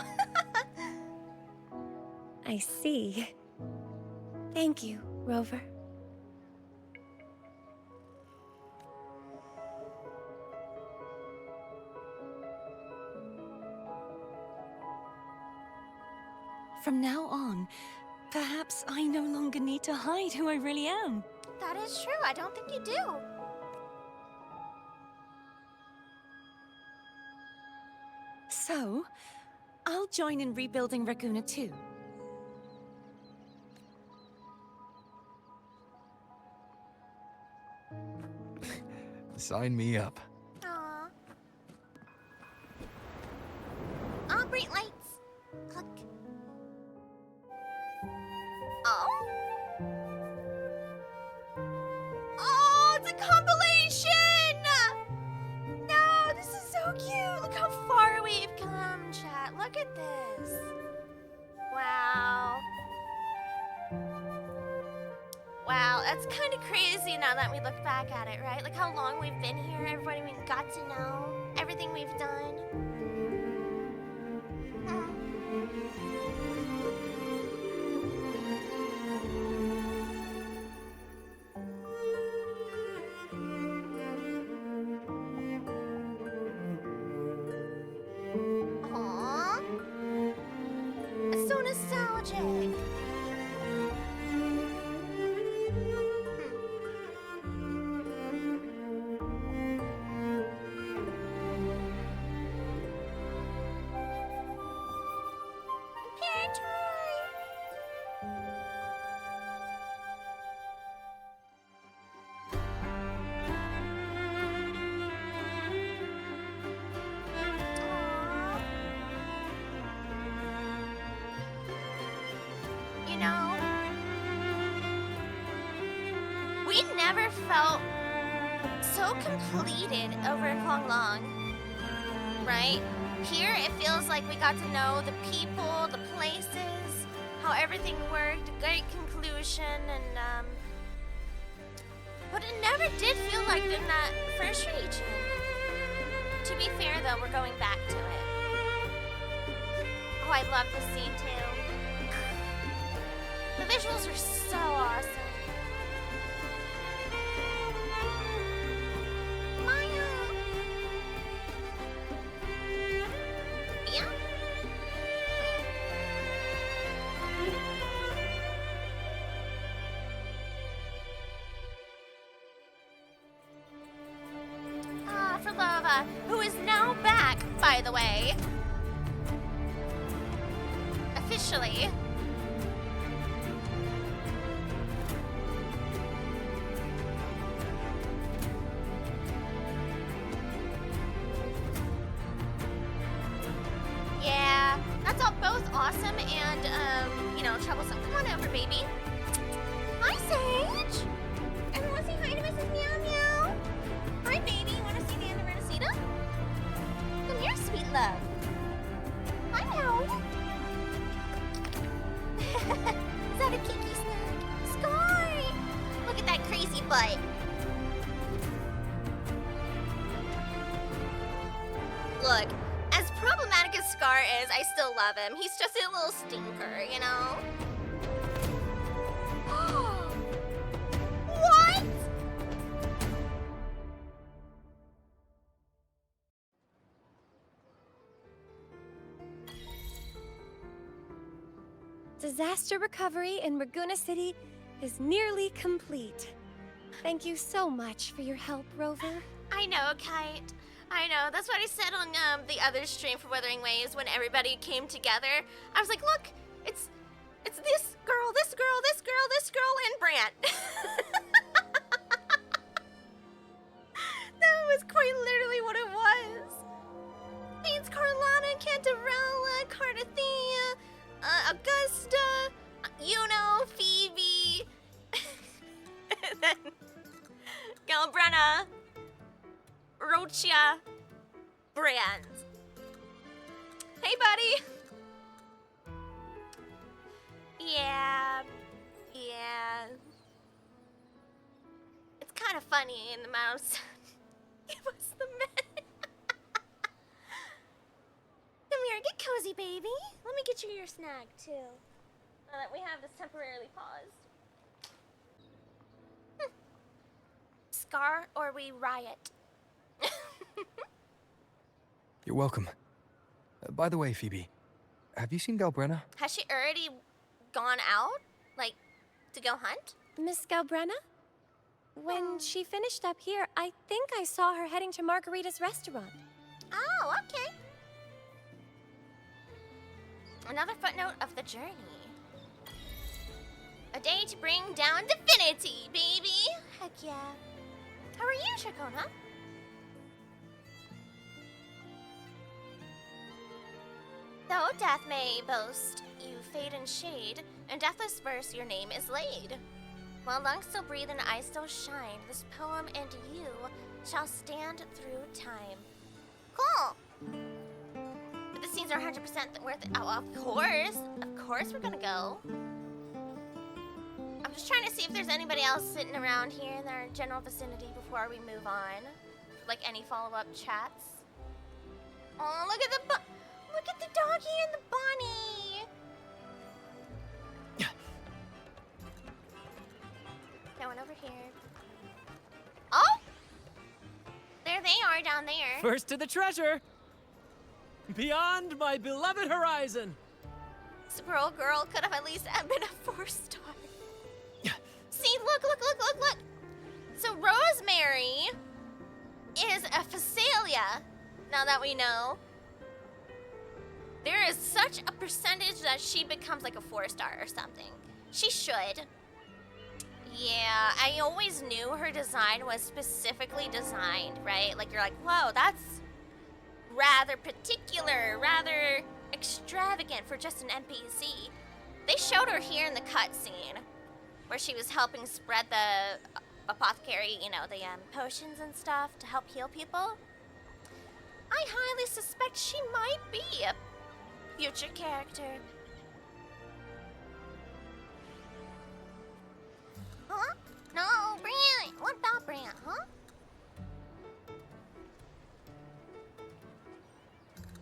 S23: I see. Thank you, Rover.
S2: From now on, perhaps I no longer need to hide who I really am.
S1: That is true. I don't think you do.
S2: So, I'll join in rebuilding Raguna too.
S10: Sign me up.
S1: Aww. Oh, bright lights. Click. Oh. Oh, it's a compilation! No, this is so cute. Look how far we've come, chat. Look at this. Wow. Wow, that's kind of crazy now that we look back at it, right? Like how long we've been here, everybody we've got to know, everything we've done. Aww. It's so nostalgic. You know, we never felt so completed over Long, right? Here it feels like we got to know the people, the places, how everything worked, a great conclusion, and but it never did feel like in that first region. To be fair though, we're going back to it. Oh, I love this scene too. The visuals are so awesome. Maya! Yeah? Ah, for Lova, who is now back, by the way. Officially. Yeah, that's all both awesome and, you know, troublesome. Come on over, baby. Hi, Sage. Everyone say hi to Mrs. Meow Meow. Hi, baby. You want to see the end of Renacita? Come here, sweet love. Hi, Meow. Is that a kinky snack? Sky! Look at that crazy butt. Look, as problematic as Scar is, I still love him. He's just a little stinker, you know? What?
S23: Disaster recovery in Raguna City is nearly complete. Thank you so much for your help, Rover.
S1: I know, Kite. I know. That's what I said on the other stream for Wuthering Ways when everybody came together. I was like, look, it's this girl, this girl, this girl, this girl, and Brant. That was quite literally what it was. Hey, it's Carlotta, Cantarella, Cardathea, Augusta, Yuno, Phoebe, and then Galbrenna, Rochia, Brand. Hey, buddy. Yeah. It's funny in the mouse. Give us the minute. Come here, get cozy, baby. Let me get you your snack, too. Now that we have this temporarily paused. Scar or we riot.
S10: You're welcome. By the way, Phoebe, have you seen Galbrenna?
S1: Has she already gone out? Like, to go hunt?
S23: Miss Galbrenna? When she finished up here, I think I saw her heading to Margarita's restaurant.
S1: Oh, okay. Another footnote of the journey. A day to bring down divinity, baby! Heck yeah. How are you, Shakona? Though death may boast you fade and shade, in deathless verse your name is laid. While lungs still breathe and eyes still shine, this poem and you shall stand through time. Cool! But the scenes are 100% worth it. Oh, of course we're gonna go. I'm just trying to see if there's anybody else sitting around here in our general vicinity before we move on. Like any follow-up chats. Oh, look at the doggy and the bunny. Going over here. Oh! There they are down there.
S22: First to the treasure! Beyond my beloved horizon!
S1: Squirrel Girl could have at least been a 4-star. See, look. So Rosemary is a Phasalia, now that we know. There is such a percentage that she becomes like a 4-star or something. She should. Yeah, I always knew her design was specifically designed, right? Like, you're like, whoa, that's rather particular, rather extravagant for just an NPC. They showed her here in the cutscene, where she was helping spread the apothecary, you know, the potions and stuff to help heal people. I highly suspect she might be a future character. Huh? No, Brant! What about Brant, huh?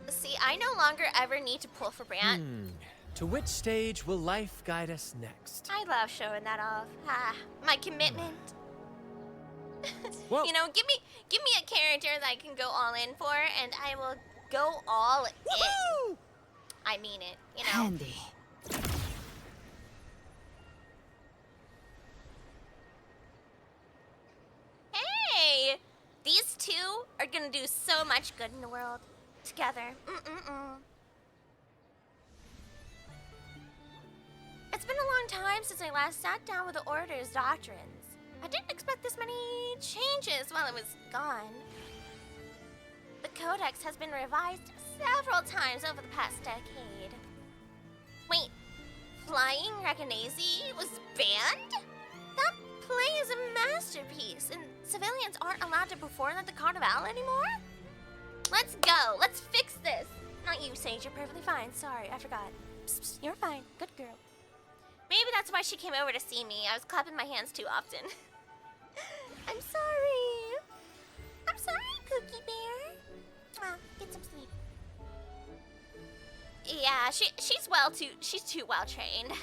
S1: See, I no longer ever need to pull for Brant.
S22: To which stage will life guide us next?
S1: I love showing that off. My commitment.
S22: Well,
S1: you know, give me a character that I can go all in for, and I will go all in. I mean it, you know.
S3: Handy.
S1: Hey! These two are gonna do so much good in the world together. It's been a long time since I last sat down with the Order's doctrines. I didn't expect this many changes while it was gone. The Codex has been revised several times over the past decade. Wait, Flying Reconnaissance was banned? That play is a masterpiece, and civilians aren't allowed to perform at the Carnival anymore? Let's go, let's fix this. Not you, Sage, you're perfectly fine. Sorry, I forgot. Psst, psst, you're fine, good girl. Maybe that's why she came over to see me. I was clapping my hands too often. I'm sorry. I'm sorry, Cookie Bear. Get some sleep. Yeah, she's too well trained.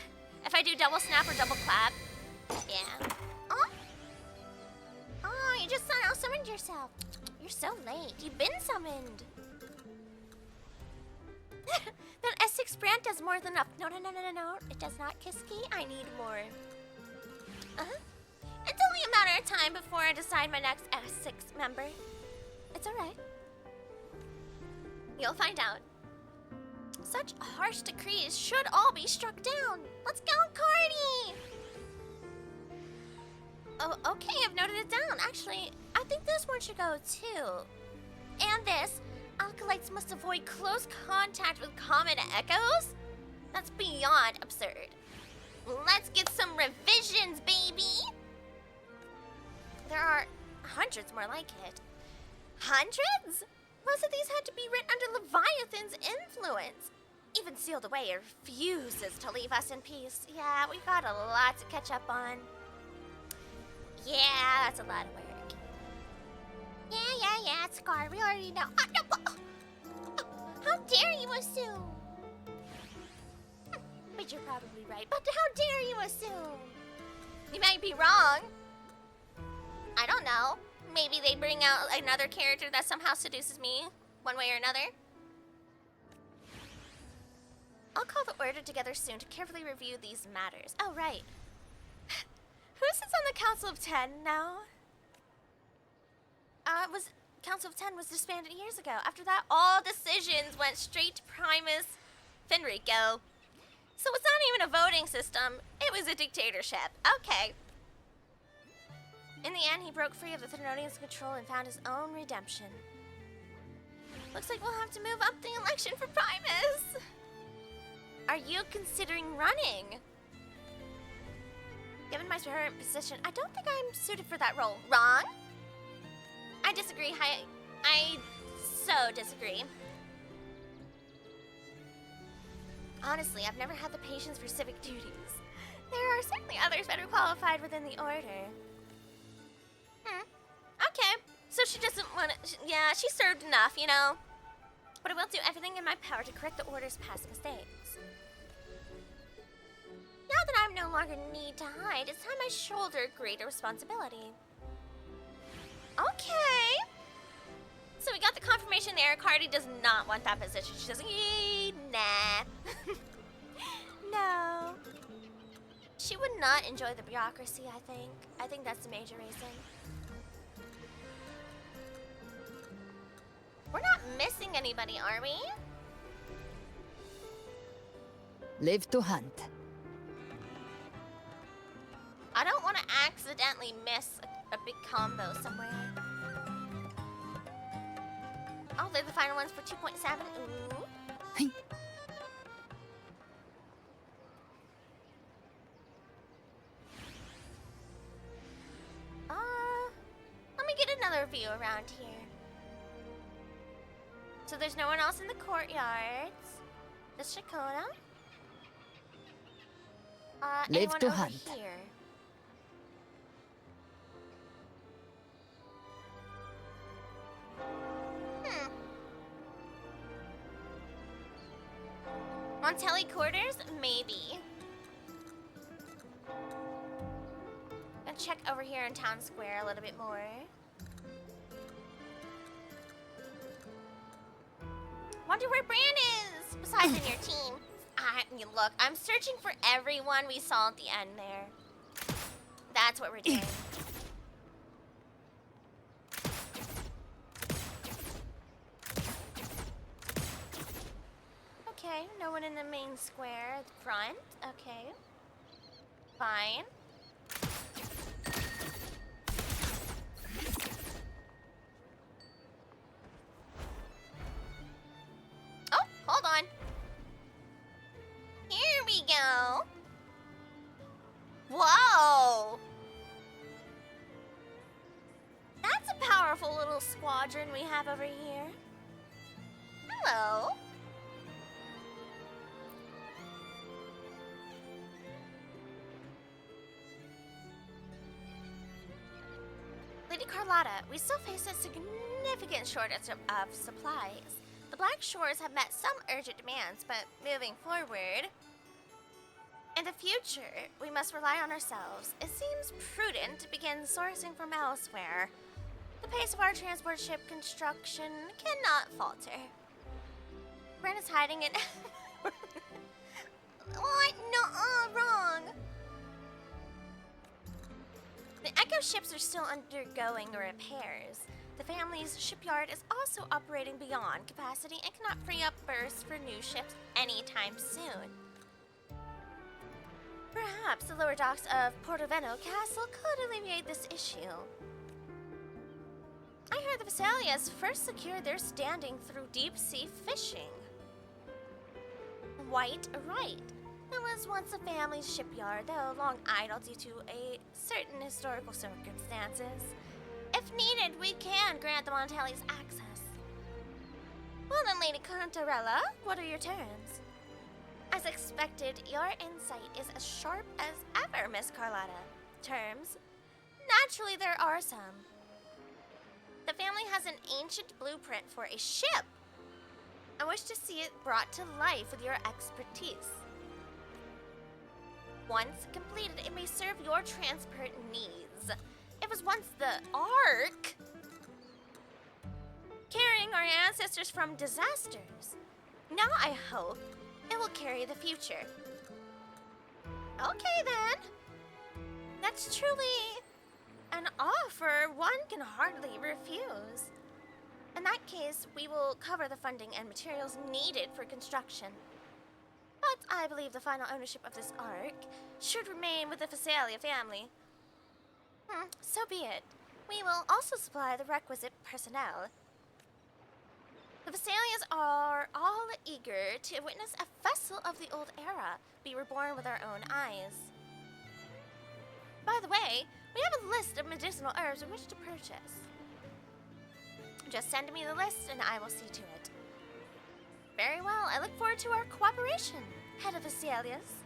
S1: If I do double snap or double clap, yeah. Oh, you just summoned yourself. You're so late. You've been summoned. That S6 brand does more than enough. No. It does not, Kiski. I need more. It's only a matter of time before I decide my next S6 member. It's alright. You'll find out. Such harsh decrees should all be struck down. Let's go, Cardi! Oh, okay, I've noted it down. Actually, I think this one should go too. And this. Alkalites must avoid close contact with common echoes? That's beyond absurd. Let's get some revisions, baby! There are hundreds more like it. Hundreds? Most of these had to be written under Leviathan's influence. Even Sealed Away refuses to leave us in peace. Yeah, we've got a lot to catch up on. Yeah, that's a lot of work. Yeah, Scar, we already know. How dare you assume? But you're probably right. But how dare you assume? You might be wrong. I don't know. Maybe they bring out another character that somehow seduces me, one way or another. I'll call the order together soon to carefully review these matters. Oh, right. Who sits on the Council of 10 now? Council of 10 was disbanded years ago. After that, all decisions went straight to Primus Fenrico. So it's not even a voting system. It was a dictatorship. Okay. In the end, he broke free of the Thermodians' control and found his own redemption. Looks like we'll have to move up the election for Primus. Are you considering running? Given my current position, I don't think I'm suited for that role. Wrong? I disagree. I so disagree. Honestly, I've never had the patience for civic duties. There are certainly others better qualified within the order. Okay. So she doesn't want to... Yeah, she served enough, you know? But I will do everything in my power to correct the order's past mistakes. Now that I'm no longer need to hide, it's time I shoulder greater responsibility. Okay. So we got the confirmation there. Cardi does not want that position. She doesn't. Nah. No. She would not enjoy the bureaucracy, I think. I think that's the major reason. We're not missing anybody, are we?
S3: Live to hunt.
S1: I don't want to accidentally miss a big combo somewhere. Oh, they're the final ones for 2.7. Ooh.
S2: Hey.
S1: Let me get another view around here. So there's no one else in the courtyards. Just Shakona.
S3: Live
S1: anyone
S3: to
S1: over
S3: hunt.
S1: Here? Montelli quarters? Maybe. Gonna check over here in Town Square a little bit more. Wonder where Bran is, besides in your team. Look, I'm searching for everyone we saw at the end there. That's what we're doing. Okay, no one in the main square at the front. Okay. Fine. Oh, hold on. Here we go. Whoa! That's a powerful little squadron we have over here. Hello. Lady Carlotta, we still face a significant shortage of supplies. The Black Shores have met some urgent demands, but moving forward, in the future, we must rely on ourselves. It seems prudent to begin sourcing from elsewhere. The pace of our transport ship construction cannot falter. Bren is hiding in... What? No, wrong. The Echo ships are still undergoing repairs. The family's shipyard is also operating beyond capacity and cannot free up berths for new ships anytime soon. Perhaps the lower docks of Portoveno Castle could alleviate this issue. I heard the Vesalias first secured their standing through deep-sea fishing. Quite right. It was once a family's shipyard, though long idle due to certain historical circumstances. If needed, we can grant the Montellis access. Well then, Lady Cantarella, what are your terms? As expected, your insight is as sharp as ever, Miss Carlotta. Terms? Naturally, there are some. The family has an ancient blueprint for a ship. I wish to see it brought to life with your expertise. Once completed, it may serve your transport needs. It was once the Ark, carrying our ancestors from disasters. Now I hope it will carry the future. Okay then. That's truly an offer one can hardly refuse. In that case, we will cover the funding and materials needed for construction. But I believe the final ownership of this Ark should remain with the Phasalia family. So be it. We will also supply the requisite personnel. The Phasalias are all eager to witness a vessel of the old era be reborn with our own eyes. By the way, we have a list of medicinal herbs we wish to purchase. Just send me the list and I will see to it. Very well, I look forward to our cooperation, head of the Phasalias.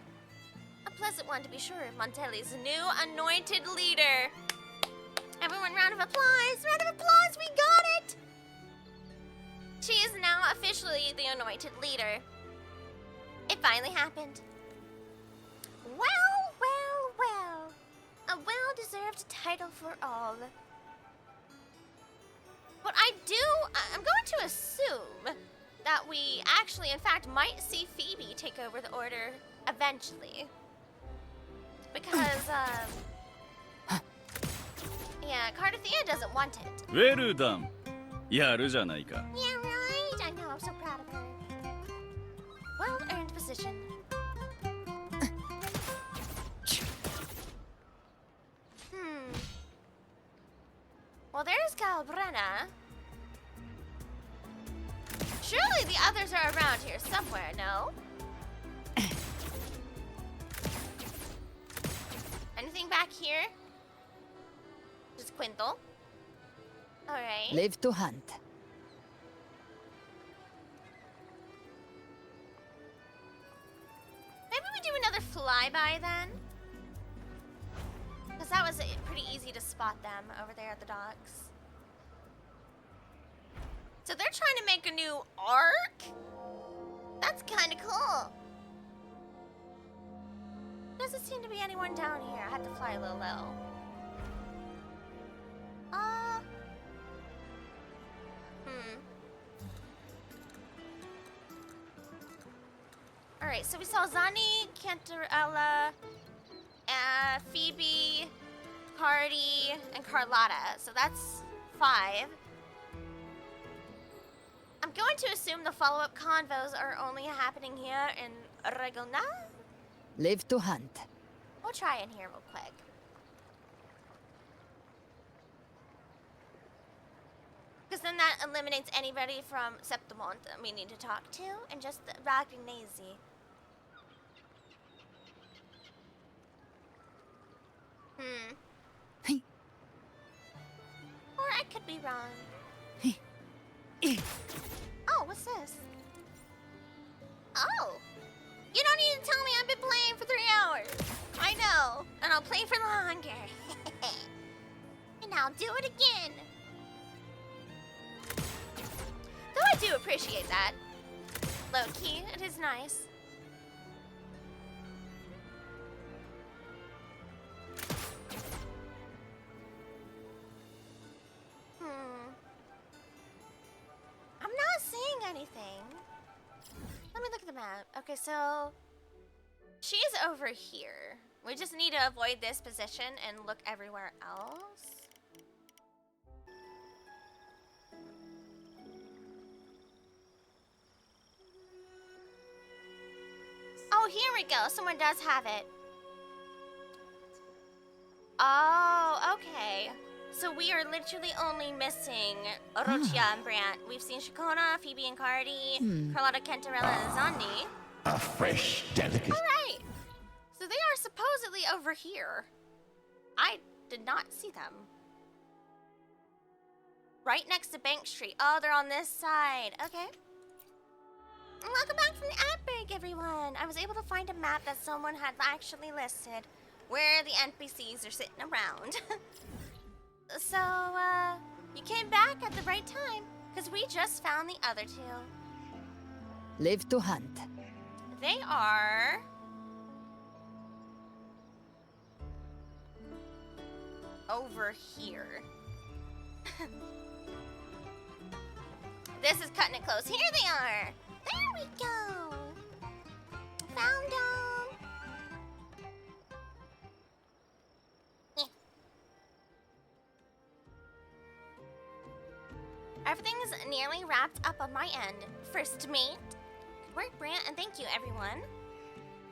S1: A pleasant one, to be sure, Montelli's new anointed leader. Everyone, round of applause! Round of applause, we got it! She is now officially the anointed leader. It finally happened. Well, well, well. A well-deserved title for all. But I'm going to assume that we actually, in fact, might see Phoebe take over the order eventually. Because, yeah, Cardathea doesn't want it.
S5: Well done. やるじゃないか。
S1: Yeah, right. I know, I'm so proud of her. Well-earned position. Well, there's Galbrena. Surely the others are around here somewhere, no? Anything back here? Just Quintel. Alright.
S3: Live to hunt.
S1: Maybe we do another flyby then? Because that was pretty easy to spot them over there at the docks. So they're trying to make a new Ark? That's kind of cool. Doesn't seem to be anyone down here. I had to fly a little low. Alright, so we saw Zani, Cantarella, Phoebe, Cardi, and Carlotta. So that's 5. I'm going to assume the follow-up convos are only happening here in Regona.
S3: Live to hunt.
S1: We'll try in here real quick. Because then that eliminates anybody from Septimont that we need to talk to, and just the Ragnesi. Or I could be wrong. Oh, what's this? Oh! You don't need to tell me I've been playing for 3 hours. I know, and I'll play for longer. And I'll do it again. Though I do appreciate that. Low-key, it is nice. I'm not seeing anything. Let me look at the map. Okay, so she's over here. We just need to avoid this position and look everywhere else. Oh, here we go. Someone does have it. Oh, okay. So we are literally only missing Orochia and Brant. We've seen Shakona, Phoebe and Cardi, Carlotta, Cantarella, and Zandi.
S4: A fresh delicacy.
S1: Alright. So they are supposedly over here. I did not see them. Right next to Bank Street. Oh, they're on this side. Okay. Welcome back from the outbreak, everyone. I was able to find a map that someone had actually listed. where the NPCs are sitting around. So, you came back at the right time, because we just found the other two.
S3: Live to hunt.
S1: They are... over here. This is cutting it close. Here they are! There we go! Found them! Everything's nearly wrapped up on my end. First mate. Good work, Brant, and thank you, everyone.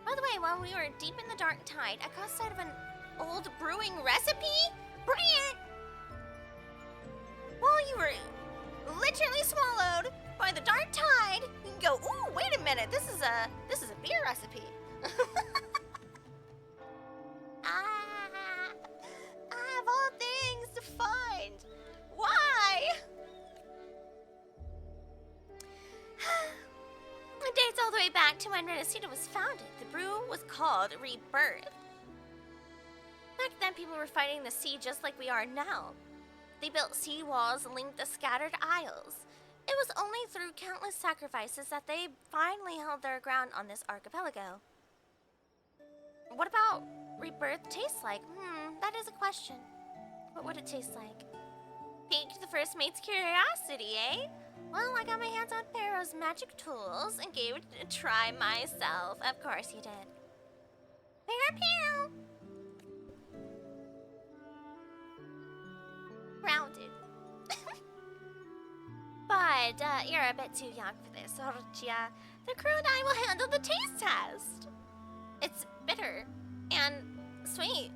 S1: By the way, while we were deep in the dark tide, I caught sight of an old brewing recipe? Brant! While you were literally swallowed by the dark tide, you can go, ooh, wait a minute, this is a beer recipe. I have all things to find. Why? It dates all the way back to when Renacida was founded. The brew was called Rebirth. Back then, people were fighting the sea just like we are now. They built sea walls and linked the scattered isles. It was only through countless sacrifices that they finally held their ground on this archipelago. What about Rebirth taste like? That is a question. What would it taste like? Piqued the first mate's curiosity, eh? Well, I got my hands on Pharaoh's magic tools and gave it a try myself. Of course you did. Pew! Rounded. But you're a bit too young for this, Orgia. The crew and I will handle the taste test. It's bitter and sweet.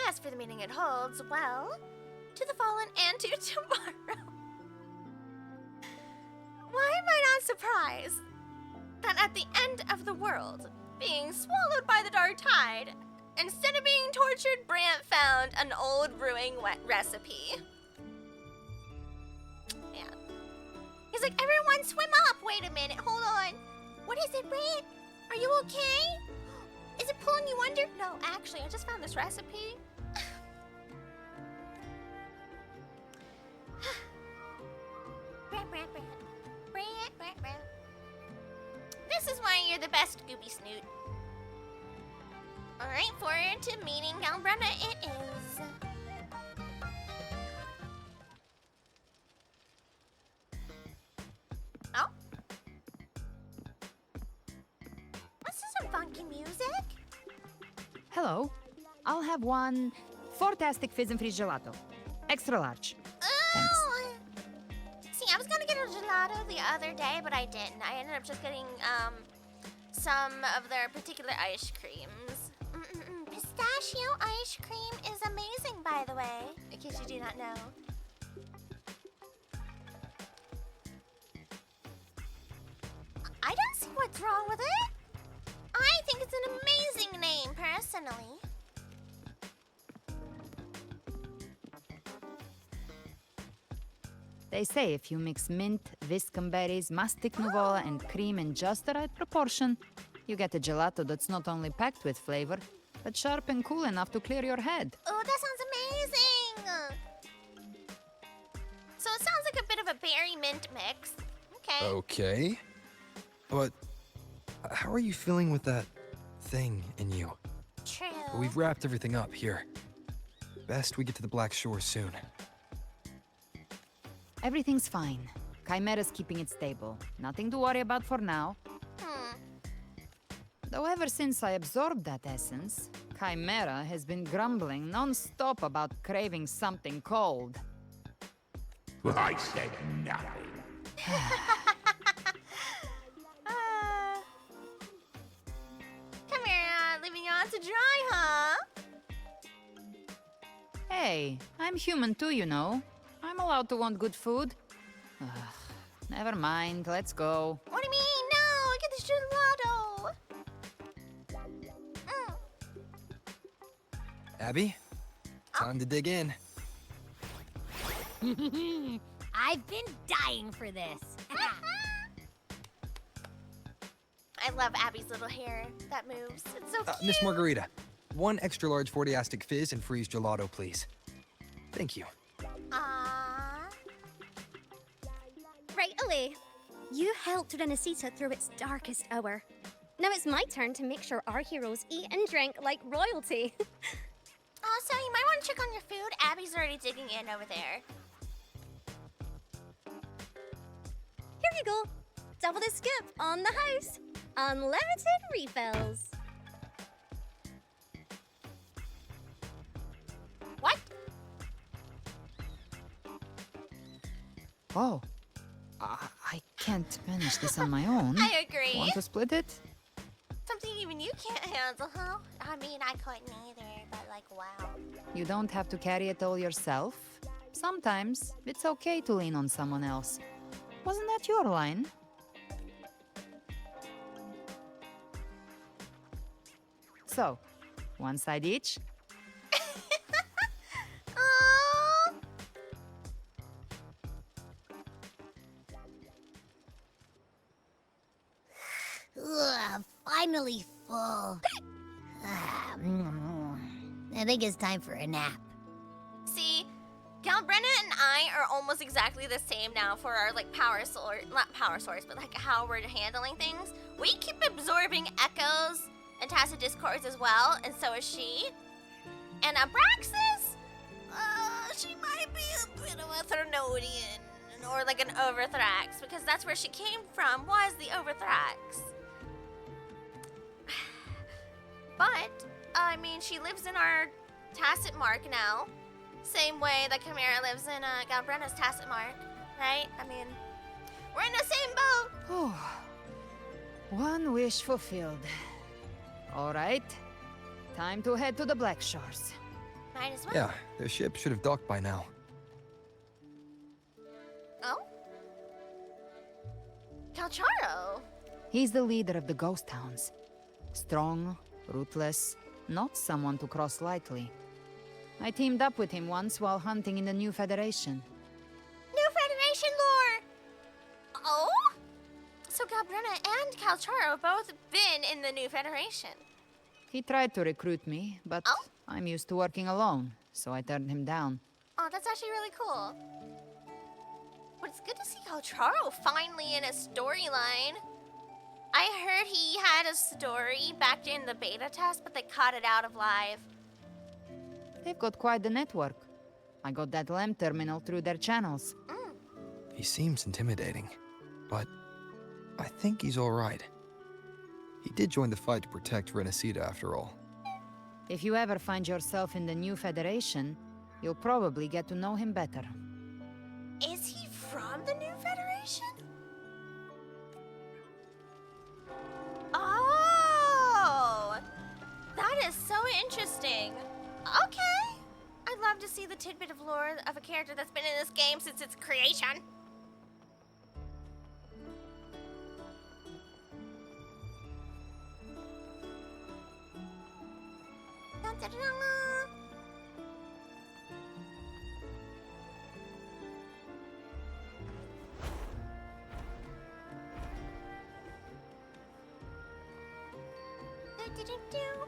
S1: As for the meaning it holds, well, to the fallen and to tomorrow. Why am I not surprised that at the end of the world, being swallowed by the dark tide, instead of being tortured, Brant found an old brewing recipe? Man. He's like, everyone swim up! Wait a minute, hold on. What is it, Brant? Are you okay? Is it pulling you under? No, actually, I just found this recipe. Brant. This is why you're the best, Gooby Snoot. Alright, forward to meeting Galbrunna it is. Oh? This is some funky music.
S3: Hello. I'll have one fantastic fizz and freeze gelato. Extra large. Thanks.
S1: See, I was gonna get a gelato the other day, but I didn't. I ended up just getting, some of their particular ice creams. Pistachio ice cream is amazing, by the way, in case you do not know. I don't see what's wrong with it. I think it's an amazing name, personally.
S3: They say if you mix mint, viscum berries, mastic nuvola, and cream in just the right proportion, you get a gelato that's not only packed with flavor, but sharp and cool enough to clear your head.
S1: Oh, that sounds amazing! So it sounds like a bit of a berry mint mix. Okay.
S10: Okay. But how are you feeling with that thing in you?
S1: True.
S10: We've wrapped everything up here. Best we get to the Black Shore soon.
S3: Everything's fine. Chimera's keeping it stable. Nothing to worry about for now. Though ever since I absorbed that essence, Chimera has been grumbling non-stop about craving something cold.
S4: I said nothing.
S1: Chimera, leaving you out to dry, huh?
S3: Hey, I'm human too, you know. I'm allowed to want good food. Ugh, never mind, let's go.
S1: What do you mean? No, get this gelato.
S10: Abby, time to dig in.
S12: I've been dying for this.
S1: I love Abby's little hair that moves. It's so cute.
S10: Miss Margarita, 1 extra large Fortiastic Fizz and freeze gelato, please. Thank you.
S21: Right away. You helped Renesita through its darkest hour. Now it's my turn to make sure our heroes eat and drink like royalty.
S1: Also, you might want to check on your food. Abby's already digging in over there.
S21: Here you go. Double the skip on the house. Unlimited refills.
S1: What?
S3: Oh. I can't manage this on my own.
S1: I agree.
S3: Want to split it?
S1: Something even you can't handle, huh? I mean, I couldn't either, but like, wow.
S3: You don't have to carry it all yourself. Sometimes it's okay to lean on someone else. Wasn't that your line? So, one side each?
S12: Ugh, finally full. I think it's time for a nap.
S1: See, Galbrenna and I are almost exactly the same now for our like power source, not power source, but like how we're handling things. We keep absorbing echoes and tacit discords as well, and so is she. And Abraxas, she might be a bit of a Threnodian or like an Overthrax, because that's where she came from, was the Overthrax. But, I mean, she lives in our Tacit Mark now. Same way that Chimera lives in Galbrenna's Tacit Mark, right? I mean, we're in the same boat.
S3: Oh, one wish fulfilled. All right, time to head to the Black Shores.
S1: Might as well.
S10: Yeah, their ship should have docked by now.
S1: Oh? Calcharo.
S3: He's the leader of the Ghost Towns. Strong, ruthless, not someone to cross lightly. I teamed up with him once while hunting in the New Federation.
S1: New Federation lore! Oh? So Galbrenna and Calcharo both been in the New Federation.
S3: He tried to recruit me, but I'm used to working alone, so I turned him down.
S1: Oh, that's actually really cool. But it's good to see Calcharo finally in a storyline. I heard he had a story back in the beta test, but they cut it out of live.
S3: They've got quite the network. I got that LEM terminal through their channels.
S10: He seems intimidating, but I think he's all right. He did join the fight to protect Renesita after all.
S3: If you ever find yourself in the New Federation, you'll probably get to know him better.
S1: Is he from the New Federation? Oh! That is so interesting. Okay. I'd love to see the tidbit of lore of a character that's been in this game since its creation.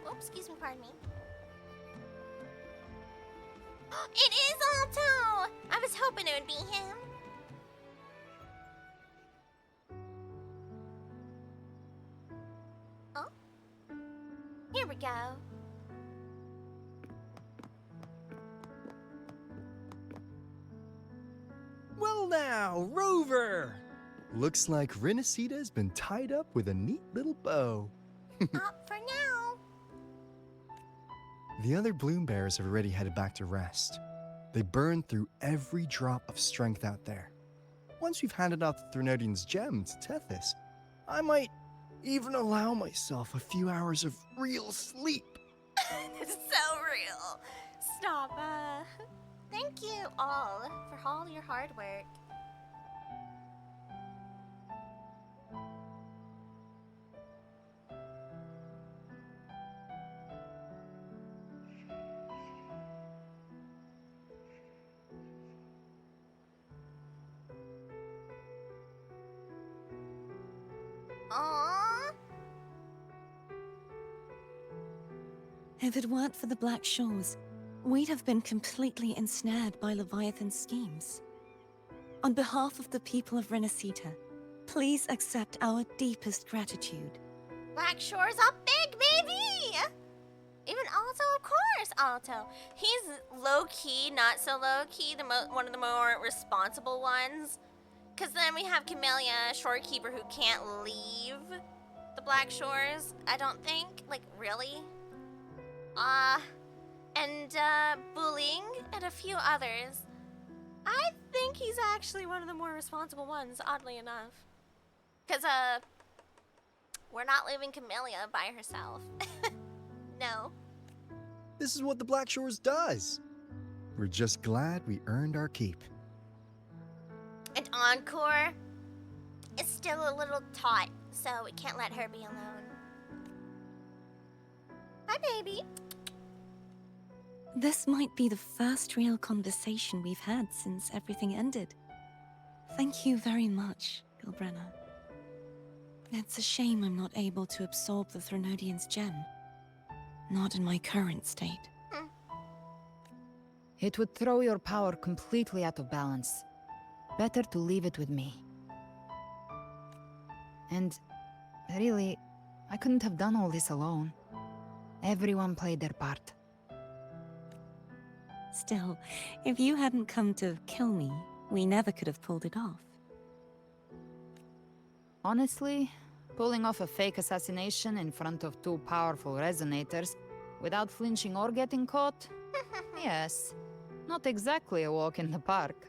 S1: Oh, excuse me, pardon me. It is Alto! I was hoping it would be him. Oh? Here we go.
S10: Well now, Rover! Looks like Renesita's been tied up with a neat little bow.
S1: For now.
S10: The other bloom bearers have already headed back to rest. They burned through every drop of strength out there. Once we've handed out the Threnodian's gem to Tethys, I might even allow myself a few hours of real sleep.
S1: It's so real. Stop. Thank you all for all your hard work. Aww.
S2: If it weren't for the Black Shores, we'd have been completely ensnared by Leviathan's schemes. On behalf of the people of Renacita, please accept our deepest gratitude.
S1: Black Shore's up big, baby! Even Alto, of course, Alto. He's low-key, not so low-key, one of the more responsible ones. Because then we have Camellia, Shorekeeper, who can't leave the Black Shores, I don't think. Like, really? And Bullying, and a few others. I think he's actually one of the more responsible ones, oddly enough. Because, we're not leaving Camellia by herself. No.
S6: This is what the Black Shores does. We're just glad we earned our keep.
S1: And Encore is still a little taut, so we can't let her be alone. Hi, baby.
S2: This might be the first real conversation we've had since everything ended. Thank you very much, Gilbrenna. It's a shame I'm not able to absorb the Threnodian's gem. Not in my current state.
S3: It would throw your power completely out of balance. Better to leave it with me. And really, I couldn't have done all this alone. Everyone played their part.
S2: Still, if you hadn't come to kill me, we never could have pulled it off.
S3: Honestly, pulling off a fake assassination in front of two powerful resonators without flinching or getting caught? Yes, not exactly a walk in the park.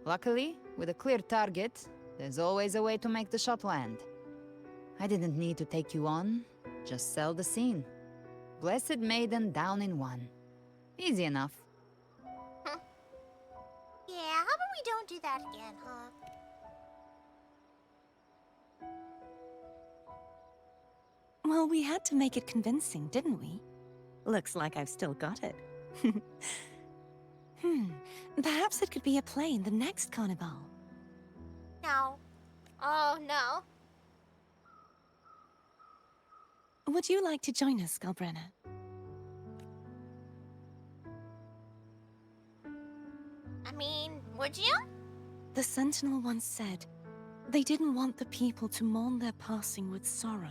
S3: Luckily, with a clear target, there's always a way to make the shot land. I didn't need to take you on, just sell the scene. Blessed Maiden down in one. Easy enough.
S1: Yeah, how about we don't do that again, huh?
S2: Well, we had to make it convincing, didn't we? Looks like I've still got it. Perhaps it could be a play in the next carnival.
S1: No. Oh, no.
S2: Would you like to join us, Galbrenna?
S1: I mean, would you?
S2: The Sentinel once said, they didn't want the people to mourn their passing with sorrow.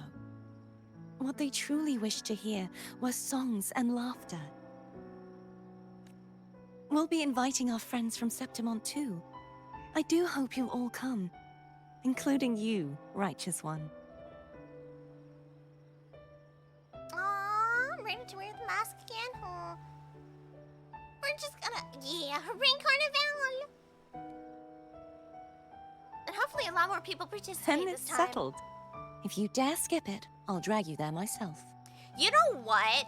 S2: What they truly wished to hear were songs and laughter. We'll be inviting our friends from Septimont too. I do hope you'll all come, including you, Righteous One.
S1: Aww, I'm ready to wear the mask again, huh? We're just gonna, yeah, ring carnival! And hopefully a lot more people participate
S2: Then
S1: this
S2: it's
S1: time.
S2: settled. If you dare skip it, I'll drag you there myself.
S1: You know what?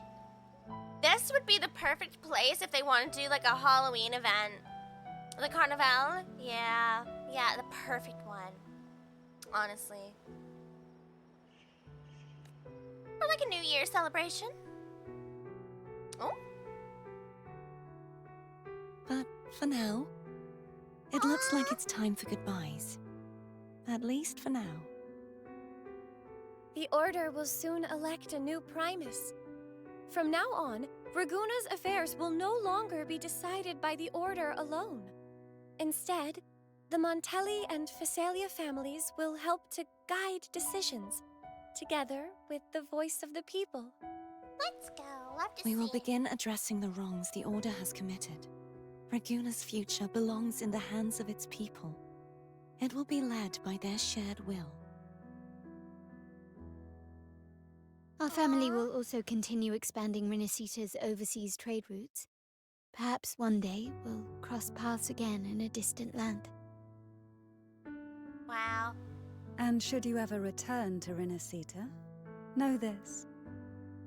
S1: This would be the perfect place if they want to do like a Halloween event. The carnival? Yeah, the perfect one. Honestly. Or like a New Year celebration. Oh?
S2: But for now, it looks like it's time for goodbyes. At least for now.
S23: The Order will soon elect a new Primus. From now on, Raguna's affairs will no longer be decided by the Order alone. Instead, the Montelli and Phasalia families will help to guide decisions, together with the voice of the people.
S1: Let's go. Love to
S2: We will
S1: see.
S2: begin addressing the wrongs the Order has committed. Raguna's future belongs in the hands of its people. It will be led by their shared will.
S17: Our family will also continue expanding Renacita's overseas trade routes. Perhaps one day we'll cross paths again in a distant land.
S1: Wow.
S7: And should you ever return to Renacita, know this.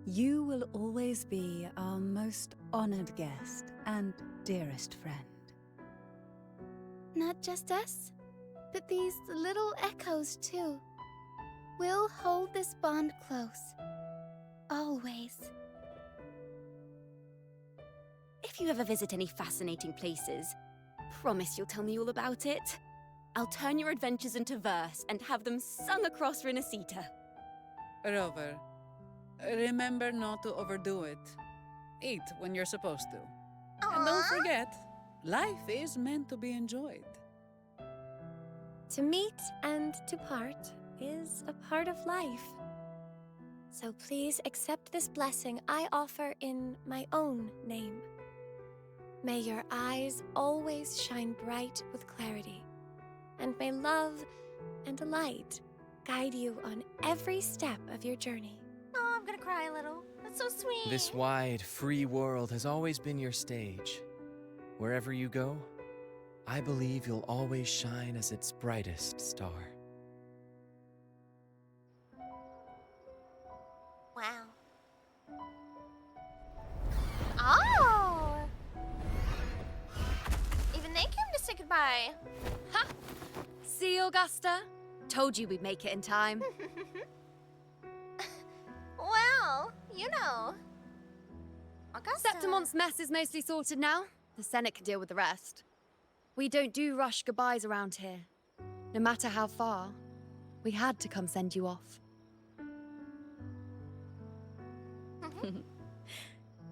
S7: You will always be our most honored guest and dearest friend.
S17: Not just us, but these little echoes too. We'll hold this bond close. Always.
S9: If you ever visit any fascinating places, promise you'll tell me all about it. I'll turn your adventures into verse and have them sung across Renacita.
S20: Rover, remember not to overdo it. Eat when you're supposed to. And don't forget, life is meant to be enjoyed.
S23: To meet and to part is a part of life. So please accept this blessing I offer in my own name. May your eyes always shine bright with clarity, and may love and light guide you on every step of your journey.
S1: Oh, I'm gonna cry a little. That's so sweet.
S11: This wide, free world has always been your stage. Wherever you go, I believe you'll always shine as its brightest star.
S1: Wow. Oh! Even they came to say goodbye.
S18: Ha! See, Augusta? Told you we'd make it in time.
S1: Well, you know. Augusta.
S18: Septimon's mess is mostly sorted now. The Senate can deal with the rest. We don't do rush goodbyes around here. No matter how far, we had to come send you off.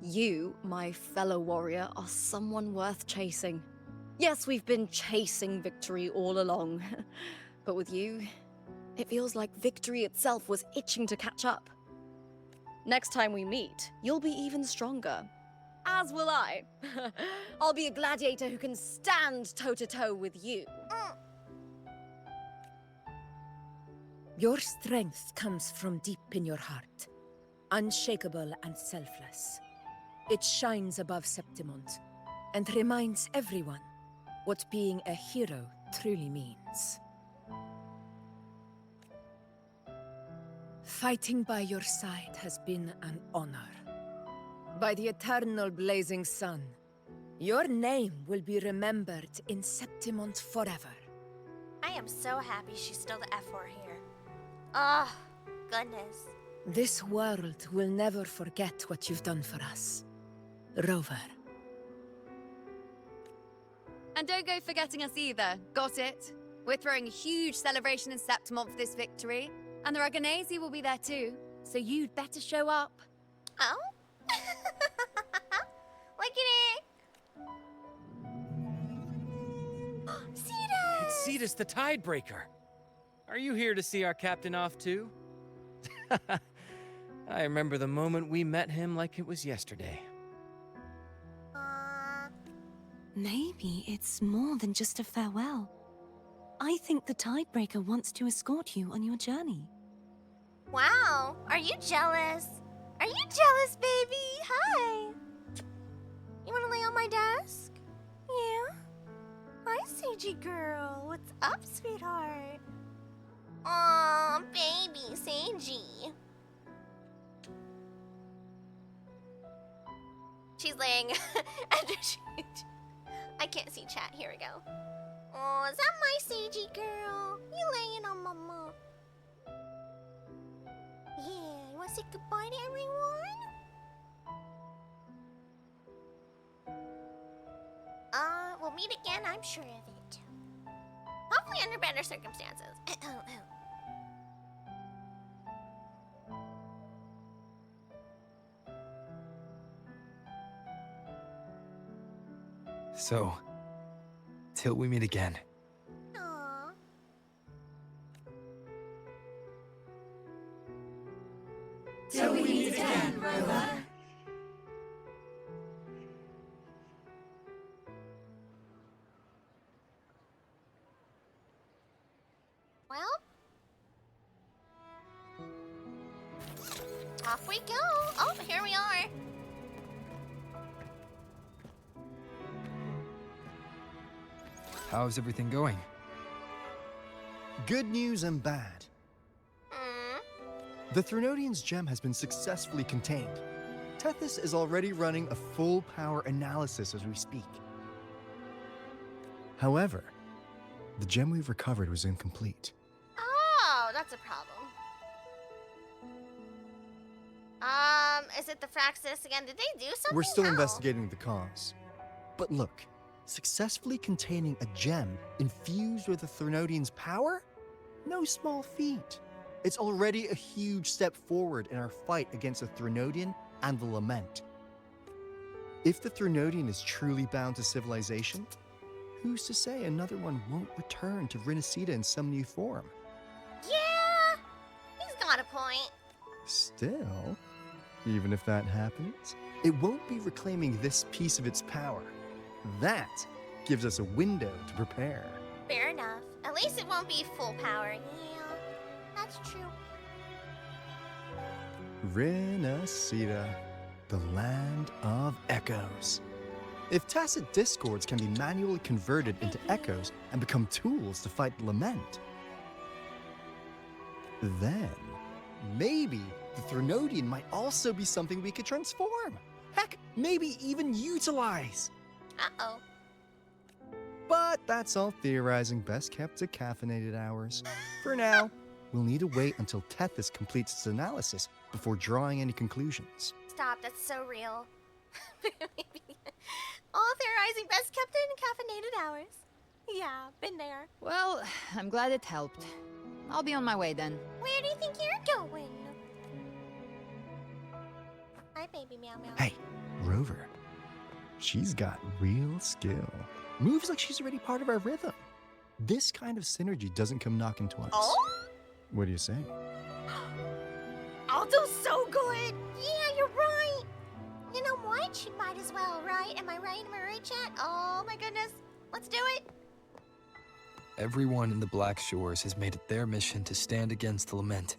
S15: You, my fellow warrior, are someone worth chasing. Yes, we've been chasing victory all along. But with you, it feels like victory itself was itching to catch up. Next time we meet, you'll be even stronger. As will I. I'll be a gladiator who can stand toe-to-toe with you.
S8: Your strength comes from deep in your heart, unshakable and selfless. It shines above Septimont and reminds everyone what being a hero truly means. Fighting by your side has been an honor. By the eternal blazing sun, your name will be remembered in Septimont forever.
S1: I am so happy she's still the F4 here. Oh, goodness.
S8: This world will never forget what you've done for us, Rover.
S18: And don't go forgetting us either, got it? We're throwing a huge celebration in Septimont for this victory, and the Raganesi will be there too, so you'd better show up.
S1: Oh? Look at it! Cetus!
S11: It's Cetus the Tidebreaker. Are you here to see our captain off too? I remember the moment we met him like it was yesterday.
S2: Maybe it's more than just a farewell. I think the Tidebreaker wants to escort you on your journey.
S1: Wow, are you jealous? Are you jealous, baby? Hi. You want to lay on my desk? Yeah? Hi, CG girl. What's up, sweetheart? Aw, baby, Seiji. She's laying under I can't see chat. Here we go. Oh, is that my Seiji girl? You laying on mama? Yeah, you want to say goodbye to everyone? We'll meet again, I'm sure of it. Hopefully under better circumstances.
S10: So, till we meet again.
S1: Aww.
S19: Till we meet again, Rover.
S1: Well, off we go. Oh, here we are.
S10: How's everything going?
S6: Good news and bad. The Threnodian's gem has been successfully contained. Tethys is already running a full power analysis as we speak. However, the gem we've recovered was incomplete.
S1: Oh, that's a problem. Is it the Fraxis again? Did they do something?
S6: We're still
S1: No.
S6: investigating the cause. But look, successfully containing a gem infused with the Threnodian's power? No small feat. It's already a huge step forward in our fight against the Threnodian and the Lament. If the Threnodian is truly bound to civilization, who's to say another one won't return to Renacida in some new form?
S1: Yeah, he's got a point.
S6: Still, even if that happens, it won't be reclaiming this piece of its power. That gives us a window to prepare.
S1: Fair enough. At least it won't be full power. Yeah, that's true.
S6: Renacida, the land of echoes. If tacit discords can be manually converted into echoes and become tools to fight the Lament, then maybe the Threnodian might also be something we could transform. Heck, maybe even utilize.
S1: Uh-oh.
S6: But that's all theorizing best kept to caffeinated hours. For now, we'll need to wait until Tethys completes its analysis before drawing any conclusions.
S1: Stop, that's so real. All theorizing best kept in caffeinated hours. Yeah, been there.
S3: Well, I'm glad it helped. I'll be on my way then.
S1: Where do you think you're going? Hi, baby meow meow.
S6: Hey, Rover. She's got real skill. Moves like she's already part of our rhythm. This kind of synergy doesn't come knocking twice.
S1: Oh?
S6: What do you say?
S1: Alto's so good! Yeah, you're right! You know what? She might as well, right? Am I right? Am I right, chat? Oh my goodness. Let's do it!
S10: Everyone in the Black Shores has made it their mission to stand against the Lament.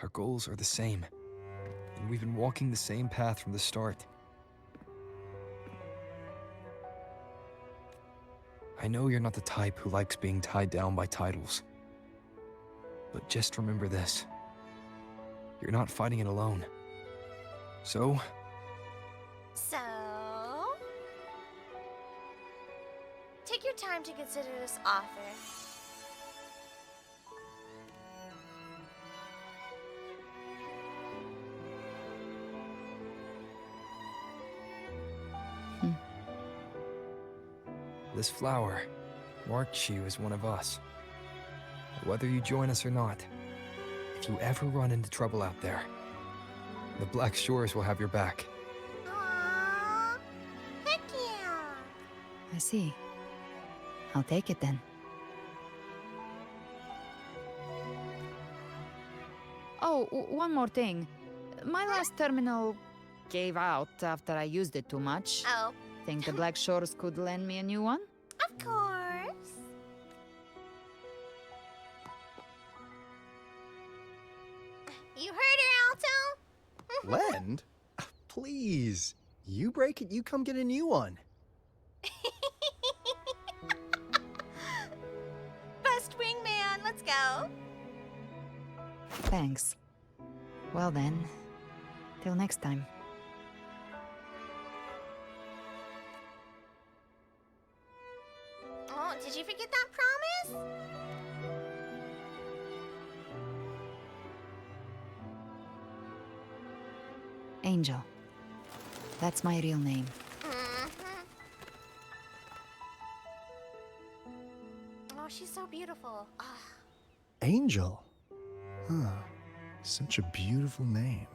S10: Our goals are the same, and we've been walking the same path from the start. I know you're not the type who likes being tied down by titles. But just remember this. You're not fighting it alone. So?
S1: Take your time to consider this offer.
S10: This flower marks you as one of us. Whether you join us or not, if you ever run into trouble out there, the Black Shores will have your back.
S1: Aww. Heck yeah.
S3: I see. I'll take it then. Oh, one more thing. My last terminal gave out after I used it too much.
S1: Oh.
S3: Think the Black Shores could lend me a new one?
S1: Of course. You heard her, Alto?
S6: Lend? Please. You break it, you come get a new one.
S1: Best wingman, let's go.
S3: Thanks. Well then, till next time.
S1: Oh, did you forget that promise?
S3: Angel. That's my real name.
S1: Oh, she's so beautiful.
S6: Angel? Huh. Such a beautiful name.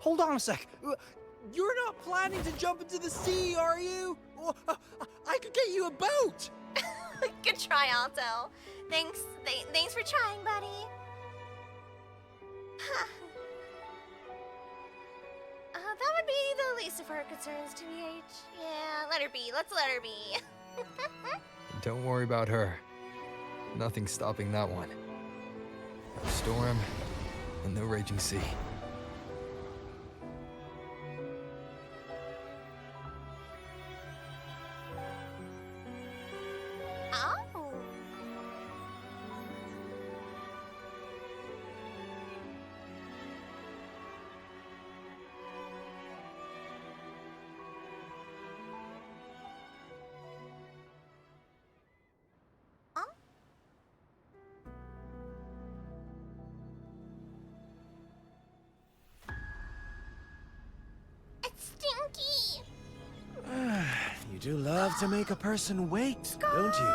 S6: Hold on a sec. You're not planning to jump into the sea, are you? I could get you a boat.
S1: Good try, Alto. Thanks for trying, buddy. That would be the least of her concerns, TBH. Yeah, let her be. Let's let her be.
S10: Don't worry about her. Nothing's stopping that one. No storm and no raging sea.
S1: Oh. It's Stinky.
S22: You do love to make a person wait, don't you?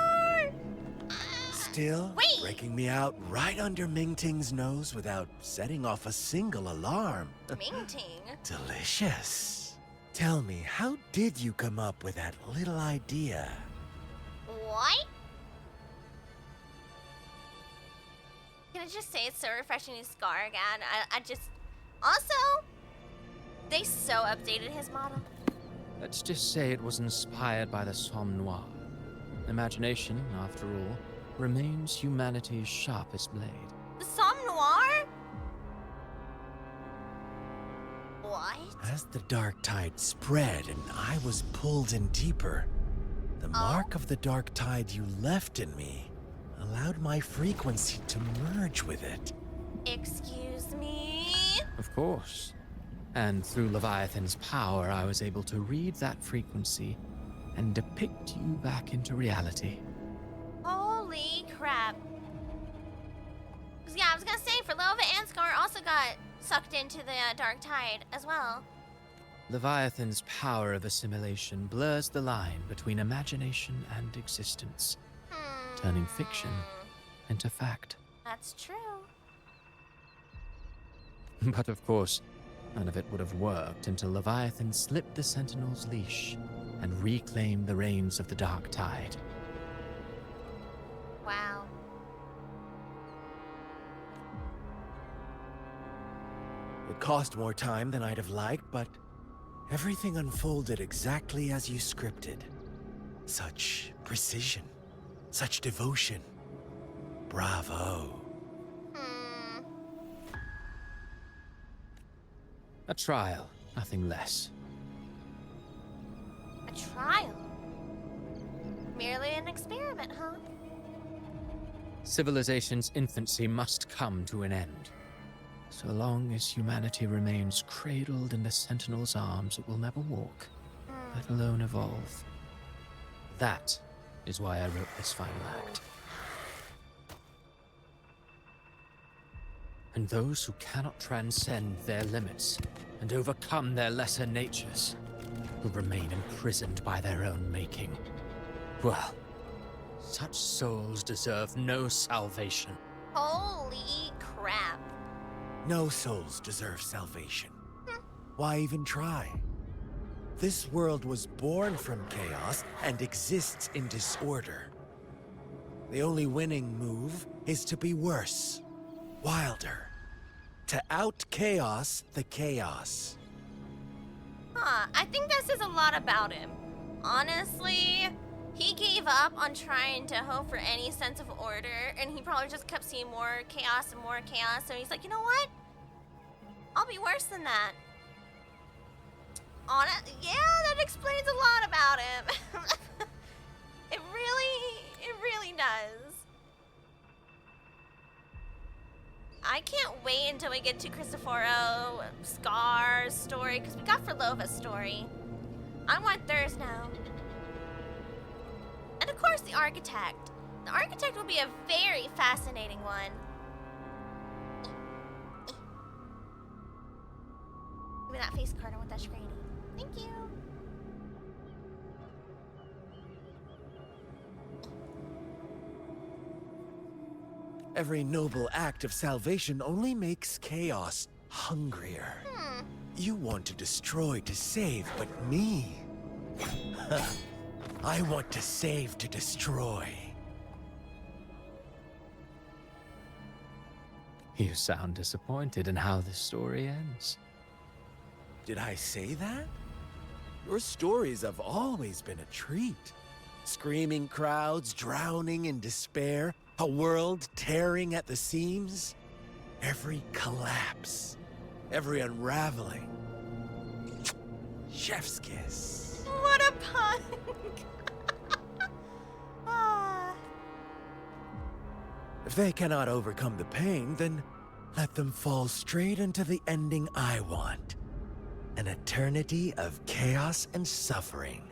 S13: still,
S1: Wait!
S13: breaking me out right under Mingting's nose without setting off a single alarm.
S1: Mingting?
S13: Delicious. Tell me, how did you come up with that little idea?
S1: What? Can I just say it's so refreshing to Scar again? I just... Also, they so updated his model.
S11: Let's just say it was inspired by the Somme Noir. Imagination, after all, remains humanity's sharpest blade.
S1: The Somme Noir? What?
S13: As the dark tide spread and I was pulled in deeper, the mark of the dark tide you left in me allowed my frequency to merge with it.
S1: Excuse me?
S11: Of course. And through Leviathan's power, I was able to read that frequency and depict you back into reality.
S1: Holy crap. 'Cause yeah, I was gonna say, for Lova and Scar also got sucked into the dark tide as well.
S11: Leviathan's power of assimilation blurs the line between imagination and existence, turning fiction into fact.
S1: That's true.
S11: But of course, none of it would have worked until Leviathan slipped the Sentinel's leash and reclaimed the reins of the dark tide.
S1: Wow.
S13: It cost more time than I'd have liked, but everything unfolded exactly as you scripted. Such precision, such devotion. Bravo.
S11: A trial, nothing less.
S1: A trial? Merely an experiment, huh?
S11: Civilization's infancy must come to an end. So long as humanity remains cradled in the Sentinel's arms, it will never walk, let alone evolve. That is why I wrote this final act. And those who cannot transcend their limits and overcome their lesser natures will remain imprisoned by their own making. Well, such souls deserve no salvation.
S1: Holy crap.
S13: No souls deserve salvation. Why even try? This world was born from chaos and exists in disorder. The only winning move is to be worse, wilder, to out-chaos the chaos.
S1: Huh, I think that says a lot about him. Honestly, he gave up on trying to hope for any sense of order, and he probably just kept seeing more chaos and more chaos, so he's like, you know what? I'll be worse than that. Yeah, that explains a lot about him. It really does. I can't wait until we get to Cristoforo, Scar's story, because we got Forlova's story. I want theirs now. And of course, the Architect. The Architect will be a very fascinating one. Give me that face card, I want that shiny. Thank you.
S13: Every noble act of salvation only makes chaos hungrier. You want to destroy to save, but me? I want to save to destroy.
S11: You sound disappointed in how this story ends.
S13: Did I say that? Your stories have always been a treat. Screaming crowds drowning in despair, a world tearing at the seams. Every collapse, every unraveling. Chef's kiss.
S1: What a pun!
S13: If they cannot overcome the pain, then let them fall straight into the ending I want. An eternity of chaos and suffering.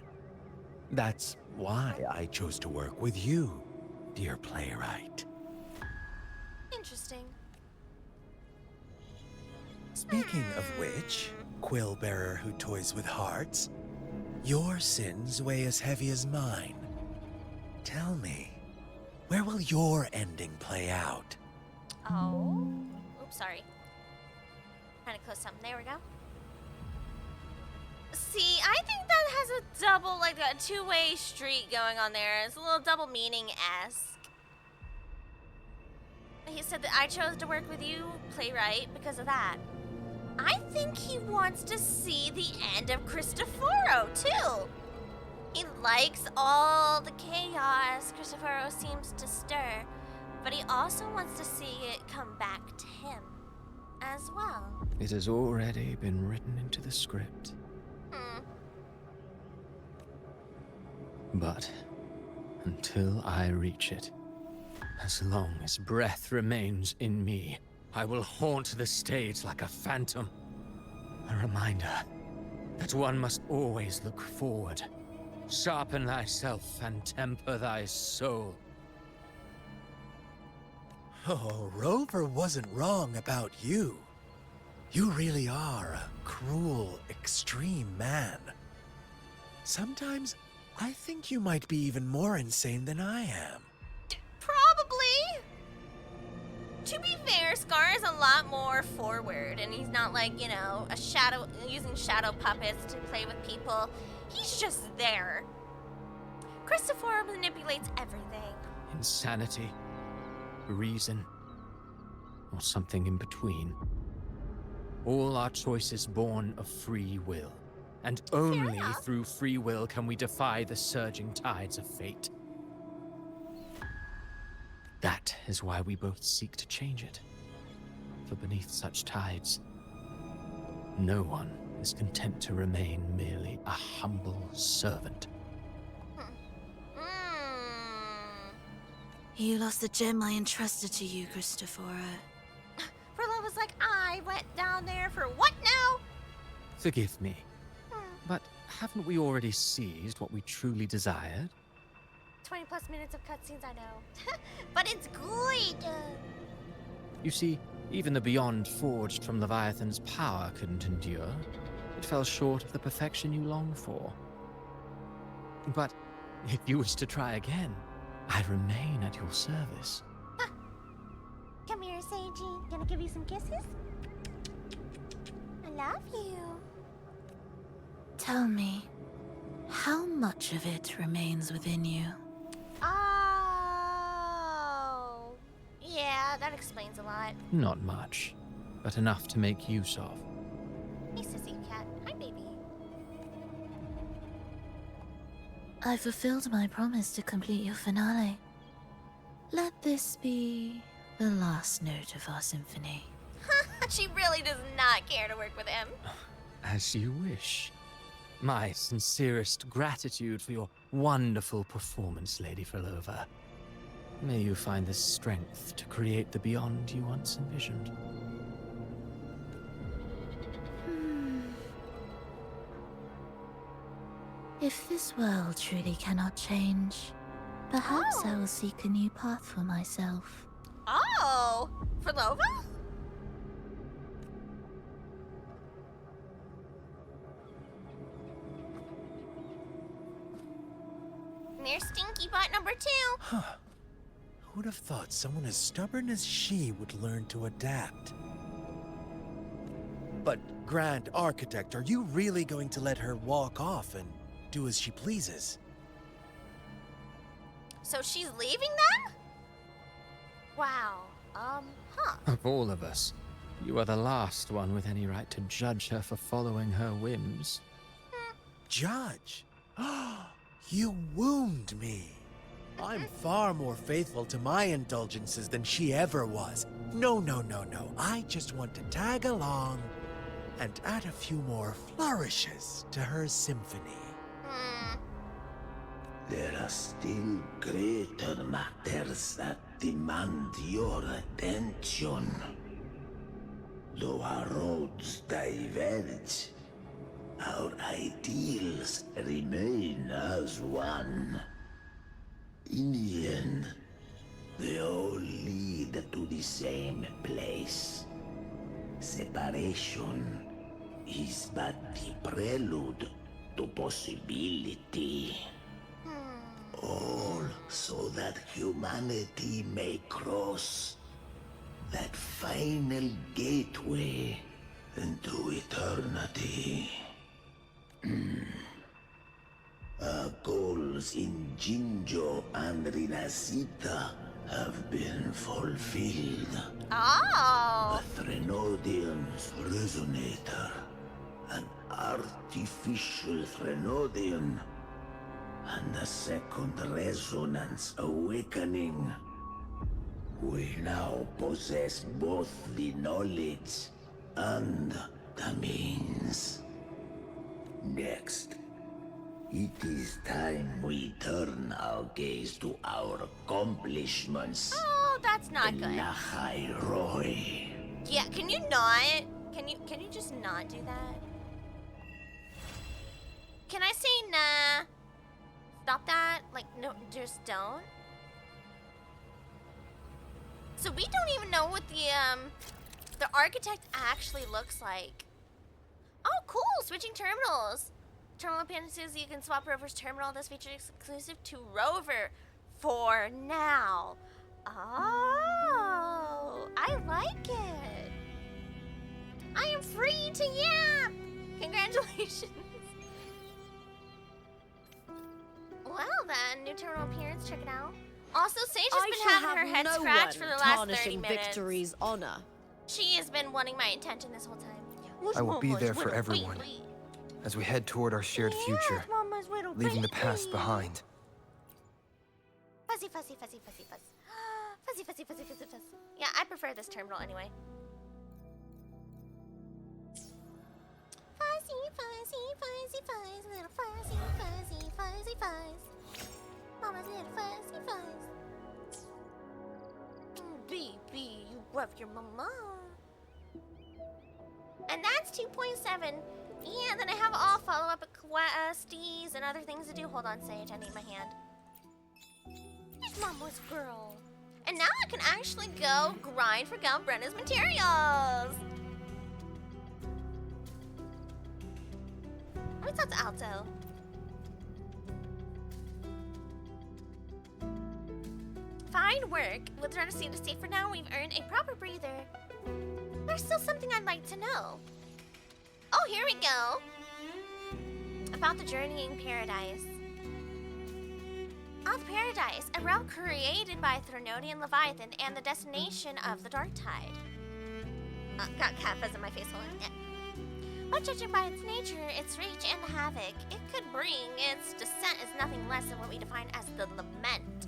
S13: That's why I chose to work with you, dear playwright.
S1: Interesting.
S13: Speaking of which, quill bearer who toys with hearts, your sins weigh as heavy as mine. Tell me, Where will your ending play out?
S1: Oh. Oops, sorry. Trying to close something. There we go. See, I think that has a double, like a two-way street going on there. It's a little double meaning-esque. He said that I chose to work with you, playwright, because of that. I think he wants to see the end of Cristoforo, too. He likes all the chaos Cristoforo seems to stir, but he also wants to see it come back to him as well.
S11: It has already been written into the script. But until I reach it, as long as breath remains in me, I will haunt the stage like a phantom. A reminder that one must always look forward. Sharpen thyself and temper thy soul.
S13: Oh, Rover wasn't wrong about you. You really are a cruel, extreme man. Sometimes I think you might be even more insane than I am.
S1: Probably. To be fair, Scar is a lot more forward, and he's not like, you know, using shadow puppets to play with people. He's just there. Cristoforo manipulates everything.
S11: Insanity, reason, or something in between. All our choices born of free will. And only through free will can we defy the surging tides of fate. That is why we both seek to change it. For beneath such tides, no one is content to remain merely a humble servant.
S2: You lost the gem I entrusted to you, Cristoforo.
S1: Frilla was like, I went down there for what now?
S11: Forgive me, but haven't we already seized what we truly desired?
S1: 20 plus minutes of cutscenes, I know. But it's good.
S11: You see, even the beyond forged from Leviathan's power couldn't endure. It fell short of the perfection you long for. But if you wish to try again, I remain at your service.
S1: Come here, Seiji. Gonna give you some kisses? I love you.
S2: Tell me, how much of it remains within you?
S1: Oh. Yeah, that explains a lot.
S11: Not much, but enough to make use of.
S1: Hey, sissy cat. Hi, baby.
S2: I fulfilled my promise to complete your finale. Let this be the last note of our symphony.
S1: She really does not care to work with him.
S11: As you wish. My sincerest gratitude for your wonderful performance, Lady Frolova. May you find the strength to create the beyond you once envisioned.
S2: If this world truly cannot change, perhaps I will seek a new path for myself.
S1: Oh, Frolova? And there's Stinky Butt number 2.
S13: Huh. Who'd have thought someone as stubborn as she would learn to adapt? But, Grand Architect, are you really going to let her walk off and do as she pleases?
S1: So she's leaving them? Wow.
S11: Of all of us, you are the last one with any right to judge her for following her whims.
S13: Judge? You wound me. I'm far more faithful to my indulgences than she ever was. No. I just want to tag along and add a few more flourishes to her symphony.
S4: There are still greater matters that demand your attention. Though our roads diverge, our ideals remain as one. In the end, they all lead to the same place. Separation is but the prelude to possibility. All so that humanity may cross that final gateway into eternity. Our goals in Jinjo and Rinasita have been fulfilled.
S1: Oh!
S4: The Threnodian's resonator, an artificial Threnodian, and the second resonance awakening. We now possess both the knowledge and the means. Next, it is time we turn our gaze to our accomplishments.
S1: Oh, that's not good.
S4: Lahai Roy.
S1: Yeah, can you not? Can you just not do that? Can I say nah? Stop that? Like, no, just don't? So we don't even know what the architect actually looks like. Oh, cool! Switching terminals. Terminal appendices, you can swap Rover's terminal. This feature is exclusive to Rover for now. Oh, I like it. I am free to yap. Congratulations. Well then, new terminal appearance. Check it out. Also, Sage has been having her head scratched for the last 30 minutes.
S15: Victory's honor.
S1: She has been wanting my attention this whole time.
S10: I will be there for everyone as we head toward our shared future, leaving the past behind.
S1: Fuzzy, fuzzy, fuzzy, fuzzy, fuzz. Fuzzy, fuzzy, fuzzy, fuzzy, fuzz. Yeah, I prefer this terminal anyway. Fuzzy, fuzzy, fuzzy, fuzz. Little fuzzy, fuzzy, fuzzy, fuzz. Mama's little fuzzy, fuzz. Baby, you love your mama. And that's 2.7. Yeah, then I have all follow-up questies and other things to do. Hold on, Sage, I need my hand. Here's Mama's girl. And now I can actually go grind for Galbrenna's materials. Let me talk to Alto. Fine work. With Renaissance to stay for now, we've earned a proper breather. There's still something I'd like to know. Oh, here we go. About the journeying paradise. Of Paradise, a realm created by Threnodian Leviathan and the destination of the Dark Tide. Got cat fuzz in my face, hold on. Yeah. But judging by its nature, its reach, and the havoc it could bring, its descent is nothing less than what we define as the Lament.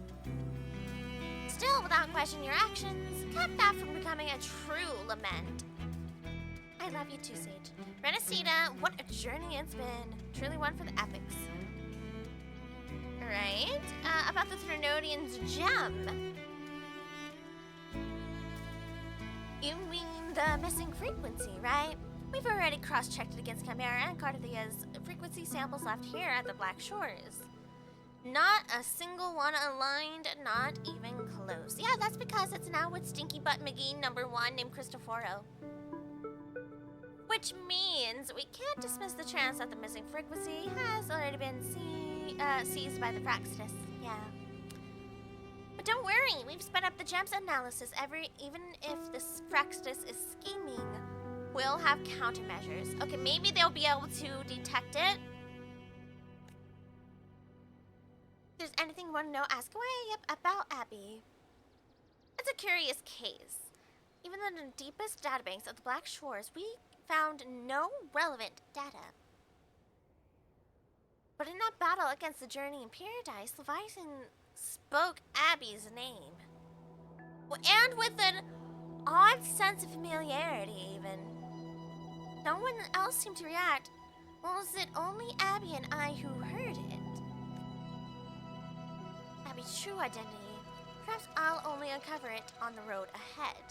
S1: Still, without question, your actions kept that from becoming a true lament. I love you too, Sage. Renaissita, what a journey it's been. Truly one for the epics. Right? About the Threnodian's gem. You mean the missing frequency, right? We've already cross-checked it against Chimera and Carthia's frequency samples left here at the Black Shores. Not a single one aligned, not even close. Yeah, that's because it's now with Stinky Butt McGee #1 named Cristoforo. Which means we can't dismiss the chance that the missing frequency has already been seized by the Praxis. Yeah. But don't worry, we've sped up the gems analysis. Even if this Praxis is scheming, we'll have countermeasures. Okay, maybe they'll be able to detect it. If there's anything you want to know, ask away. Yep, about Abby. It's a curious case. Even in the deepest databanks of the Black Shores, we found no relevant data. But in that battle against the Journey in Paradise, Leviathan spoke Abby's name. And with an odd sense of familiarity, even. No one else seemed to react. Well, was it only Abby and I who heard it? Abby's true identity. Perhaps I'll only uncover it on the road ahead.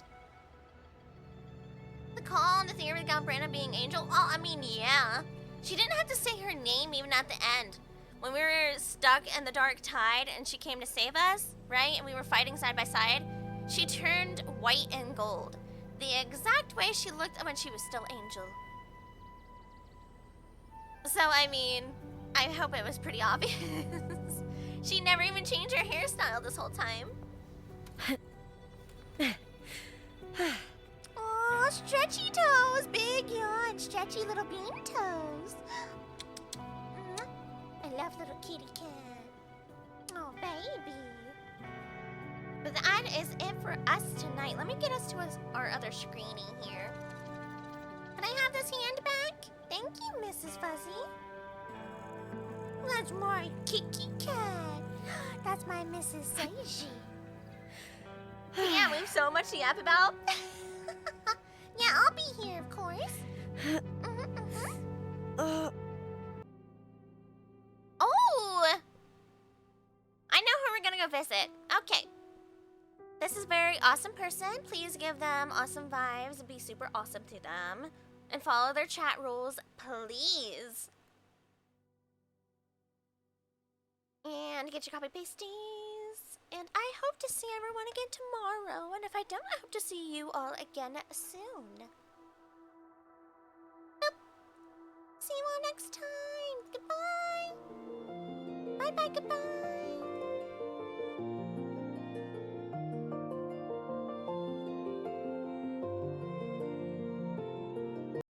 S1: The call and the theory of Galbrenna being Angel? Well, I mean, yeah. She didn't have to say her name even at the end. When we were stuck in the Dark Tide and she came to save us, right? And we were fighting side by side, she turned white and gold. The exact way she looked when she was still Angel. So, I mean, I hope it was pretty obvious. She never even changed her hairstyle this whole time. Oh, stretchy toes, big yawn, stretchy little bean toes. I love little kitty cat. Oh, baby. But that is it for us tonight. Let me get us to our other screening here. Can I have this hand back? Thank you, Mrs. Fuzzy. That's my kitty cat. That's my Mrs. Seiji. Yeah, we have so much to yap about. Yeah, I'll be here, of course. Oh! I know who we're gonna go visit. Okay. This is a very awesome person. Please give them awesome vibes and be super awesome to them. And follow their chat rules, please. And get your copy pasties. And I hope to see everyone again tomorrow. And if I don't, I hope to see you all again soon. Yep. See you all next time. Goodbye. Bye-bye, goodbye.